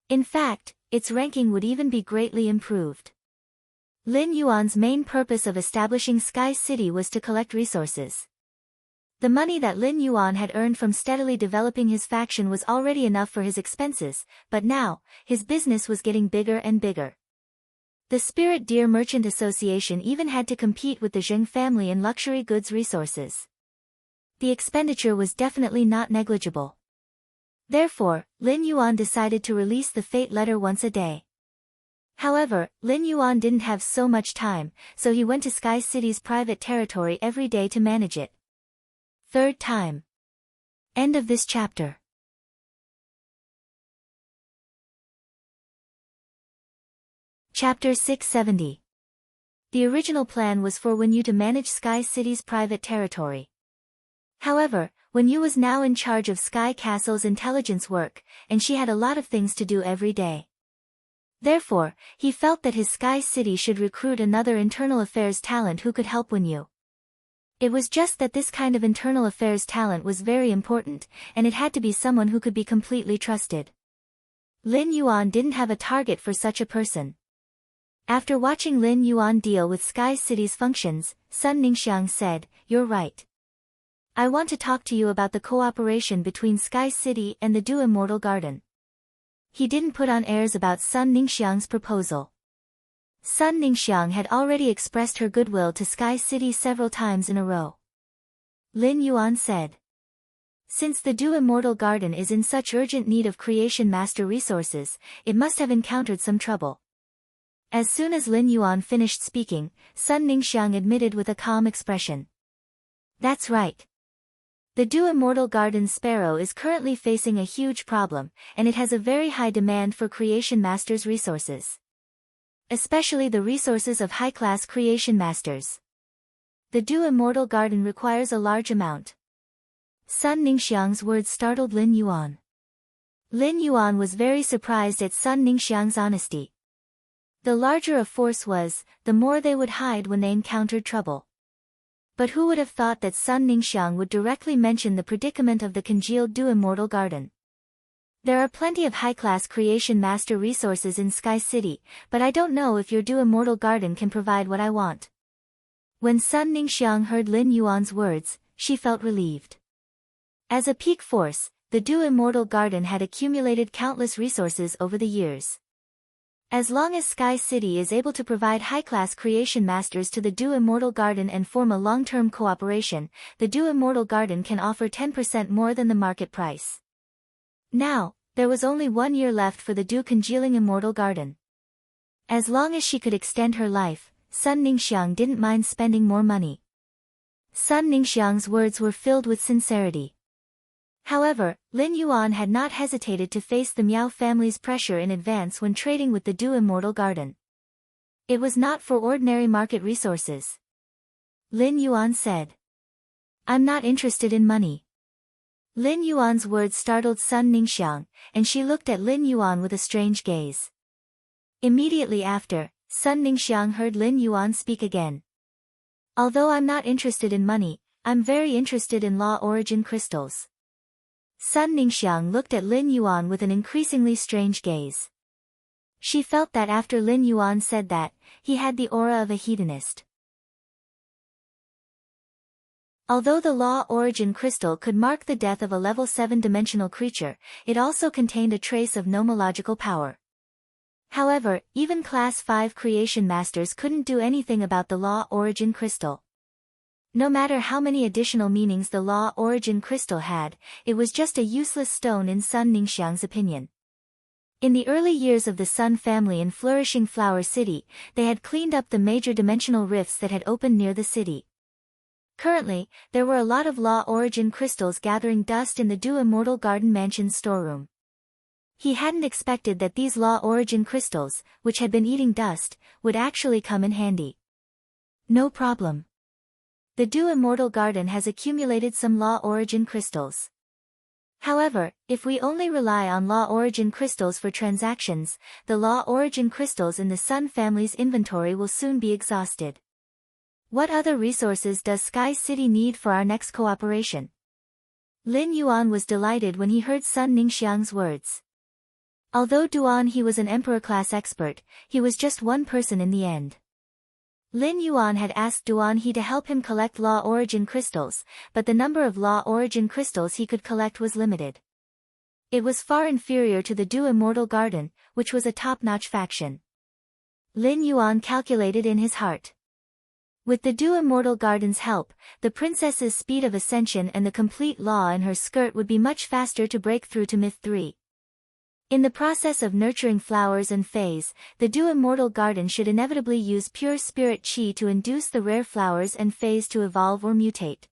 In fact, its ranking would even be greatly improved. Lin Yuan's main purpose of establishing Sky City was to collect resources. The money that Lin Yuan had earned from steadily developing his faction was already enough for his expenses, but now, his business was getting bigger and bigger. The Spirit Deer Merchant Association even had to compete with the Zheng family in luxury goods resources. The expenditure was definitely not negligible. Therefore, Lin Yuan decided to release the fate letter once a day. However, Lin Yuan didn't have so much time, so he went to Sky City's private territory every day to manage it. 3rd time. End of this chapter. Chapter 670. The original plan was for Wen Yu to manage Sky City's private territory. However, Wen Yu was now in charge of Sky Castle's intelligence work, and she had a lot of things to do every day. Therefore, he felt that his Sky City should recruit another internal affairs talent who could help Wen Yu. It was just that this kind of internal affairs talent was very important, and it had to be someone who could be completely trusted. Lin Yuan didn't have a target for such a person. After watching Lin Yuan deal with Sky City's functions, Sun Ningxiang said, "You're right. I want to talk to you about the cooperation between Sky City and the Du Immortal Garden." He didn't put on airs about Sun Ningxiang's proposal. Sun Ningxiang had already expressed her goodwill to Sky City several times in a row. Lin Yuan said, "Since the Du Immortal Garden is in such urgent need of Creation Master resources, it must have encountered some trouble." As soon as Lin Yuan finished speaking, Sun Ningxiang admitted with a calm expression. "That's right. The Du Immortal Garden Sparrow is currently facing a huge problem, and it has a very high demand for Creation Masters resources. Especially the resources of high-class Creation Masters. The Du Immortal Garden requires a large amount." Sun Ningxiang's words startled Lin Yuan. Lin Yuan was very surprised at Sun Ningxiang's honesty. The larger a force was, the more they would hide when they encountered trouble. But who would have thought that Sun Ningxiang would directly mention the predicament of the congealed Du Immortal Garden? "There are plenty of high-class Creation Master resources in Sky City, but I don't know if your Du Immortal Garden can provide what I want." When Sun Ningxiang heard Lin Yuan's words, she felt relieved. As a peak force, the Du Immortal Garden had accumulated countless resources over the years. As long as Sky City is able to provide high-class Creation Masters to the Du Immortal Garden and form a long-term cooperation, the Du Immortal Garden can offer 10% more than the market price. Now, there was only 1 year left for the Du Congealing Immortal Garden. As long as she could extend her life, Sun Ningxiang didn't mind spending more money. Sun Ningxiang's words were filled with sincerity. However, Lin Yuan had not hesitated to face the Miao family's pressure in advance when trading with the Du Immortal Garden. It was not for ordinary market resources. Lin Yuan said, "I'm not interested in money." Lin Yuan's words startled Sun Ningxiang, and she looked at Lin Yuan with a strange gaze. Immediately after, Sun Ningxiang heard Lin Yuan speak again. "Although I'm not interested in money, I'm very interested in law origin crystals. Sun Ningxiang looked at Lin Yuan with an increasingly strange gaze. She felt that after Lin Yuan said that, he had the aura of a hedonist. Although the law origin crystal could mark the death of a level 7 dimensional creature, it also contained a trace of nomological power. However, even Class 5 creation masters couldn't do anything about the law origin crystal. No matter how many additional meanings the law origin crystal had, it was just a useless stone in Sun Ningxiang's opinion. In the early years of the Sun family in flourishing Flower City, they had cleaned up the major dimensional rifts that had opened near the city. Currently, there were a lot of law origin crystals gathering dust in the Du Immortal Garden Mansion's storeroom. He hadn't expected that these law origin crystals, which had been eating dust, would actually come in handy. No problem. The Du Immortal Garden has accumulated some law origin crystals. However, if we only rely on law origin crystals for transactions, the law origin crystals in the Sun family's inventory will soon be exhausted. What other resources does Sky City need for our next cooperation? Lin Yuan was delighted when he heard Sun Ningxiang's words. Although Duan he was an emperor-class expert, he was just one person in the end. Lin Yuan had asked Duan he to help him collect law origin crystals, but the number of law origin crystals he could collect was limited. It was far inferior to the Du Immortal Garden, which was a top-notch faction. Lin Yuan calculated in his heart. With the Du Immortal Garden's help, the princess's speed of ascension and the complete law in her skirt would be much faster to break through to Myth 3. In the process of nurturing flowers and fays, the Du Immortal Garden should inevitably use pure spirit qi to induce the rare flowers and fays to evolve or mutate.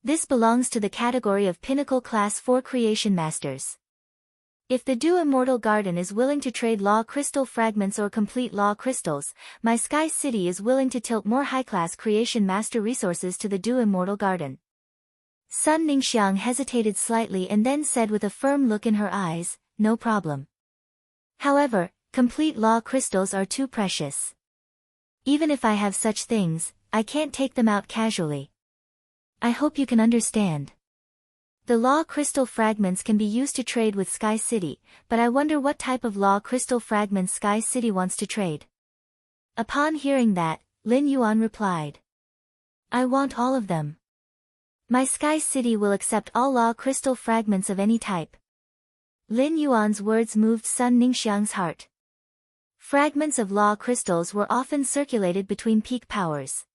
This belongs to the category of Pinnacle Class 4 Creation Masters. If the Du Immortal Garden is willing to trade law crystal fragments or complete law crystals, my Sky City is willing to tilt more high-class creation master resources to the Du Immortal Garden. Sun Ningxiang hesitated slightly and then said with a firm look in her eyes, no problem. However, complete law crystals are too precious. Even if I have such things, I can't take them out casually. I hope you can understand. The law crystal fragments can be used to trade with Sky City, but I wonder what type of law crystal fragments Sky City wants to trade. Upon hearing that, Lin Yuan replied. I want all of them. My Sky City will accept all law crystal fragments of any type. Lin Yuan's words moved Sun Ningxiang's heart. Fragments of law crystals were often circulated between peak powers.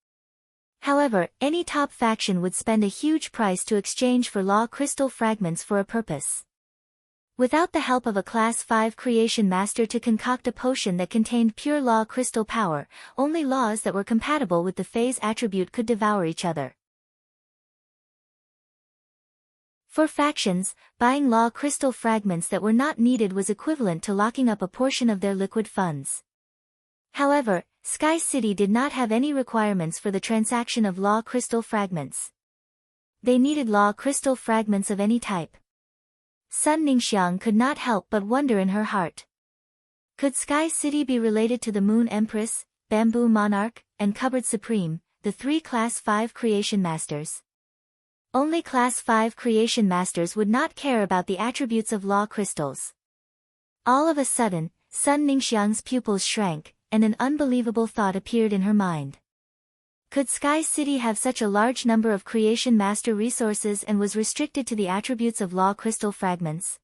However, any top faction would spend a huge price to exchange for law crystal fragments for a purpose. Without the help of a Class 5 creation master to concoct a potion that contained pure law crystal power, only laws that were compatible with the phase attribute could devour each other. For factions, buying law crystal fragments that were not needed was equivalent to locking up a portion of their liquid funds. However, Sky City did not have any requirements for the transaction of law crystal fragments. They needed law crystal fragments of any type. Sun Ningxiang could not help but wonder in her heart. Could Sky City be related to the Moon Empress, Bamboo Monarch, and Cupboard Supreme, the 3 Class 5 creation masters? Only Class 5 creation masters would not care about the attributes of law crystals. All of a sudden, Sun Ningxiang's pupils shrank, and an unbelievable thought appeared in her mind. Could Sky City have such a large number of creation master resources and was restricted to the attributes of law crystal fragments?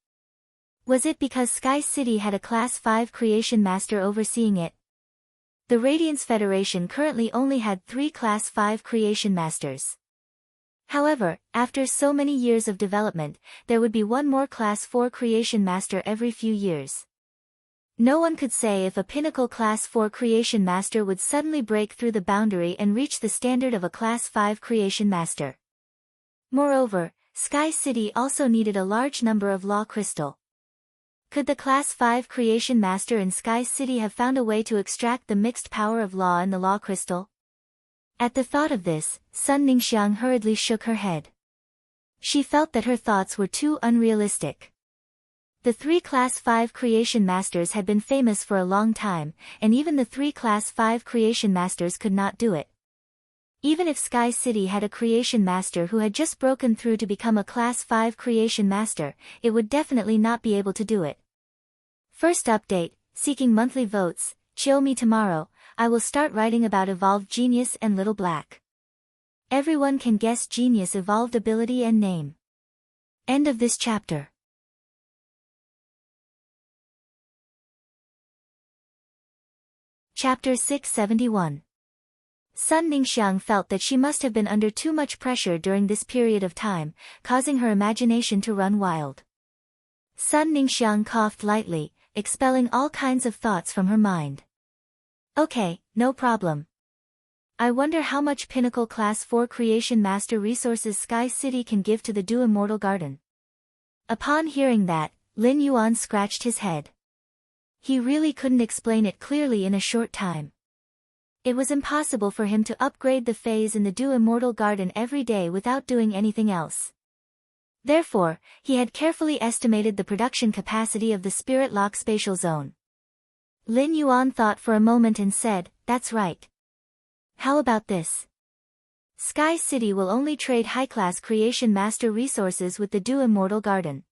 Was it because Sky City had a Class 5 creation master overseeing it? The Radiance Federation currently only had 3 Class 5 creation masters. However, after so many years of development, there would be one more Class 4 creation master every few years. No one could say if a Pinnacle Class 4 creation master would suddenly break through the boundary and reach the standard of a Class 5 creation master. Moreover, Sky City also needed a large number of law crystal. Could the Class 5 creation master in Sky City have found a way to extract the mixed power of law in the law crystal? At the thought of this, Sun Ningxiang hurriedly shook her head. She felt that her thoughts were too unrealistic. The 3 Class 5 creation masters had been famous for a long time, and even the 3 Class 5 creation masters could not do it. Even if Sky City had a creation master who had just broken through to become a Class 5 creation master, it would definitely not be able to do it. First update, seeking monthly votes, chill me tomorrow, I will start writing about Evolved Genius and Little Black. Everyone can guess Genius' evolved ability and name. End of this chapter. Chapter 671. Sun Ningxiang felt that she must have been under too much pressure during this period of time, causing her imagination to run wild. Sun Ningxiang coughed lightly, expelling all kinds of thoughts from her mind. Okay, no problem. I wonder how much Pinnacle Class 4 Creation Master resources Sky City can give to the Do Immortal Garden. Upon hearing that, Lin Yuan scratched his head. He really couldn't explain it clearly in a short time. It was impossible for him to upgrade the phase in the Do Immortal Garden every day without doing anything else. Therefore, he had carefully estimated the production capacity of the Spirit Lock Spatial Zone. Lin Yuan thought for a moment and said, "That's right. How about this? Sky City will only trade high-class Creation Master resources with the Do Immortal Garden.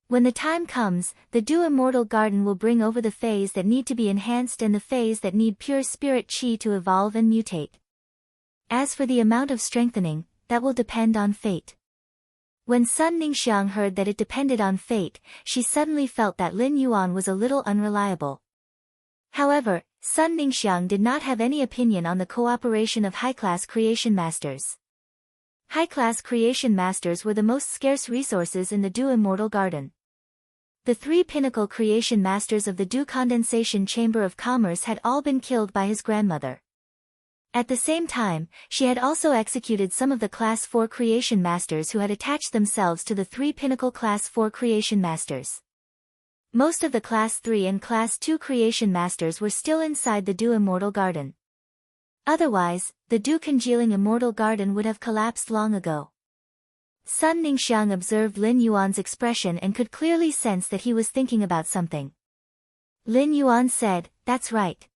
When the time comes, the Do Immortal Garden will bring over the phase that need to be enhanced and the phase that need pure spirit chi to evolve and mutate. As for the amount of strengthening, that will depend on fate." When Sun Ningxiang heard that it depended on fate, she suddenly felt that Lin Yuan was a little unreliable. However, Sun Ningxiang did not have any opinion on the cooperation of high-class Creation Masters. High-class Creation Masters were the most scarce resources in the Do Immortal Garden. The 3 pinnacle Creation Masters of the Do Condensation Chamber of Commerce had all been killed by his grandmother. At the same time, she had also executed some of the Class 4 Creation Masters who had attached themselves to the 3 pinnacle Class 4 Creation Masters. Most of the Class 3 and Class 2 Creation Masters were still inside the Do Immortal Garden. Otherwise, the Do Congealing Immortal Garden would have collapsed long ago. Sun Ningxiang observed Lin Yuan's expression and could clearly sense that he was thinking about something. Lin Yuan said, "That's right.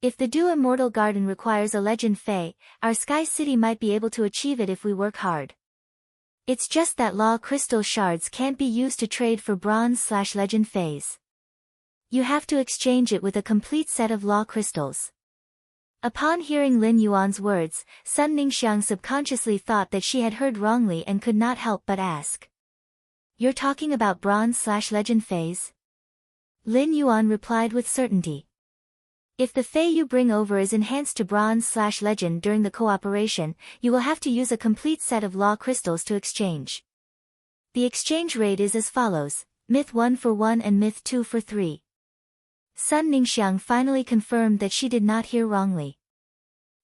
If the Do Immortal Garden requires a Legend Fae, our Sky City might be able to achieve it if we work hard. It's just that Law Crystal Shards can't be used to trade for Bronze/Legend Faes. You have to exchange it with a complete set of Law Crystals." Upon hearing Lin Yuan's words, Sun Ningxiang subconsciously thought that she had heard wrongly and could not help but ask. "You're talking about Bronze/Legend Faes?" Lin Yuan replied with certainty. "If the Fae you bring over is enhanced to Bronze/Legend during the cooperation, you will have to use a complete set of Law Crystals to exchange. The exchange rate is as follows, Myth 1 for 1 and Myth 2 for 3. Sun Ningxiang finally confirmed that she did not hear wrongly.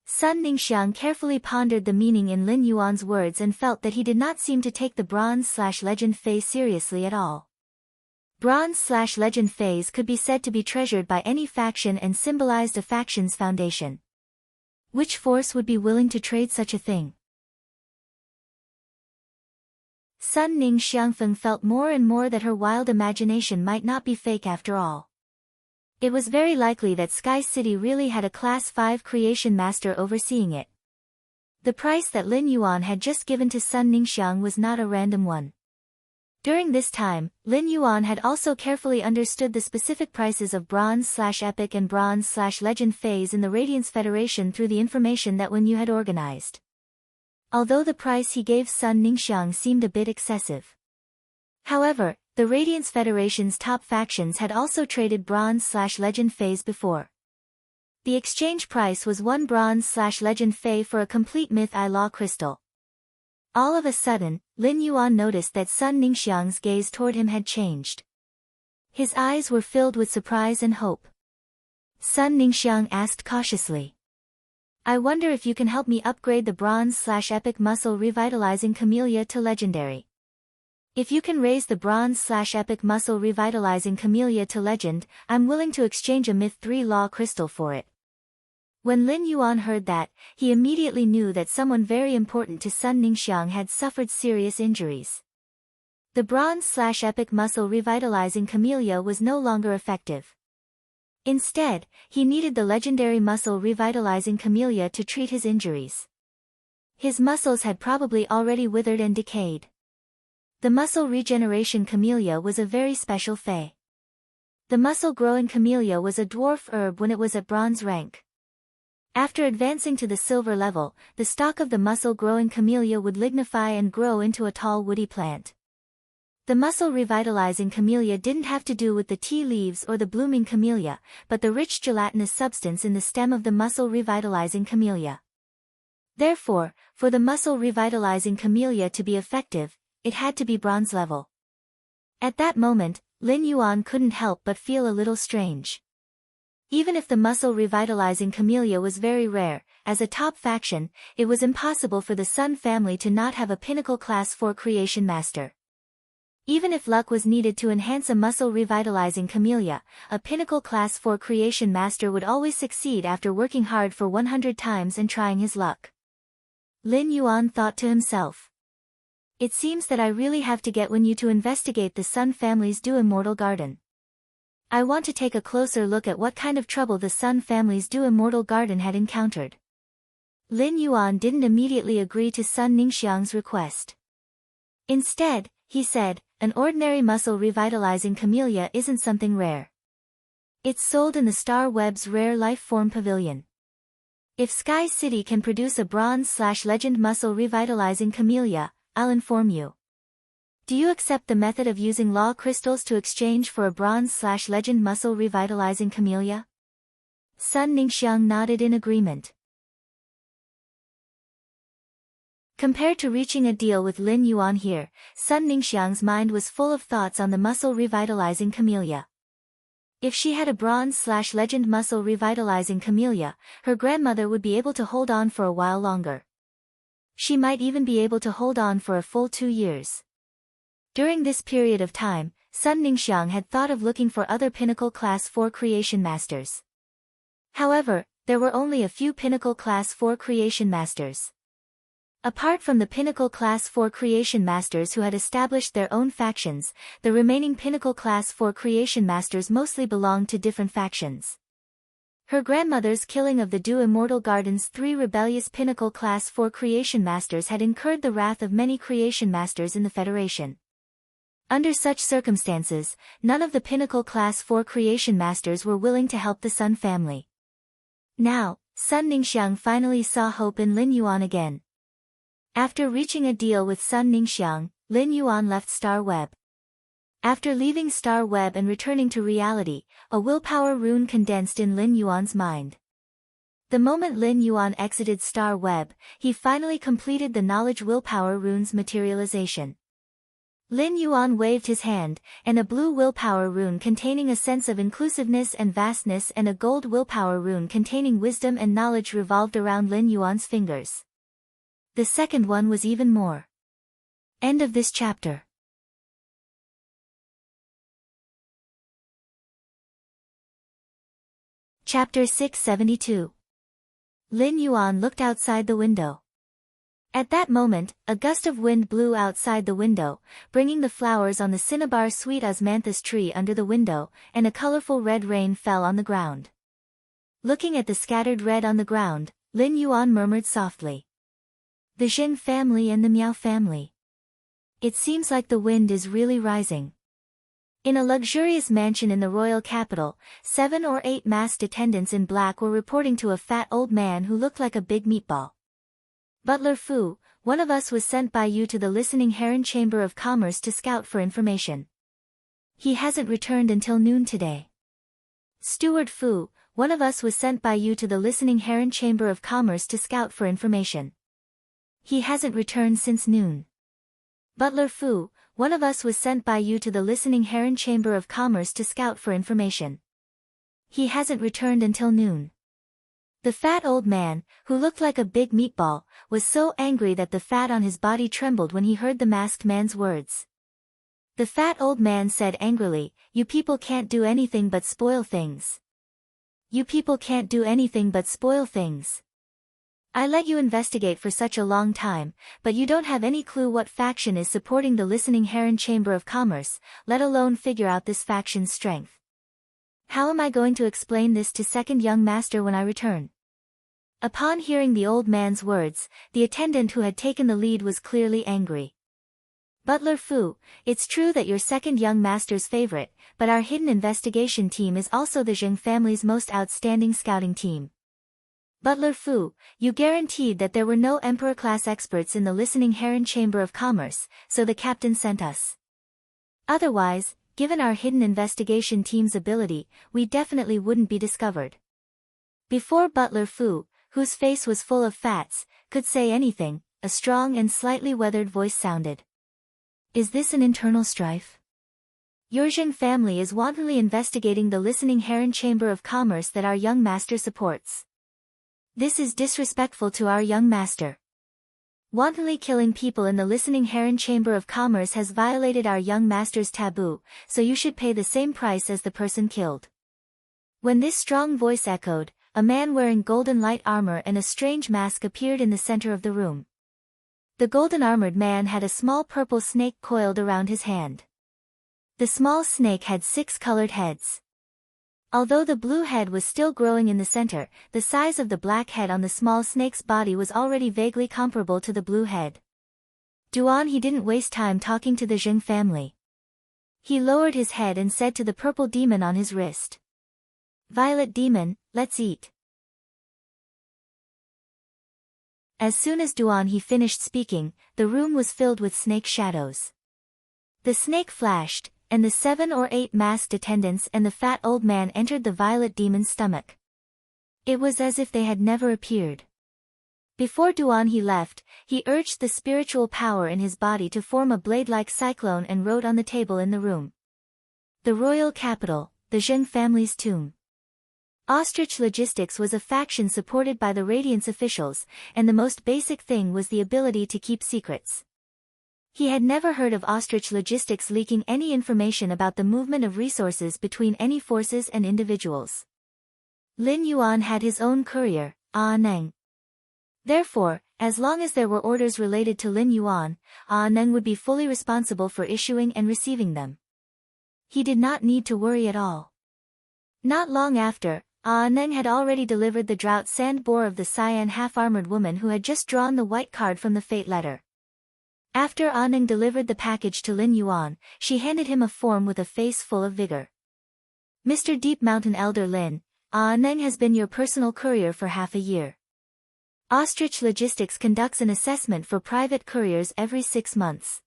Sun Ningxiang carefully pondered the meaning in Lin Yuan's words and felt that he did not seem to take the Bronze/Legend Fae seriously at all. Bronze/Legend Faes could be said to be treasured by any faction and symbolized a faction's foundation. Which force would be willing to trade such a thing? Sun Ningxiang felt more and more that her wild imagination might not be fake after all. It was very likely that Sky City really had a Class 5 Creation Master overseeing it. The price that Lin Yuan had just given to Sun Ningxiang was not a random one. During this time, Lin Yuan had also carefully understood the specific prices of Bronze/Epic and Bronze/Legend Phase in the Radiance Federation through the information that Wen Yu had organized. Although the price he gave Sun Ningxiang seemed a bit excessive. However, the Radiance Federation's top factions had also traded Bronze/Legend Phase before. The exchange price was 1 Bronze/Legend Fae for a complete Myth I Law Crystal. All of a sudden, Lin Yuan noticed that Sun Ningxiang's gaze toward him had changed. His eyes were filled with surprise and hope. Sun Ningxiang asked cautiously, "I wonder if you can help me upgrade the Bronze/Epic Muscle Revitalizing Camellia to Legendary. If you can raise the Bronze/Epic Muscle Revitalizing Camellia to Legend, I'm willing to exchange a Myth 3 Law Crystal for it." When Lin Yuan heard that, he immediately knew that someone very important to Sun Ningxiang had suffered serious injuries. The Bronze/Epic Muscle Revitalizing Camellia was no longer effective. Instead, he needed the legendary muscle revitalizing camellia to treat his injuries. His muscles had probably already withered and decayed. The muscle regeneration camellia was a very special fae. The muscle-growing camellia was a dwarf herb when it was at bronze rank. After advancing to the silver level, the stalk of the muscle-growing camellia would lignify and grow into a tall woody plant. The muscle-revitalizing camellia didn't have to do with the tea leaves or the blooming camellia, but the rich gelatinous substance in the stem of the muscle-revitalizing camellia. Therefore, for the muscle-revitalizing camellia to be effective, it had to be bronze level. At that moment, Lin Yuan couldn't help but feel a little strange. Even if the muscle-revitalizing camellia was very rare, as a top faction, it was impossible for the Sun family to not have a pinnacle class 4 creation master. Even if luck was needed to enhance a muscle-revitalizing camellia, a pinnacle class 4 creation master would always succeed after working hard for 100 times and trying his luck. Lin Yuan thought to himself. It seems that I really have to get Wen to investigate the Sun family's Dew Immortal Garden. I want to take a closer look at what kind of trouble the Sun family's Dew Immortal Garden had encountered. Lin Yuan didn't immediately agree to Sun Ningxiang's request. Instead, he said, an ordinary muscle revitalizing camellia isn't something rare. It's sold in the Star Web's Rare Life Form Pavilion. If Sky City can produce a bronze/legend muscle revitalizing camellia, I'll inform you. Do you accept the method of using law crystals to exchange for a bronze/legend muscle revitalizing camellia? Sun Ningxiang nodded in agreement. Compared to reaching a deal with Lin Yuan here, Sun Ningxiang's mind was full of thoughts on the muscle revitalizing camellia. If she had a bronze/legend muscle revitalizing camellia, her grandmother would be able to hold on for a while longer. She might even be able to hold on for a full 2 years. During this period of time, Sun Ningxiang had thought of looking for other pinnacle class 4 creation masters. However, there were only a few pinnacle class 4 creation masters. Apart from the pinnacle class 4 creation masters who had established their own factions, the remaining pinnacle class 4 creation masters mostly belonged to different factions. Her grandmother's killing of the Dew Immortal Garden's 3 rebellious pinnacle class 4 creation masters had incurred the wrath of many creation masters in the Federation. Under such circumstances, none of the pinnacle class 4 creation masters were willing to help the Sun family. Now, Sun Ningxiang finally saw hope in Lin Yuan again. After reaching a deal with Sun Ningxiang, Lin Yuan left Star Web. After leaving Star Web and returning to reality, a willpower rune condensed in Lin Yuan's mind. The moment Lin Yuan exited Star Web, he finally completed the knowledge willpower rune's materialization. Lin Yuan waved his hand, and a blue willpower rune containing a sense of inclusiveness and vastness and a gold willpower rune containing wisdom and knowledge revolved around Lin Yuan's fingers. The second one was even more. End of this chapter. Chapter 672. Lin Yuan looked outside the window. At that moment, a gust of wind blew outside the window, bringing the flowers on the cinnabar sweet osmanthus tree under the window, and a colorful red rain fell on the ground. Looking at the scattered red on the ground, Lin Yuan murmured softly. The Jin family and the Miao family. It seems like the wind is really rising. In a luxurious mansion in the royal capital, 7 or 8 masked attendants in black were reporting to a fat old man who looked like a big meatball. Butler Fu, one of us was sent by you to the Listening Heron Chamber of Commerce to scout for information. He hasn't returned until noon today. Steward Fu, one of us was sent by you to the Listening Heron Chamber of Commerce to scout for information. He hasn't returned since noon. Butler Fu, one of us was sent by you to the Listening Heron Chamber of Commerce to scout for information. He hasn't returned until noon. The fat old man, who looked like a big meatball, was so angry that the fat on his body trembled when he heard the masked man's words. The fat old man said angrily, "You people can't do anything but spoil things. You people can't do anything but spoil things. I let you investigate for such a long time, but you don't have any clue what faction is supporting the Listening Heron Chamber of Commerce, let alone figure out this faction's strength. How am I going to explain this to second young master when I return? Upon hearing the old man's words, the attendant who had taken the lead was clearly angry. Butler Fu, it's true that you're second young master's favorite, but our hidden investigation team is also the Zheng family's most outstanding scouting team. Butler Fu, you guaranteed that there were no Emperor-class experts in the listening Heron Chamber of Commerce, so the captain sent us. Otherwise, given our hidden investigation team's ability, we definitely wouldn't be discovered. Before Butler Fu, whose face was full of fats, could say anything, a strong and slightly weathered voice sounded. Is this an internal strife? Your Zheng family is wantonly investigating the listening Heron Chamber of Commerce that our young master supports. This is disrespectful to our young master. Wantonly killing people in the listening Heron Chamber of Commerce has violated our young master's taboo, so you should pay the same price as the person killed. When this strong voice echoed, a man wearing golden light armor and a strange mask appeared in the center of the room. The golden-armored man had a small purple snake coiled around his hand. The small snake had 6 colored heads. Although the blue head was still growing in the center, the size of the black head on the small snake's body was already vaguely comparable to the blue head. He didn't waste time talking to the Zheng family. He lowered his head and said to the purple demon on his wrist. Violet demon, let's eat. As soon as he finished speaking, the room was filled with snake shadows. The snake flashed, and the 7 or 8 masked attendants and the fat old man entered the violet demon's stomach. It was as if they had never appeared. Before he left, he urged the spiritual power in his body to form a blade-like cyclone and wrote on the table in the room. The royal capital, the Zheng family's tomb. Ostrich Logistics was a faction supported by the Radiance officials, and the most basic thing was the ability to keep secrets. He had never heard of Ostrich Logistics leaking any information about the movement of resources between any forces and individuals. Lin Yuan had his own courier, Neng. Therefore, as long as there were orders related to Lin Yuan, Neng would be fully responsible for issuing and receiving them. He did not need to worry at all. Not long after, Neng had already delivered the drought sand boar of the cyan half-armored woman who had just drawn the white card from the fate letter. After Neng delivered the package to Lin Yuan, she handed him a form with a face full of vigor. Mr. Deep Mountain Elder Lin, Neng has been your personal courier for half a year. Ostrich Logistics conducts an assessment for private couriers every 6 months.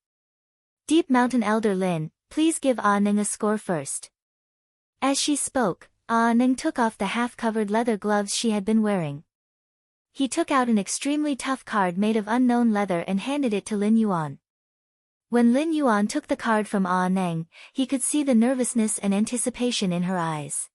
Deep Mountain Elder Lin, please give Neng a score first. As she spoke, Neng took off the half-covered leather gloves she had been wearing. He took out an extremely tough card made of unknown leather and handed it to Lin Yuan. When Lin Yuan took the card from Neng, he could see the nervousness and anticipation in her eyes.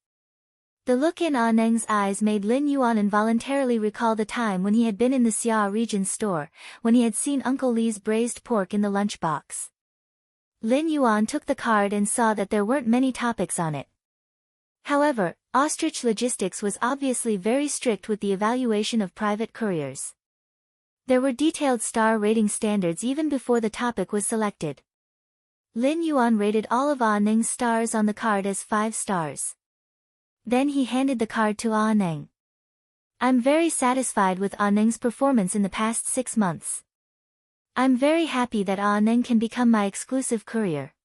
The look in Neng's eyes made Lin Yuan involuntarily recall the time when he had been in the Xia region store, when he had seen Uncle Li's braised pork in the lunchbox. Lin Yuan took the card and saw that there weren't many topics on it. However, Ostrich Logistics was obviously very strict with the evaluation of private couriers. There were detailed star rating standards even before the topic was selected. Lin Yuan rated all of Neng's stars on the card as 5 stars. Then he handed the card to Neng. I'm very satisfied with Neng's performance in the past 6 months. I'm very happy that Neng can become my exclusive courier.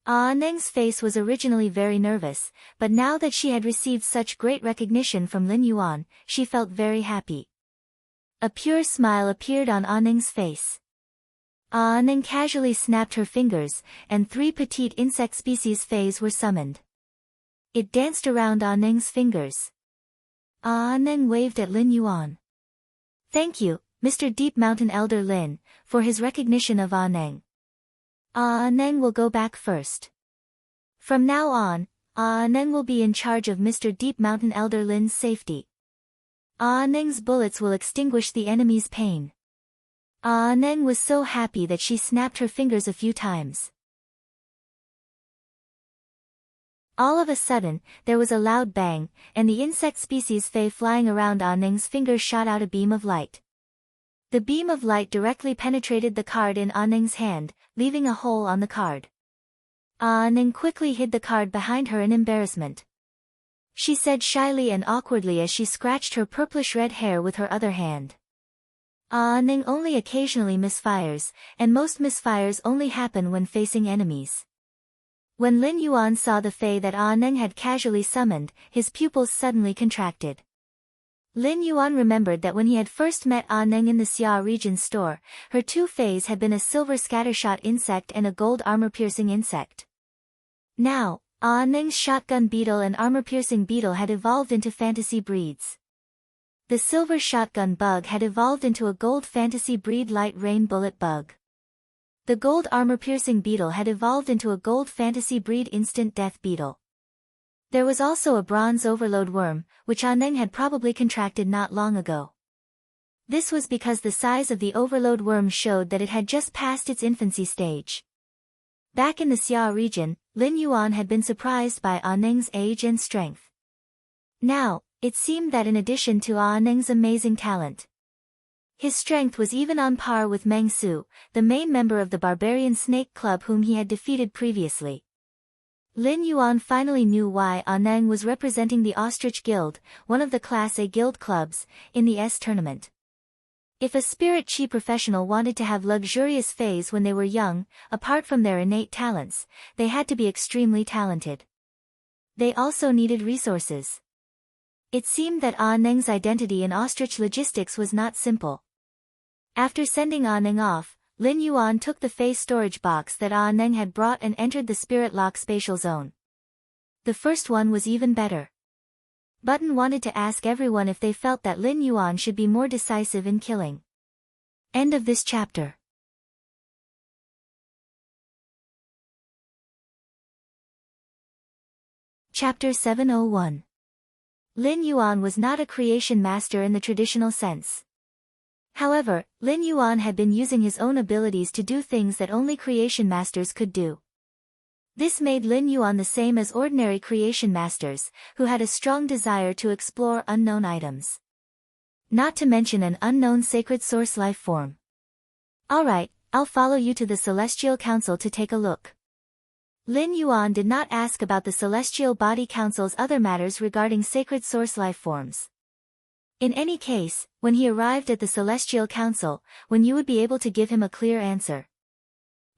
Neng's face was originally very nervous, but now that she had received such great recognition from Lin Yuan, she felt very happy. A pure smile appeared on Neng's face. Neng casually snapped her fingers, and 3 petite insect species fays were summoned. It danced around Neng's fingers. Neng waved at Lin Yuan. Thank you, Mr. Deep Mountain Elder Lin, for his recognition of Neng. Neng will go back first. From now on, Neng will be in charge of Mr. Deep Mountain Elder Lin's safety. Neng's bullets will extinguish the enemy's pain. Neng was so happy that she snapped her fingers a few times. All of a sudden, there was a loud bang, and the insect species fay flying around Neng's fingers shot out a beam of light. The beam of light directly penetrated the card in Neng's hand, leaving a hole on the card. Neng quickly hid the card behind her in embarrassment. she said shyly and awkwardly as she scratched her purplish-red hair with her other hand. Ning only occasionally misfires, and most misfires only happen when facing enemies. When Lin Yuan saw the Fae that Ning had casually summoned, his pupils suddenly contracted. Lin Yuan remembered that when he had first met Ning in the Xia region store, her two Faes had been a silver scattershot insect and a gold armor-piercing insect. Now, Ning's shotgun beetle and armor-piercing beetle had evolved into fantasy breeds. The silver shotgun bug had evolved into a gold fantasy breed light rain bullet bug. The gold armor-piercing beetle had evolved into a gold fantasy breed instant death beetle. There was also a bronze overload worm, which Ning had probably contracted not long ago. This was because the size of the overload worm showed that it had just passed its infancy stage. Back in the Xia region, Lin Yuan had been surprised by Ning's age and strength. Now, it seemed that in addition to Ning's amazing talent, his strength was even on par with Meng Su, the main member of the Barbarian Snake Club whom he had defeated previously. Lin Yuan finally knew why Ning was representing the Ostrich Guild, one of the Class A guild clubs, in the S tournament. If a spirit chi professional wanted to have luxurious phase when they were young, apart from their innate talents, they had to be extremely talented. They also needed resources. It seemed that Ning's identity in ostrich logistics was not simple. After sending Ning off, Lin Yuan took the Fae storage box that Ning had brought and entered the Spirit Lock spatial zone. The first one was even better. Button wanted to ask everyone if they felt that Lin Yuan should be more decisive in killing. End of this chapter. Chapter 701. Lin Yuan was not a creation master in the traditional sense. However, Lin Yuan had been using his own abilities to do things that only creation masters could do. This made Lin Yuan the same as ordinary creation masters, who had a strong desire to explore unknown items. Not to mention an unknown sacred source life form. Alright, I'll follow you to the Celestial Council to take a look. Lin Yuan did not ask about the Celestial Body Council's other matters regarding sacred source life forms. In any case, when he arrived at the Celestial Council, Wen Yu would be able to give him a clear answer.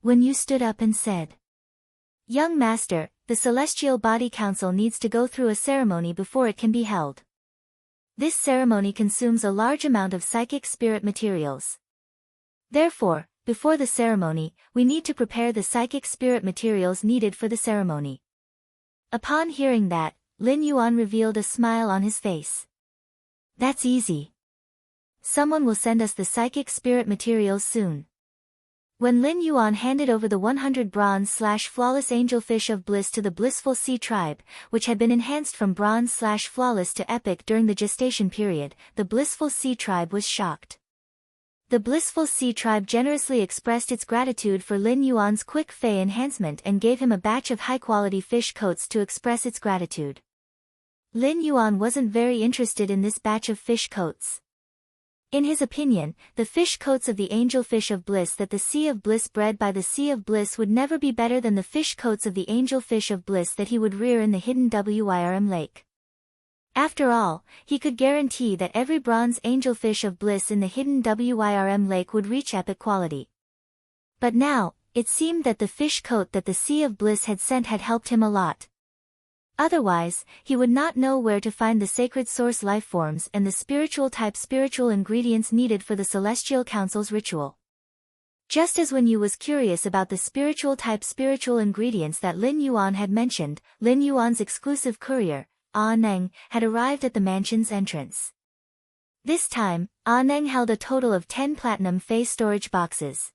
Wen Yu stood up and said, "Young master, the Celestial Body Council needs to go through a ceremony before it can be held. This ceremony consumes a large amount of psychic spirit materials. Therefore, before the ceremony, we need to prepare the psychic spirit materials needed for the ceremony." Upon hearing that, Lin Yuan revealed a smile on his face. "That's easy. Someone will send us the psychic spirit materials soon." When Lin Yuan handed over the 100 bronze/flawless angelfish of bliss to the Blissful Sea tribe, which had been enhanced from bronze/flawless to epic during the gestation period, the Blissful Sea tribe was shocked. The Blissful Sea tribe generously expressed its gratitude for Lin Yuan's quick Fey enhancement and gave him a batch of high-quality fish coats to express its gratitude. Lin Yuan wasn't very interested in this batch of fish coats. In his opinion, the fish coats of the angelfish of bliss that the Sea of Bliss bred by the Sea of Bliss would never be better than the fish coats of the angelfish of bliss that he would rear in the hidden Wyrm lake. After all, he could guarantee that every bronze angelfish of bliss in the hidden Wyrm lake would reach epic quality. But now, it seemed that the fish coat that the Sea of Bliss had sent had helped him a lot. Otherwise, he would not know where to find the sacred source lifeforms and the spiritual ingredients needed for the Celestial Council's ritual. Just as Wen Yu was curious about the spiritual ingredients that Lin Yuan had mentioned, Lin Yuan's exclusive courier, Neng, had arrived at the mansion's entrance. This time, Neng held a total of 10 platinum Fey storage boxes.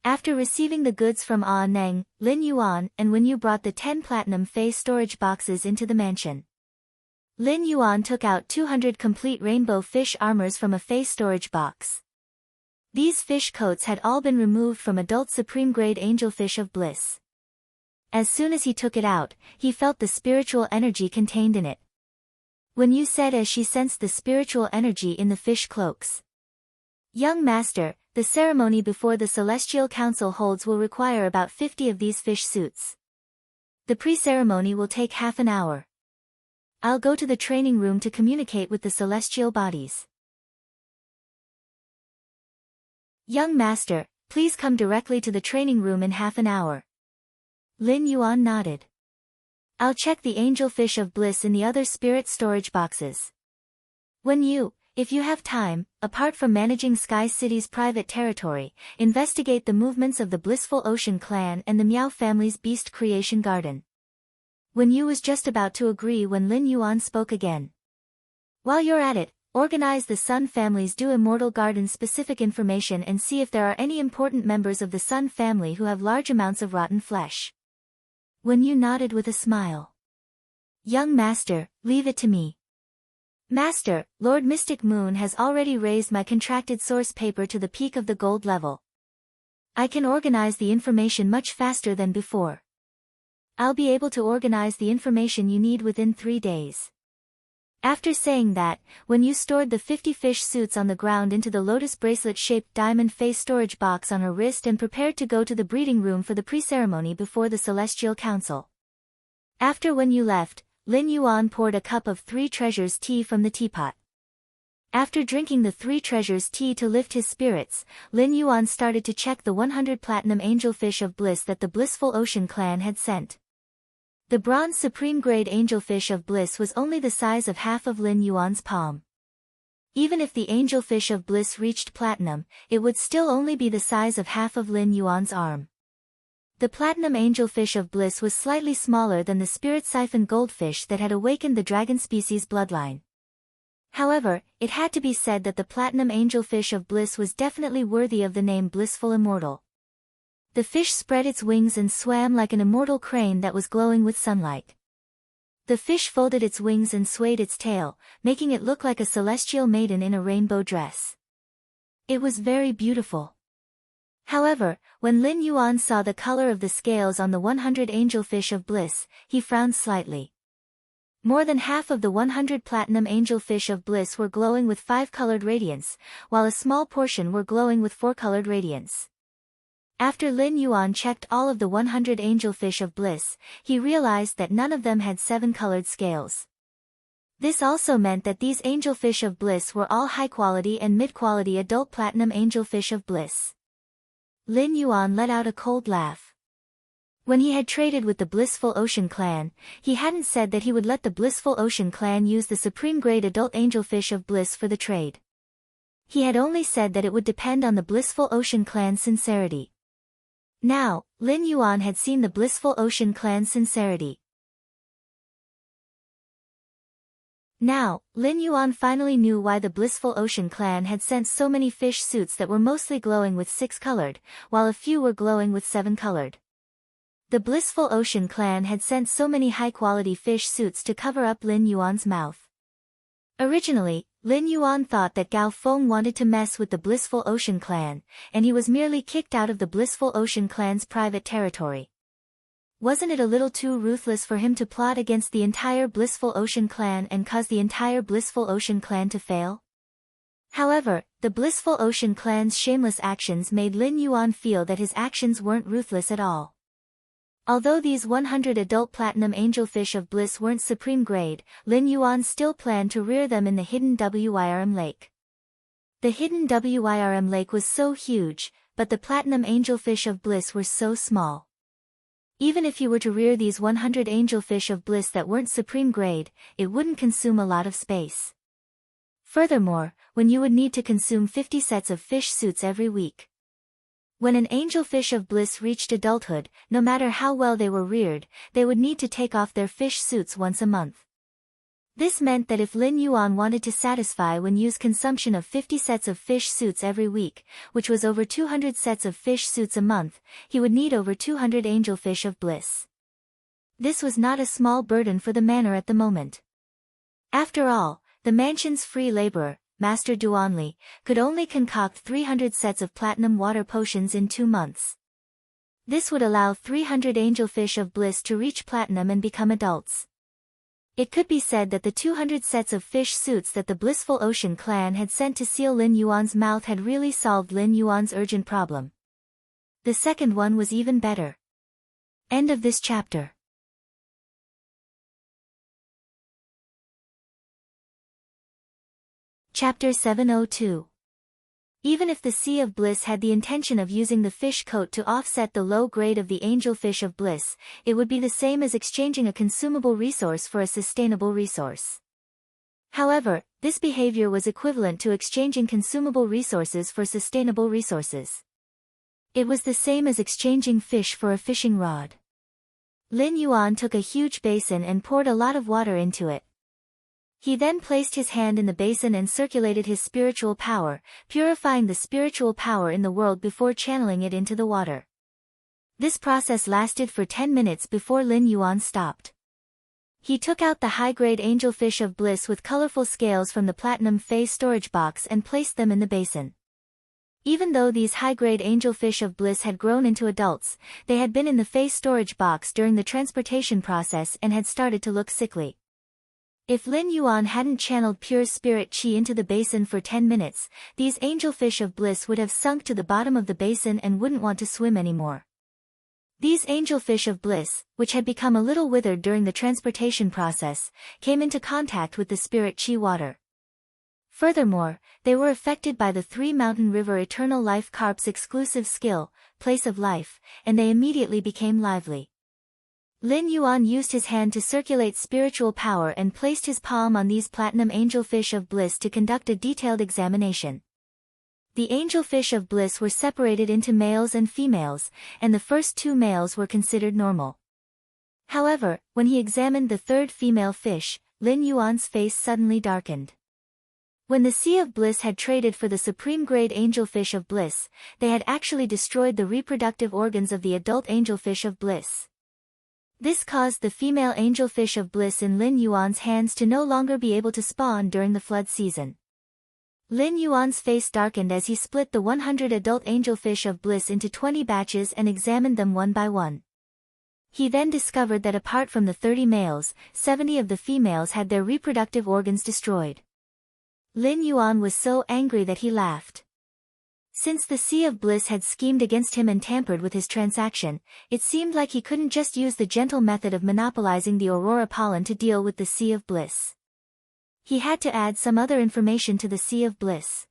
After receiving the goods from Neng, Lin Yuan and Wen Yu brought the 10 platinum Fey storage boxes into the mansion. Lin Yuan took out 200 complete rainbow fish armors from a Fey storage box. These fish coats had all been removed from adult supreme grade angelfish of bliss. As soon as he took it out, he felt the spiritual energy contained in it. Wen Yu said as she sensed the spiritual energy in the fish cloaks. "Young master, the ceremony before the Celestial Council holds will require about 50 of these fish suits. The pre-ceremony will take half an hour." I'll go to the training room to communicate with the celestial bodies. Young master, please come directly to the training room in half an hour. Lin Yuan nodded. I'll check the angelfish of bliss in the other spirit storage boxes. If you have time, apart from managing Sky City's private territory, investigate the movements of the Blissful Ocean clan and the Miao family's beast creation garden. Wen Yu was just about to agree when Lin Yuan spoke again. While you're at it, organize the Sun family's Do Immortal Garden specific information and see if there are any important members of the Sun family who have large amounts of rotten flesh. Wen Yu nodded with a smile. Young master, leave it to me. Master, Lord Mystic Moon has already raised my contracted source paper to the peak of the gold level. I can organize the information much faster than before. I'll be able to organize the information you need within 3 days. After saying that, when you stored the 50 fish suits on the ground into the lotus bracelet-shaped diamond face storage box on her wrist and prepared to go to the breeding room for the pre-ceremony before the Celestial Council. After when you left, Lin Yuan poured a cup of 3 treasures tea from the teapot. After drinking the 3 treasures tea to lift his spirits, Lin Yuan started to check the 100 platinum angelfish of bliss that the Blissful Ocean clan had sent. The bronze supreme grade angelfish of bliss was only the size of half of Lin Yuan's palm. Even if the angelfish of bliss reached platinum, it would still only be the size of half of Lin Yuan's arm. The platinum angelfish of bliss was slightly smaller than the spirit siphon goldfish that had awakened the dragon species bloodline. However, it had to be said that the platinum angelfish of bliss was definitely worthy of the name Blissful Immortal. The fish spread its wings and swam like an immortal crane that was glowing with sunlight. The fish folded its wings and swayed its tail, making it look like a celestial maiden in a rainbow dress. It was very beautiful. However, when Lin Yuan saw the color of the scales on the 100 angelfish of bliss, he frowned slightly. More than half of the 100 platinum angelfish of bliss were glowing with 5-colored radiance, while a small portion were glowing with 4-colored radiance. After Lin Yuan checked all of the 100 angelfish of bliss, he realized that none of them had 7-colored scales. This also meant that these angelfish of bliss were all high-quality and mid-quality adult platinum angelfish of bliss. Lin Yuan let out a cold laugh. When he had traded with the Blissful Ocean clan, he hadn't said that he would let the Blissful Ocean clan use the supreme grade adult angelfish of bliss for the trade. He had only said that it would depend on the Blissful Ocean clan's sincerity. Now, Lin Yuan had seen the Blissful Ocean clan's sincerity. Now, Lin Yuan finally knew why the Blissful Ocean clan had sent so many fish suits that were mostly glowing with 6-colored, while a few were glowing with 7-colored. The Blissful Ocean clan had sent so many high-quality fish suits to cover up Lin Yuan's mouth. Originally, Lin Yuan thought that Gao Feng wanted to mess with the Blissful Ocean clan, and he was merely kicked out of the Blissful Ocean clan's private territory. Wasn't it a little too ruthless for him to plot against the entire Blissful Ocean clan and cause the entire Blissful Ocean clan to fail? However, the Blissful Ocean clan's shameless actions made Lin Yuan feel that his actions weren't ruthless at all. Although these 100 adult platinum angelfish of bliss weren't supreme grade, Lin Yuan still planned to rear them in the hidden Wyrm lake. The hidden Wyrm lake was so huge, but the platinum angelfish of bliss were so small. Even if you were to rear these 100 angelfish of bliss that weren't supreme grade, it wouldn't consume a lot of space. Furthermore, when you would need to consume 50 sets of fish suits every week. When an angelfish of bliss reached adulthood, no matter how well they were reared, they would need to take off their fish suits once a month. This meant that if Lin Yuan wanted to satisfy Wen Yu's consumption of 50 sets of fish suits every week, which was over 200 sets of fish suits a month, he would need over 200 angelfish of bliss. This was not a small burden for the manor at the moment. After all, the mansion's free laborer, Master Duanli, could only concoct 300 sets of platinum water potions in 2 months. This would allow 300 angelfish of bliss to reach platinum and become adults. It could be said that the 200 sets of fish suits that the Blissful Ocean clan had sent to seal Lin Yuan's mouth had really solved Lin Yuan's urgent problem. The second one was even better. End of this chapter. Chapter 702. Even if the Sea of Bliss had the intention of using the fish coat to offset the low grade of the angelfish of bliss, it would be the same as exchanging a consumable resource for a sustainable resource. However, this behavior was equivalent to exchanging consumable resources for sustainable resources. It was the same as exchanging fish for a fishing rod. Lin Yuan took a huge basin and poured a lot of water into it. He then placed his hand in the basin and circulated his spiritual power, purifying the spiritual power in the world before channeling it into the water. This process lasted for 10 minutes before Lin Yuan stopped. He took out the high-grade angelfish of bliss with colorful scales from the platinum phase storage box and placed them in the basin. Even though these high-grade angelfish of bliss had grown into adults, they had been in the phase storage box during the transportation process and had started to look sickly. If Lin Yuan hadn't channeled pure spirit qi into the basin for 10 minutes, these angelfish of bliss would have sunk to the bottom of the basin and wouldn't want to swim anymore. These angelfish of bliss, which had become a little withered during the transportation process, came into contact with the spirit qi water. Furthermore, they were affected by the 3 Mountain River Eternal Life Carp's exclusive skill, Place of Life, and they immediately became lively. Lin Yuan used his hand to circulate spiritual power and placed his palm on these platinum angelfish of bliss to conduct a detailed examination. The angelfish of bliss were separated into males and females, and the first 2 males were considered normal. However, when he examined the 3rd female fish, Lin Yuan's face suddenly darkened. When the Sea of Bliss had traded for the supreme grade angelfish of bliss, they had actually destroyed the reproductive organs of the adult angelfish of bliss. This caused the female angelfish of bliss in Lin Yuan's hands to no longer be able to spawn during the flood season. Lin Yuan's face darkened as he split the 100 adult angelfish of bliss into 20 batches and examined them one by one. He then discovered that apart from the 30 males, 70 of the females had their reproductive organs destroyed. Lin Yuan was so angry that he laughed. Since the Sea of Bliss had schemed against him and tampered with his transaction, it seemed like he couldn't just use the gentle method of monopolizing the Aurora pollen to deal with the Sea of Bliss. He had to add some other information to the Sea of Bliss.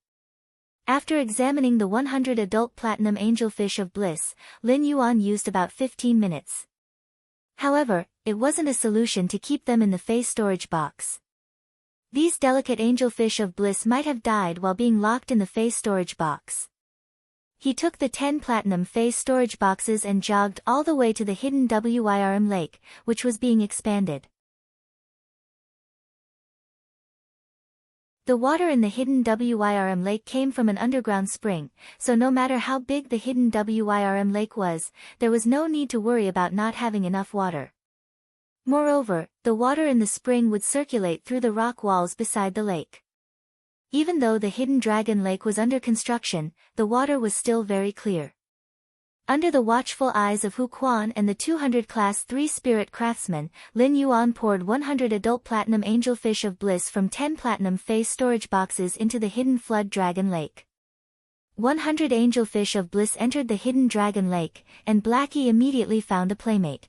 After examining the 100 adult platinum angelfish of bliss, Lin Yuan used about 15 minutes. However, it wasn't a solution to keep them in the phase storage box. These delicate angelfish of bliss might have died while being locked in the phase storage box. He took the 10 platinum phase storage boxes and jogged all the way to the hidden Wyrm lake, which was being expanded. The water in the hidden Wyrm lake came from an underground spring, so no matter how big the hidden Wyrm lake was, there was no need to worry about not having enough water. Moreover, the water in the spring would circulate through the rock walls beside the lake. Even though the hidden dragon lake was under construction, the water was still very clear. Under the watchful eyes of Hu Quan and the 200 Class 3 spirit craftsmen, Lin Yuan poured 100 adult platinum angelfish of bliss from 10 platinum phase storage boxes into the hidden flood dragon lake. 100 angelfish of bliss entered the hidden dragon lake, and Blackie immediately found a playmate.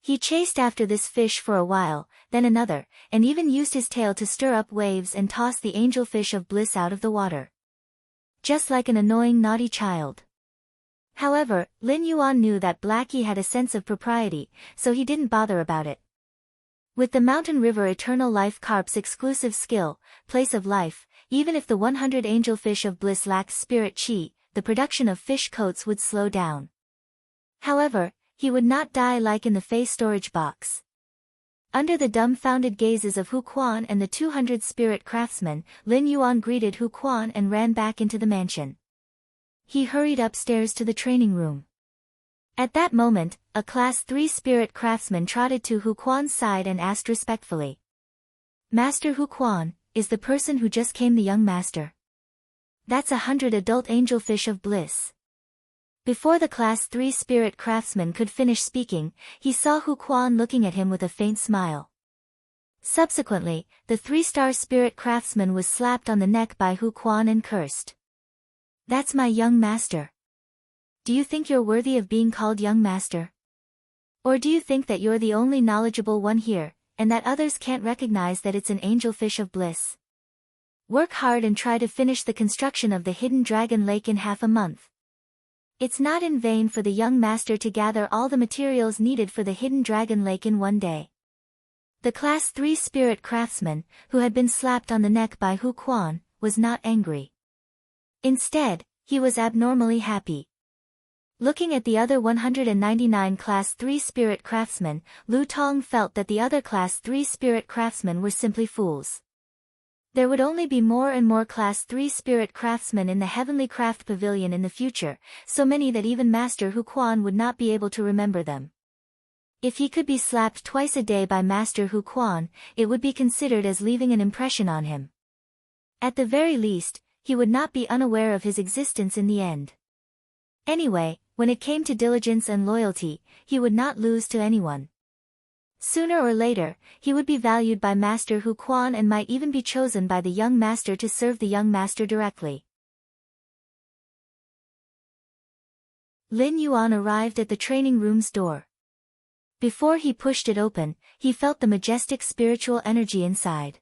He chased after this fish for a while, then another, and even used his tail to stir up waves and toss the angelfish of bliss out of the water. Just like an annoying naughty child. However, Lin Yuan knew that Blackie had a sense of propriety, so he didn't bother about it. With the Mountain River Eternal Life Carp's exclusive skill, Place of Life, even if the 100 angelfish of bliss lacked spirit qi, the production of fish coats would slow down. However, he would not die like in the phase storage box. Under the dumbfounded gazes of Hu Quan and the 200 spirit craftsmen, Lin Yuan greeted Hu Quan and ran back into the mansion. He hurried upstairs to the training room. At that moment, a Class 3 spirit craftsman trotted to Hu Quan's side and asked respectfully. "Master Hu Quan, is the person who just came the young master?" "That's 100 adult angelfish of bliss." Before the Class 3 spirit craftsman could finish speaking, he saw Hu Quan looking at him with a faint smile. Subsequently, the 3-star spirit craftsman was slapped on the neck by Hu Quan and cursed. "That's my young master. Do you think you're worthy of being called young master? Or do you think that you're the only knowledgeable one here, and that others can't recognize that it's an angelfish of bliss?" Work hard and try to finish the construction of the hidden dragon lake in half a month. It's not in vain for the young master to gather all the materials needed for the hidden dragon lake in one day. The Class 3 spirit craftsman, who had been slapped on the neck by Hu Quan, was not angry. Instead, he was abnormally happy. Looking at the other 199 Class 3 spirit craftsmen, Lu Tong felt that the other Class 3 spirit craftsmen were simply fools. There would only be more and more Class 3 spirit craftsmen in the Heavenly Craft Pavilion in the future, so many that even Master Hu Quan would not be able to remember them. If he could be slapped twice a day by Master Hu Quan, it would be considered as leaving an impression on him. At the very least, he would not be unaware of his existence in the end. Anyway, when it came to diligence and loyalty, he would not lose to anyone. Sooner or later, he would be valued by Master Hu Quan and might even be chosen by the young master to serve the young master directly. Lin Yuan arrived at the training room's door. Before he pushed it open, he felt the majestic spiritual energy inside.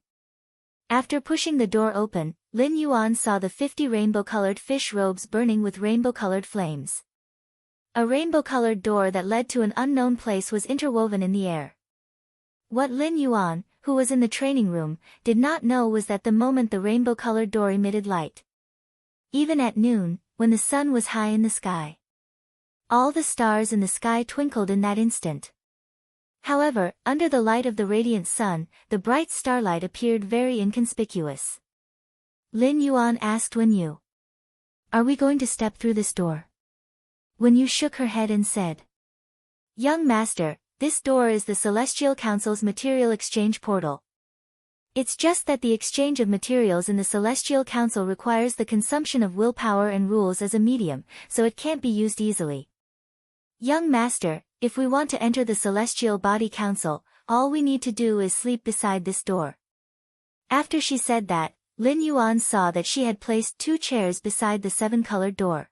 After pushing the door open, Lin Yuan saw the 50 rainbow-colored fish robes burning with rainbow-colored flames. A rainbow-colored door that led to an unknown place was interwoven in the air. What Lin Yuan, who was in the training room, did not know was that the moment the rainbow-colored door emitted light. Even at noon, when the sun was high in the sky. All the stars in the sky twinkled in that instant. However, under the light of the radiant sun, the bright starlight appeared very inconspicuous. Lin Yuan asked Wen Yu, "Are we going to step through this door?" Wen Yu shook her head and said, "Young master, this door is the Celestial Council's material exchange portal. It's just that the exchange of materials in the Celestial Council requires the consumption of willpower and rules as a medium, so it can't be used easily. Young master, if we want to enter the Celestial Body Council, all we need to do is sleep beside this door." After she said that, Lin Yuan saw that she had placed 2 chairs beside the 7-colored door.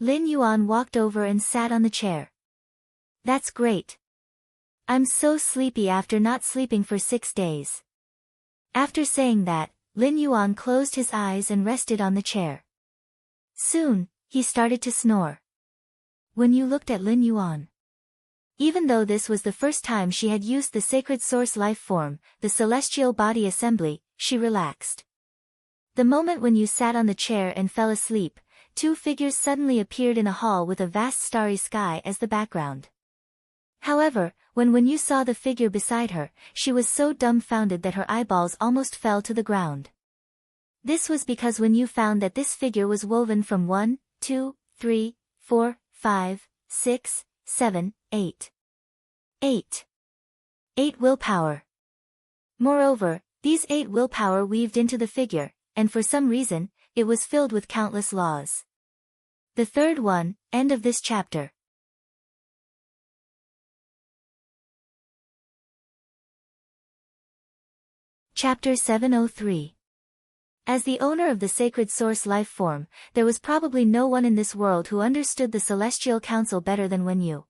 Lin Yuan walked over and sat on the chair. "That's great. I'm so sleepy after not sleeping for 6 days." After saying that, Lin Yuan closed his eyes and rested on the chair. Soon, he started to snore. When you looked at Lin Yuan. Even though this was the first time she had used the sacred source life form, the celestial body assembly, she relaxed. The moment when you sat on the chair and fell asleep, 2 figures suddenly appeared in a hall with a vast starry sky as the background. However, when you saw the figure beside her, she was so dumbfounded that her eyeballs almost fell to the ground. This was because when you found that this figure was woven from 1, 2, 3, 4, 5, 6, 7, 8. 8 willpower. Moreover, these 8 willpower weaved into the figure, and for some reason, it was filled with countless laws. The third one, end of this chapter. Chapter 703. As the owner of the sacred source life form, there was probably no one in this world who understood the Celestial Council better than Wen Yu.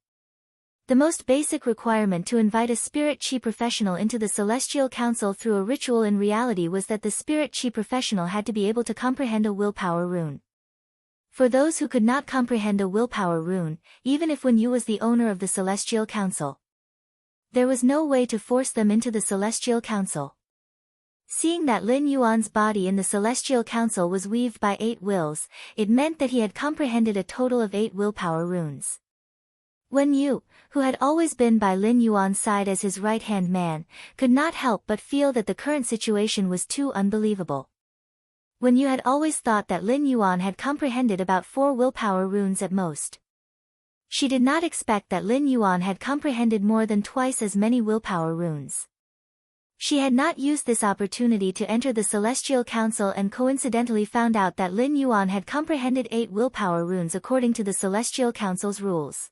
The most basic requirement to invite a spirit chi professional into the Celestial Council through a ritual in reality was that the spirit chi professional had to be able to comprehend a willpower rune. For those who could not comprehend a willpower rune, even if Wen Yu was the owner of the Celestial Council, there was no way to force them into the Celestial Council. Seeing that Lin Yuan's body in the Celestial Council was weaved by 8 wills, it meant that he had comprehended a total of 8 willpower runes. Wen Yu, who had always been by Lin Yuan's side as his right-hand man, could not help but feel that the current situation was too unbelievable. Wen Yu had always thought that Lin Yuan had comprehended about 4 willpower runes at most. She did not expect that Lin Yuan had comprehended more than twice as many willpower runes. She had not used this opportunity to enter the Celestial Council and coincidentally found out that Lin Yuan had comprehended 8 willpower runes according to the Celestial Council's rules.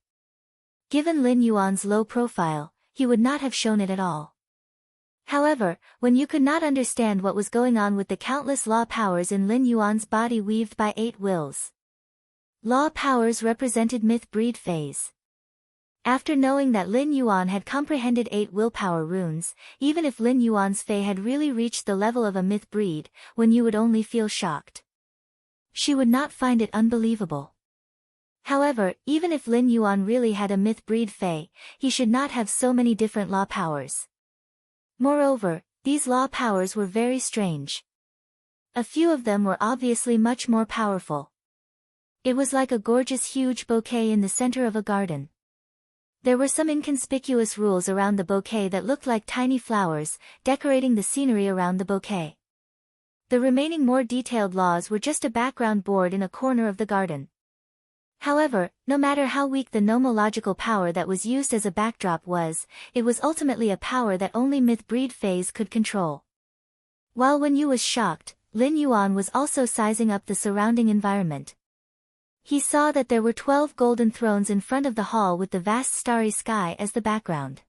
Given Lin Yuan's low profile, he would not have shown it at all. However, when you could not understand what was going on with the countless law powers in Lin Yuan's body weaved by 8 wills. Law powers represented myth breed phase. After knowing that Lin Yuan had comprehended 8 willpower runes, even if Lin Yuan's Fae had really reached the level of a myth breed, Wen Yu would only feel shocked. She would not find it unbelievable. However, even if Lin Yuan really had a myth breed Fae, he should not have so many different law powers. Moreover, these law powers were very strange. A few of them were obviously much more powerful. It was like a gorgeous huge bouquet in the center of a garden. There were some inconspicuous rules around the bouquet that looked like tiny flowers, decorating the scenery around the bouquet. The remaining more detailed laws were just a background board in a corner of the garden. However, no matter how weak the nomological power that was used as a backdrop was, it was ultimately a power that only myth breed Faes could control. While Wen Yu was shocked, Lin Yuan was also sizing up the surrounding environment. He saw that there were 12 golden thrones in front of the hall with the vast starry sky as the background.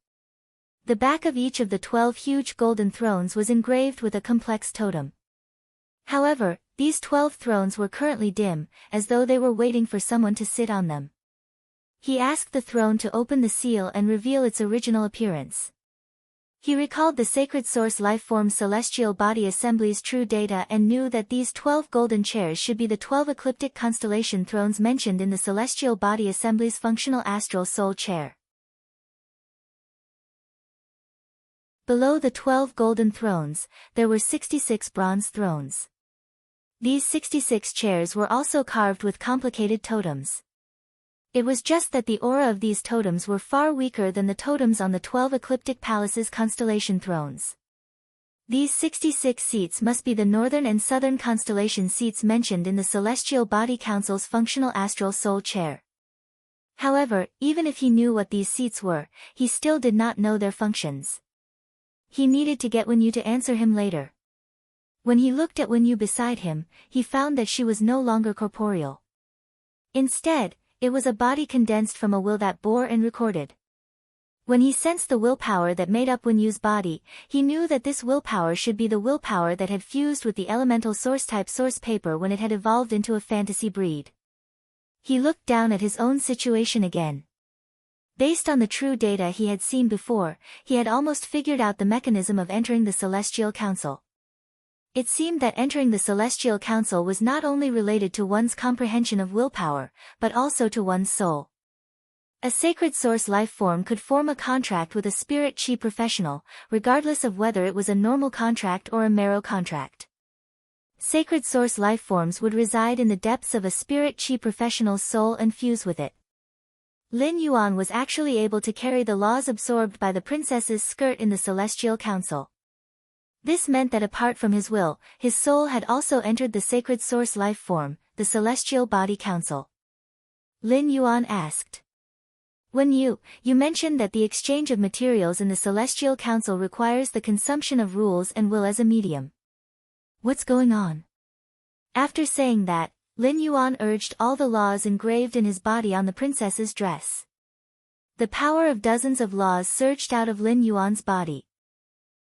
The back of each of the 12 huge golden thrones was engraved with a complex totem. However, these 12 thrones were currently dim, as though they were waiting for someone to sit on them. He asked the throne to open the seal and reveal its original appearance. He recalled the sacred source lifeform celestial body assembly's true data and knew that these 12 golden chairs should be the 12 ecliptic constellation thrones mentioned in the celestial body assembly's functional astral soul chair. Below the 12 golden thrones, there were 66 bronze thrones. These 66 chairs were also carved with complicated totems. It was just that the aura of these totems were far weaker than the totems on the 12 ecliptic palaces' constellation thrones. These 66 seats must be the northern and southern constellation seats mentioned in the Celestial Body Council's functional astral soul chair. However, even if he knew what these seats were, he still did not know their functions. He needed to get Wen Yu to answer him later. When he looked at Wen Yu beside him, he found that she was no longer corporeal. Instead, it was a body condensed from a will that bore and recorded. When he sensed the willpower that made up Wen Yu's body, he knew that this willpower should be the willpower that had fused with the elemental source-type source paper when it had evolved into a fantasy breed. He looked down at his own situation again. Based on the true data he had seen before, he had almost figured out the mechanism of entering the Celestial Council. It seemed that entering the Celestial Council was not only related to one's comprehension of willpower, but also to one's soul. A sacred source life form could form a contract with a spirit chi professional, regardless of whether it was a normal contract or a marrow contract. Sacred source life forms would reside in the depths of a spirit chi professional's soul and fuse with it. Lin Yuan was actually able to carry the laws absorbed by the princess's skirt in the Celestial Council. This meant that apart from his will, his soul had also entered the sacred source life form, the Celestial Body Council. Lin Yuan asked. Wen Yu, you mentioned that the exchange of materials in the Celestial Council requires the consumption of rules and will as a medium. What's going on? After saying that, Lin Yuan urged all the laws engraved in his body on the princess's dress. The power of dozens of laws surged out of Lin Yuan's body.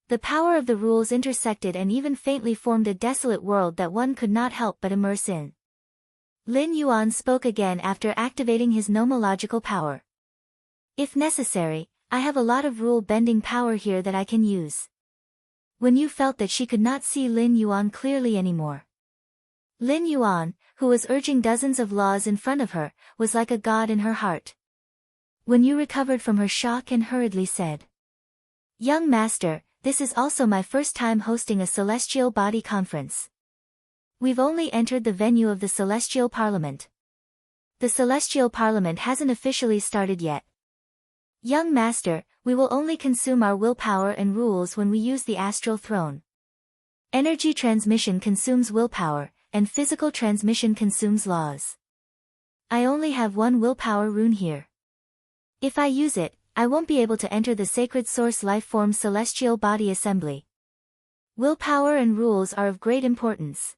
The power of the rules intersected and even faintly formed a desolate world that one could not help but immerse in. Lin Yuan spoke again after activating his nomological power. If necessary, I have a lot of rule-bending power here that I can use. Wen Yu felt that she could not see Lin Yuan clearly anymore. Lin Yuan, who was urging dozens of laws in front of her, was like a god in her heart. Wen Yu recovered from her shock and hurriedly said, "Young master, this is also my first time hosting a celestial body conference. We've only entered the venue of the Celestial Parliament. The Celestial Parliament hasn't officially started yet. Young master, we will only consume our willpower and rules when we use the astral throne. Energy transmission consumes willpower, and physical transmission consumes laws. I only have one willpower rune here. If I use it, I won't be able to enter the sacred source lifeform celestial body assembly. Willpower and rules are of great importance.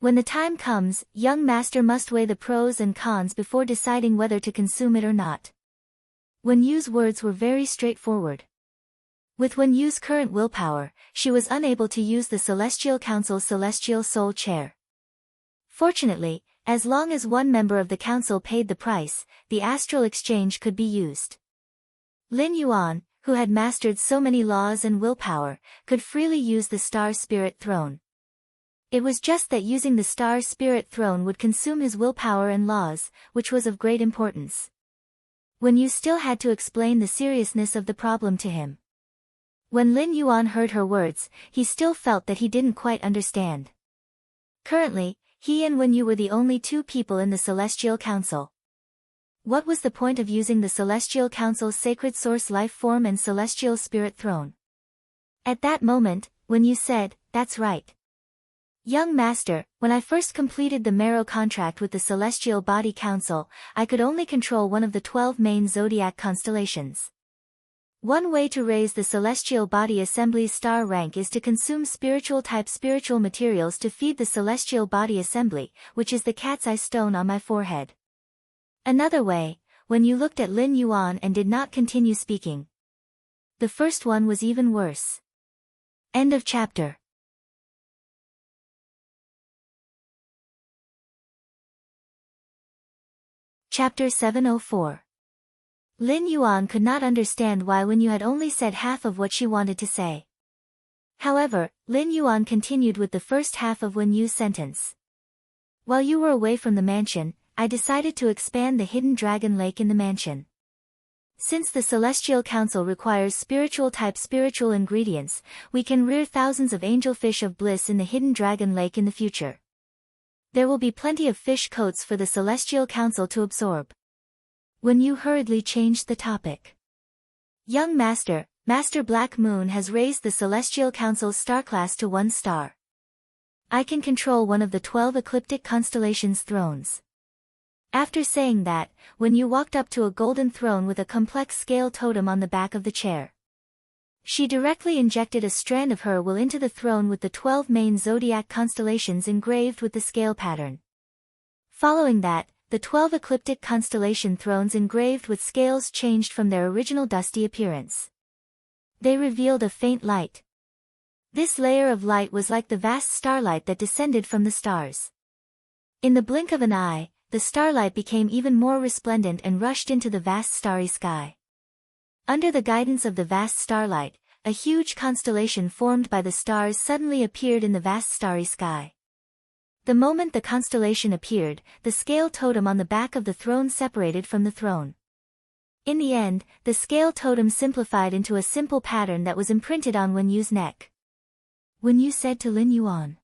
When the time comes, young master must weigh the pros and cons before deciding whether to consume it or not." Wen Yu's words were very straightforward. With Wen Yu's current willpower, she was unable to use the Celestial Council's Celestial Soul Chair. Fortunately, As long as one member of the council paid the price, the astral exchange could be used. Lin Yuan, who had mastered so many laws and willpower, could freely use the Star Spirit Throne. It was just that using the Star Spirit Throne would consume his willpower and laws, which was of great importance. When you still had to explain the seriousness of the problem to him. When Lin Yuan heard her words, he still felt that he didn't quite understand. Currently, he and Wen Yu were the only two people in the Celestial Council. What was the point of using the Celestial Council's Sacred Source Life Form and Celestial Spirit Throne? At that moment, Wen Yu said, "That's right. Young Master, when I first completed the Marrow contract with the Celestial Body Council, I could only control one of the 12 main zodiac constellations. One way to raise the Celestial Body Assembly's star rank is to consume spiritual-type spiritual materials to feed the Celestial Body Assembly, which is the cat's eye stone on my forehead." Another way, when you looked at Lin Yuan and did not continue speaking. The first one was even worse. End of chapter. Chapter 704. Lin Yuan could not understand why Wen Yu had only said half of what she wanted to say. However, Lin Yuan continued with the first half of Wen Yu's sentence. "While you were away from the mansion, I decided to expand the hidden dragon lake in the mansion. Since the Celestial Council requires spiritual-type spiritual ingredients, we can rear thousands of angelfish of bliss in the hidden dragon lake in the future. There will be plenty of fish coats for the Celestial Council to absorb." Wen Yu hurriedly changed the topic. "Young Master, Master Black Moon has raised the Celestial Council's star class to 1 star. I can control one of the 12 ecliptic constellations' thrones." After saying that, Wen Yu walked up to a golden throne with a complex scale totem on the back of the chair. She directly injected a strand of her will into the throne with the 12 main zodiac constellations engraved with the scale pattern. Following that, the 12 ecliptic constellation thrones engraved with scales changed from their original dusty appearance. They revealed a faint light. This layer of light was like the vast starlight that descended from the stars. In the blink of an eye, the starlight became even more resplendent and rushed into the vast starry sky. Under the guidance of the vast starlight, a huge constellation formed by the stars suddenly appeared in the vast starry sky. The moment the constellation appeared, the scale totem on the back of the throne separated from the throne. In the end, the scale totem simplified into a simple pattern that was imprinted on Wen Yu's neck. Wen Yu said to Lin Yuan,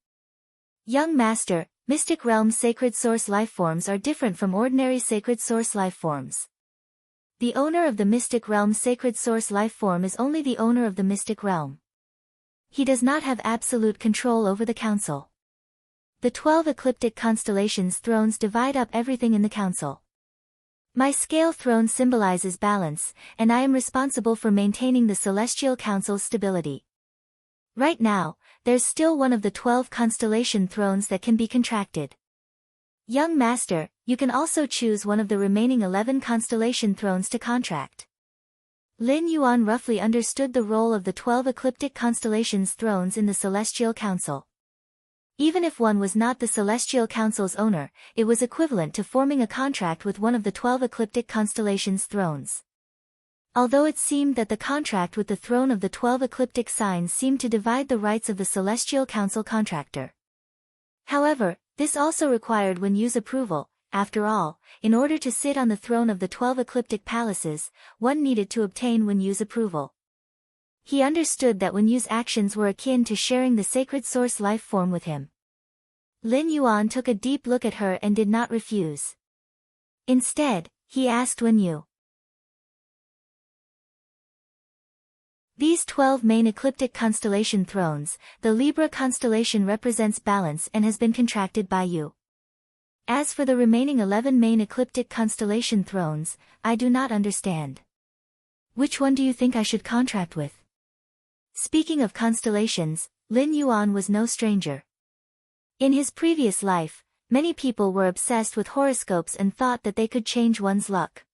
"Young Master, Mystic Realm Sacred Source Lifeforms are different from ordinary Sacred Source Lifeforms. The owner of the Mystic Realm Sacred Source Lifeform is only the owner of the Mystic Realm. He does not have absolute control over the Council. The 12 ecliptic constellations' thrones divide up everything in the Council. My scale throne symbolizes balance, and I am responsible for maintaining the Celestial Council's stability. Right now, there's still one of the 12 constellation thrones that can be contracted. Young Master, you can also choose one of the remaining 11 constellation thrones to contract." Lin Yuan roughly understood the role of the 12 ecliptic constellations' thrones in the Celestial Council. Even if one was not the Celestial Council's owner, it was equivalent to forming a contract with one of the 12 ecliptic constellations' thrones. Although it seemed that the contract with the throne of the 12 ecliptic signs seemed to divide the rights of the Celestial Council contractor. However, this also required Wen Yu's approval. After all, in order to sit on the throne of the 12 ecliptic palaces, one needed to obtain Wen Yu's approval. He understood that Wen Yu's actions were akin to sharing the sacred source life form with him. Lin Yuan took a deep look at her and did not refuse. Instead, he asked Wen Yu, "These 12 main ecliptic constellation thrones, the Libra constellation represents balance and has been contracted by you. As for the remaining 11 main ecliptic constellation thrones, I do not understand. Which one do you think I should contract with?" Speaking of constellations, Lin Yuan was no stranger. In his previous life, many people were obsessed with horoscopes and thought that they could change one's luck.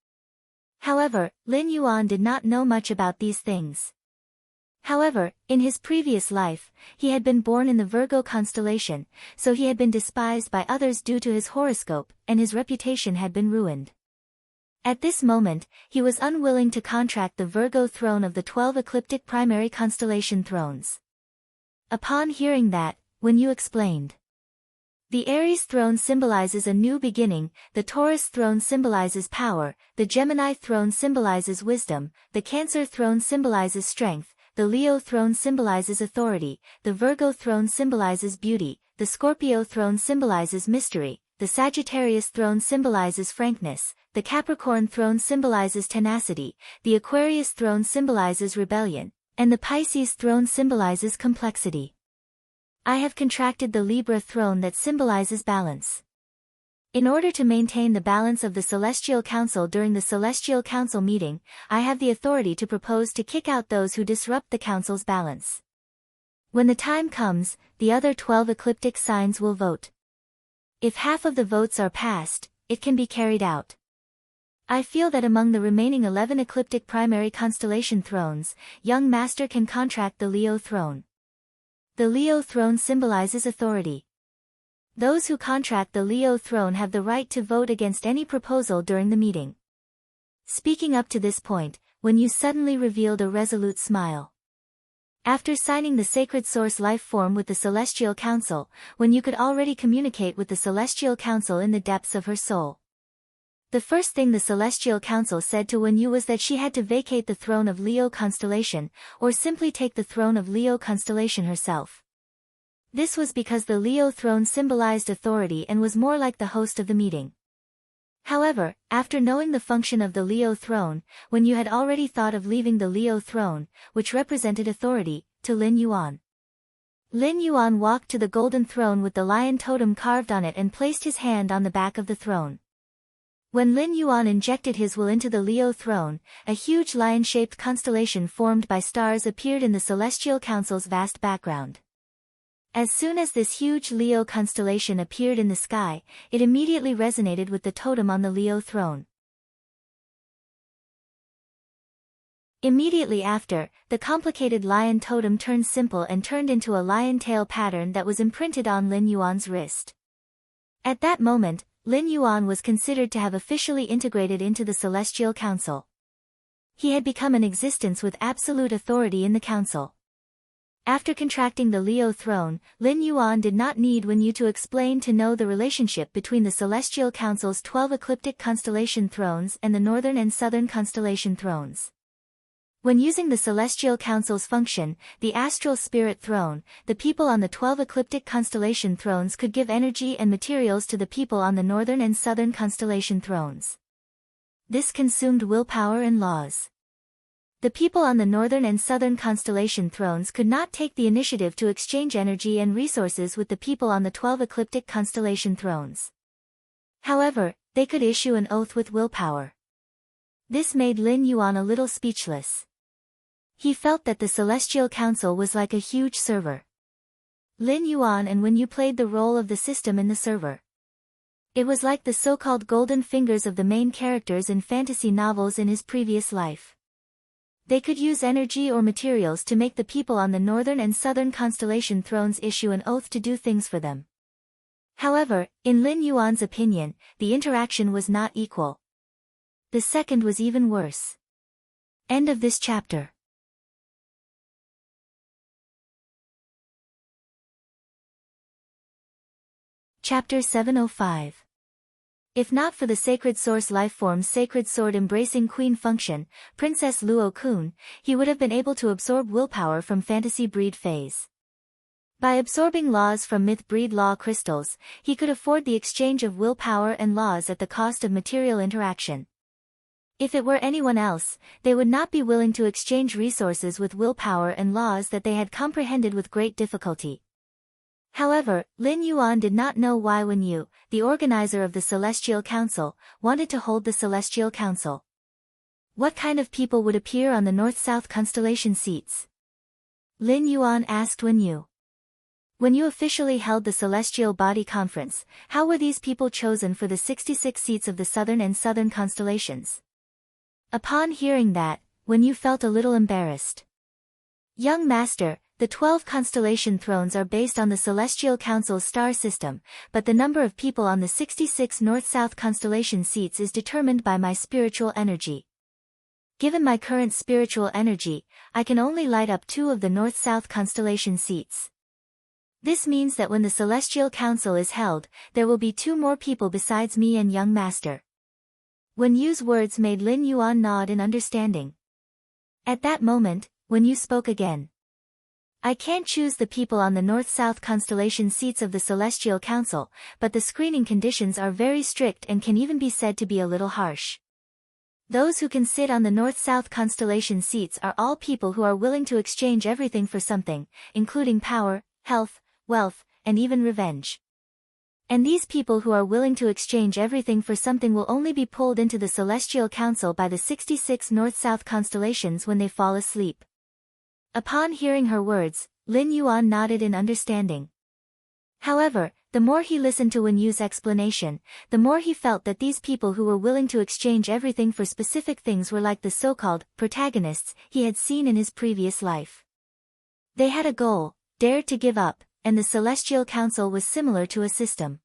However, Lin Yuan did not know much about these things. However, in his previous life, he had been born in the Virgo constellation, so he had been despised by others due to his horoscope, and his reputation had been ruined. At this moment, he was unwilling to contract the Virgo throne of the 12 ecliptic primary constellation thrones. Upon hearing that, Wenyu explained. The Aries throne symbolizes a new beginning, the Taurus throne symbolizes power, the Gemini throne symbolizes wisdom, the Cancer throne symbolizes strength, the Leo throne symbolizes authority, the Virgo throne symbolizes beauty, the Scorpio throne symbolizes mystery, the Sagittarius throne symbolizes frankness, the Capricorn throne symbolizes tenacity, the Aquarius throne symbolizes rebellion, and the Pisces throne symbolizes complexity. I have contracted the Libra throne that symbolizes balance. In order to maintain the balance of the Celestial Council during the Celestial Council meeting, I have the authority to propose to kick out those who disrupt the Council's balance. When the time comes, the other 12 ecliptic signs will vote. If half of the votes are passed, it can be carried out. I feel that among the remaining 11 ecliptic primary constellation thrones, young master can contract the Leo throne. The Leo throne symbolizes authority. Those who contract the Leo throne have the right to vote against any proposal during the meeting. Speaking up to this point, Wenyu suddenly revealed a resolute smile. After signing the Sacred Source life form with the Celestial Council, Wenyu could already communicate with the Celestial Council in the depths of her soul. The first thing the Celestial Council said to Wenyu was that she had to vacate the throne of Leo constellation, or simply take the throne of Leo constellation herself. This was because the Leo throne symbolized authority and was more like the host of the meeting. However, after knowing the function of the Leo throne, Wenyu had already thought of leaving the Leo throne, which represented authority, to Lin Yuan. Lin Yuan walked to the golden throne with the lion totem carved on it and placed his hand on the back of the throne. When Lin Yuan injected his will into the Leo throne, a huge lion-shaped constellation formed by stars appeared in the Celestial Council's vast background. As soon as this huge Leo constellation appeared in the sky, it immediately resonated with the totem on the Leo throne. Immediately after, the complicated lion totem turned simple and turned into a lion tail pattern that was imprinted on Lin Yuan's wrist. At that moment, Lin Yuan was considered to have officially integrated into the Celestial Council. He had become an existence with absolute authority in the council. After contracting the Leo throne, Lin Yuan did not need Wenyu to explain to know the relationship between the Celestial Council's 12 ecliptic constellation thrones and the northern and southern constellation thrones. When using the Celestial Council's function, the Astral Spirit Throne, the people on the 12 ecliptic constellation thrones could give energy and materials to the people on the northern and southern constellation thrones. This consumed willpower and laws. The people on the northern and southern constellation thrones could not take the initiative to exchange energy and resources with the people on the 12 ecliptic constellation thrones. However, they could issue an oath with willpower. This made Lin Yuan a little speechless. He felt that the Celestial Council was like a huge server. Lin Yuan and Wenyu played the role of the system in the server. It was like the so-called golden fingers of the main characters in fantasy novels in his previous life. They could use energy or materials to make the people on the northern and southern constellation thrones issue an oath to do things for them. However, in Lin Yuan's opinion, the interaction was not equal. The second was even worse. End of this chapter. Chapter 705. If not for the Sacred Source Lifeform's Sacred Sword embracing Queen function, Princess Luo Kun, he would have been able to absorb willpower from Fantasy Breed phase. By absorbing laws from Myth Breed Law crystals, he could afford the exchange of willpower and laws at the cost of material interaction. If it were anyone else, they would not be willing to exchange resources with willpower and laws that they had comprehended with great difficulty. However, Lin Yuan did not know why Wenyu, the organizer of the Celestial Council, wanted to hold the Celestial Council. What kind of people would appear on the north-south constellation seats? Lin Yuan asked Wenyu. When you officially held the Celestial Body Conference, how were these people chosen for the 66 seats of the southern and southern constellations? Upon hearing that, Wenyu felt a little embarrassed. Young Master, the 12 constellation thrones are based on the Celestial Council's star system, but the number of people on the 66 north-south constellation seats is determined by my spiritual energy. Given my current spiritual energy, I can only light up 2 of the north-south constellation seats. This means that when the Celestial Council is held, there will be 2 more people besides me and Young Master. Wen Yu's words made Lin Yuan nod in understanding. At that moment, Wen Yu spoke again. I can't choose the people on the north-south constellation seats of the Celestial Council, but the screening conditions are very strict and can even be said to be a little harsh. Those who can sit on the north-south constellation seats are all people who are willing to exchange everything for something, including power, health, wealth, and even revenge. And these people who are willing to exchange everything for something will only be pulled into the Celestial Council by the 66 north-south constellations when they fall asleep. Upon hearing her words, Lin Yuan nodded in understanding. However, the more he listened to Wen Yu's explanation, the more he felt that these people who were willing to exchange everything for specific things were like the so-called protagonists he had seen in his previous life. They had a goal, dared to give up, and the Celestial Council was similar to a system.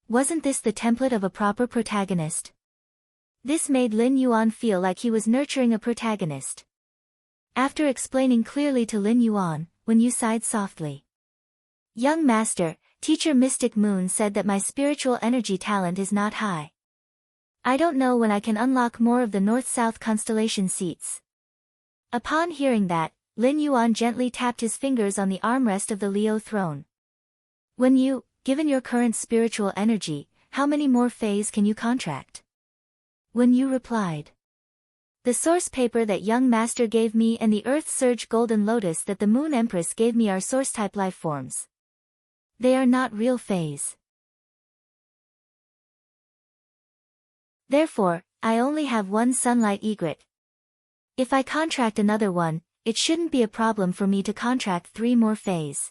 Wasn't this the template of a proper protagonist? This made Lin Yuan feel like he was nurturing a protagonist. After explaining clearly to Lin Yuan, Wen Yu sighed softly. Young Master, Teacher Mystic Moon said that my spiritual energy talent is not high. I don't know when I can unlock more of the north-south constellation seats. Upon hearing that, Lin Yuan gently tapped his fingers on the armrest of the Leo throne. Wen Yu, given your current spiritual energy, how many more fays can you contract? Wen Yu replied. The source paper that Young Master gave me and the Earth Surge Golden Lotus that the Moon Empress gave me are source-type life forms. They are not real fays. Therefore, I only have 1 sunlight egret. If I contract another one, it shouldn't be a problem for me to contract 3 more fays.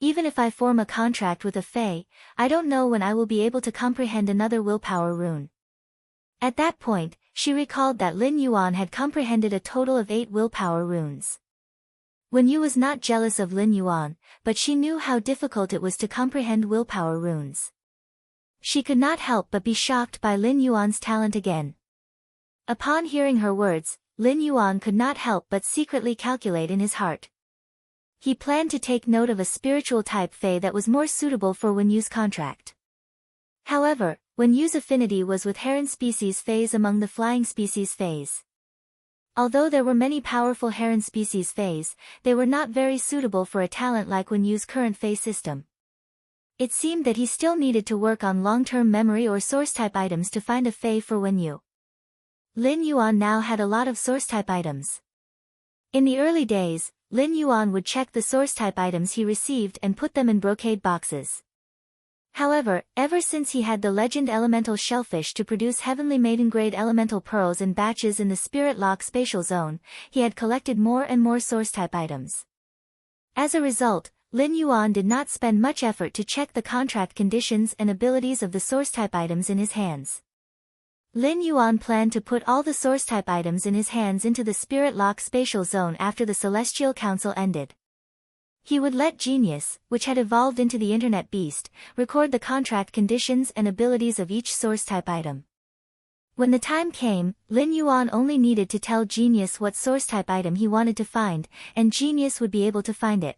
Even if I form a contract with a fay, I don't know when I will be able to comprehend another willpower rune. At that point, she recalled that Lin Yuan had comprehended a total of 8 willpower runes. Wen Yu was not jealous of Lin Yuan, but she knew how difficult it was to comprehend willpower runes. She could not help but be shocked by Lin Yuan's talent again. Upon hearing her words, Lin Yuan could not help but secretly calculate in his heart. He planned to take note of a spiritual type fey that was more suitable for Wen Yu's contract. However, Wen Yu's affinity was with heron species fays among the flying species fays. Although there were many powerful heron species fays, they were not very suitable for a talent like Wen Yu's current fey system. It seemed that he still needed to work on long-term memory or source-type items to find a fey for Wen Yu. Lin Yuan now had a lot of source-type items. In the early days, Lin Yuan would check the source-type items he received and put them in brocade boxes. However, ever since he had the legend elemental shellfish to produce heavenly maiden-grade elemental pearls in batches in the Spirit Lock spatial zone, he had collected more and more source-type items. As a result, Lin Yuan did not spend much effort to check the contract conditions and abilities of the source-type items in his hands. Lin Yuan planned to put all the source-type items in his hands into the Spirit Lock spatial zone after the Celestial Council ended. He would let Genius, which had evolved into the Internet Beast, record the contract conditions and abilities of each source-type item. When the time came, Lin Yuan only needed to tell Genius what source-type item he wanted to find, and Genius would be able to find it.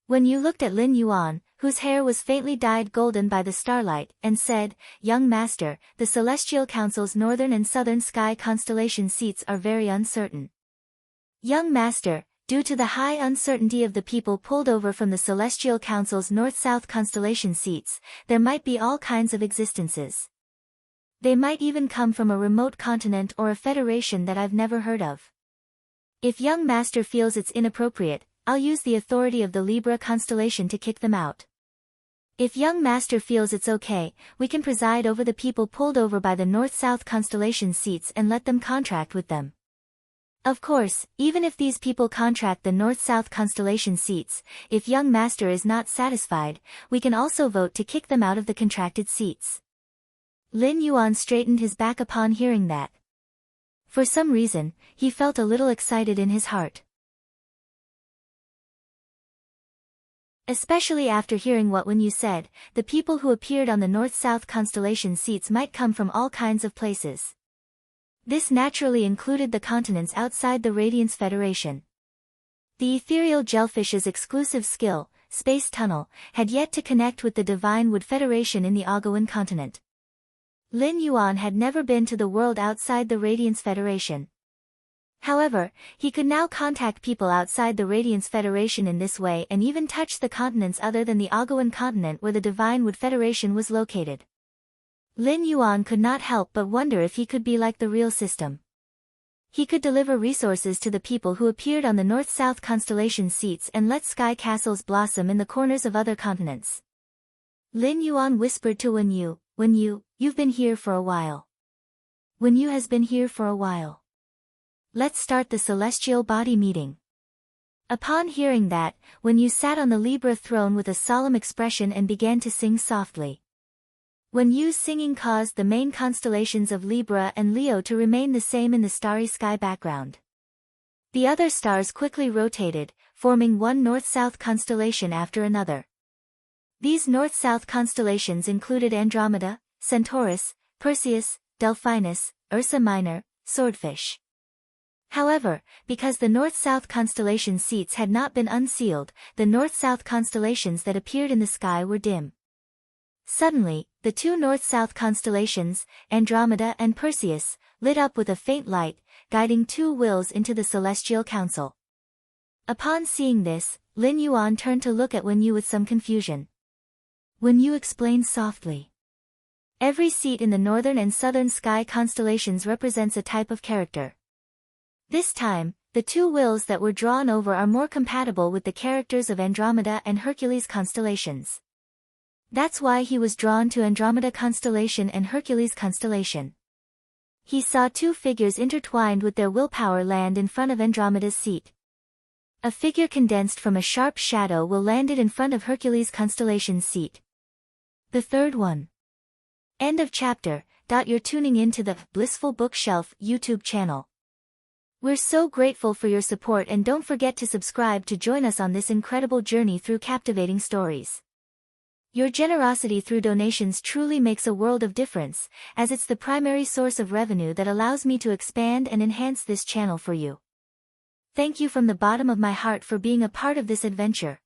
When you looked at Lin Yuan, whose hair was faintly dyed golden by the starlight, and said, "Young Master, the Celestial Council's northern and southern sky constellation seats are very uncertain. Young Master, due to the high uncertainty of the people pulled over from the Celestial Council's north-south constellation seats, there might be all kinds of existences. They might even come from a remote continent or a federation that I've never heard of. If Young Master feels it's inappropriate, I'll use the authority of the Libra constellation to kick them out. If Young Master feels it's okay, we can preside over the people pulled over by the north-south constellation seats and let them contract with them. Of course, even if these people contract the north-south constellation seats, if Young Master is not satisfied, we can also vote to kick them out of the contracted seats." Lin Yuan straightened his back upon hearing that. For some reason, he felt a little excited in his heart. Especially after hearing what Wen Yu said, the people who appeared on the north-south constellation seats might come from all kinds of places. This naturally included the continents outside the Radiance Federation. The ethereal jellyfish's exclusive skill, Space Tunnel, had yet to connect with the Divine Wood Federation in the Agawan continent. Lin Yuan had never been to the world outside the Radiance Federation. However, he could now contact people outside the Radiance Federation in this way and even touch the continents other than the Agawan continent where the Divine Wood Federation was located. Lin Yuan could not help but wonder if he could be like the real system. He could deliver resources to the people who appeared on the north-south constellation seats and let sky castles blossom in the corners of other continents. Lin Yuan whispered to Wen Yu, "Wen Yu, you've been here for a while." Wen Yu has been here for a while. Let's start the celestial body meeting. Upon hearing that, Wen Yu sat on the Libra throne with a solemn expression and began to sing softly. Wen Yu's singing caused the main constellations of Libra and Leo to remain the same in the starry sky background. The other stars quickly rotated, forming one north-south constellation after another. These north-south constellations included Andromeda, Centaurus, Perseus, Delphinus, Ursa Minor, Swordfish. However, because the north-south constellation seats had not been unsealed, the north-south constellations that appeared in the sky were dim. Suddenly, the two north-south constellations, Andromeda and Perseus, lit up with a faint light, guiding two wills into the celestial council. Upon seeing this, Lin Yuan turned to look at Wen Yu with some confusion. Wen Yu explained softly. Every seat in the northern and southern sky constellations represents a type of character. This time, the two wills that were drawn over are more compatible with the characters of Andromeda and Hercules constellations. That's why he was drawn to Andromeda constellation and Hercules constellation. He saw two figures intertwined with their willpower land in front of Andromeda's seat. A figure condensed from a sharp shadow will landed in front of Hercules constellation's seat. The third one. End of chapter. You're tuning into the Blissful Bookshelf YouTube channel. We're so grateful for your support, and don't forget to subscribe to join us on this incredible journey through captivating stories. Your generosity through donations truly makes a world of difference, as it's the primary source of revenue that allows me to expand and enhance this channel for you. Thank you from the bottom of my heart for being a part of this adventure.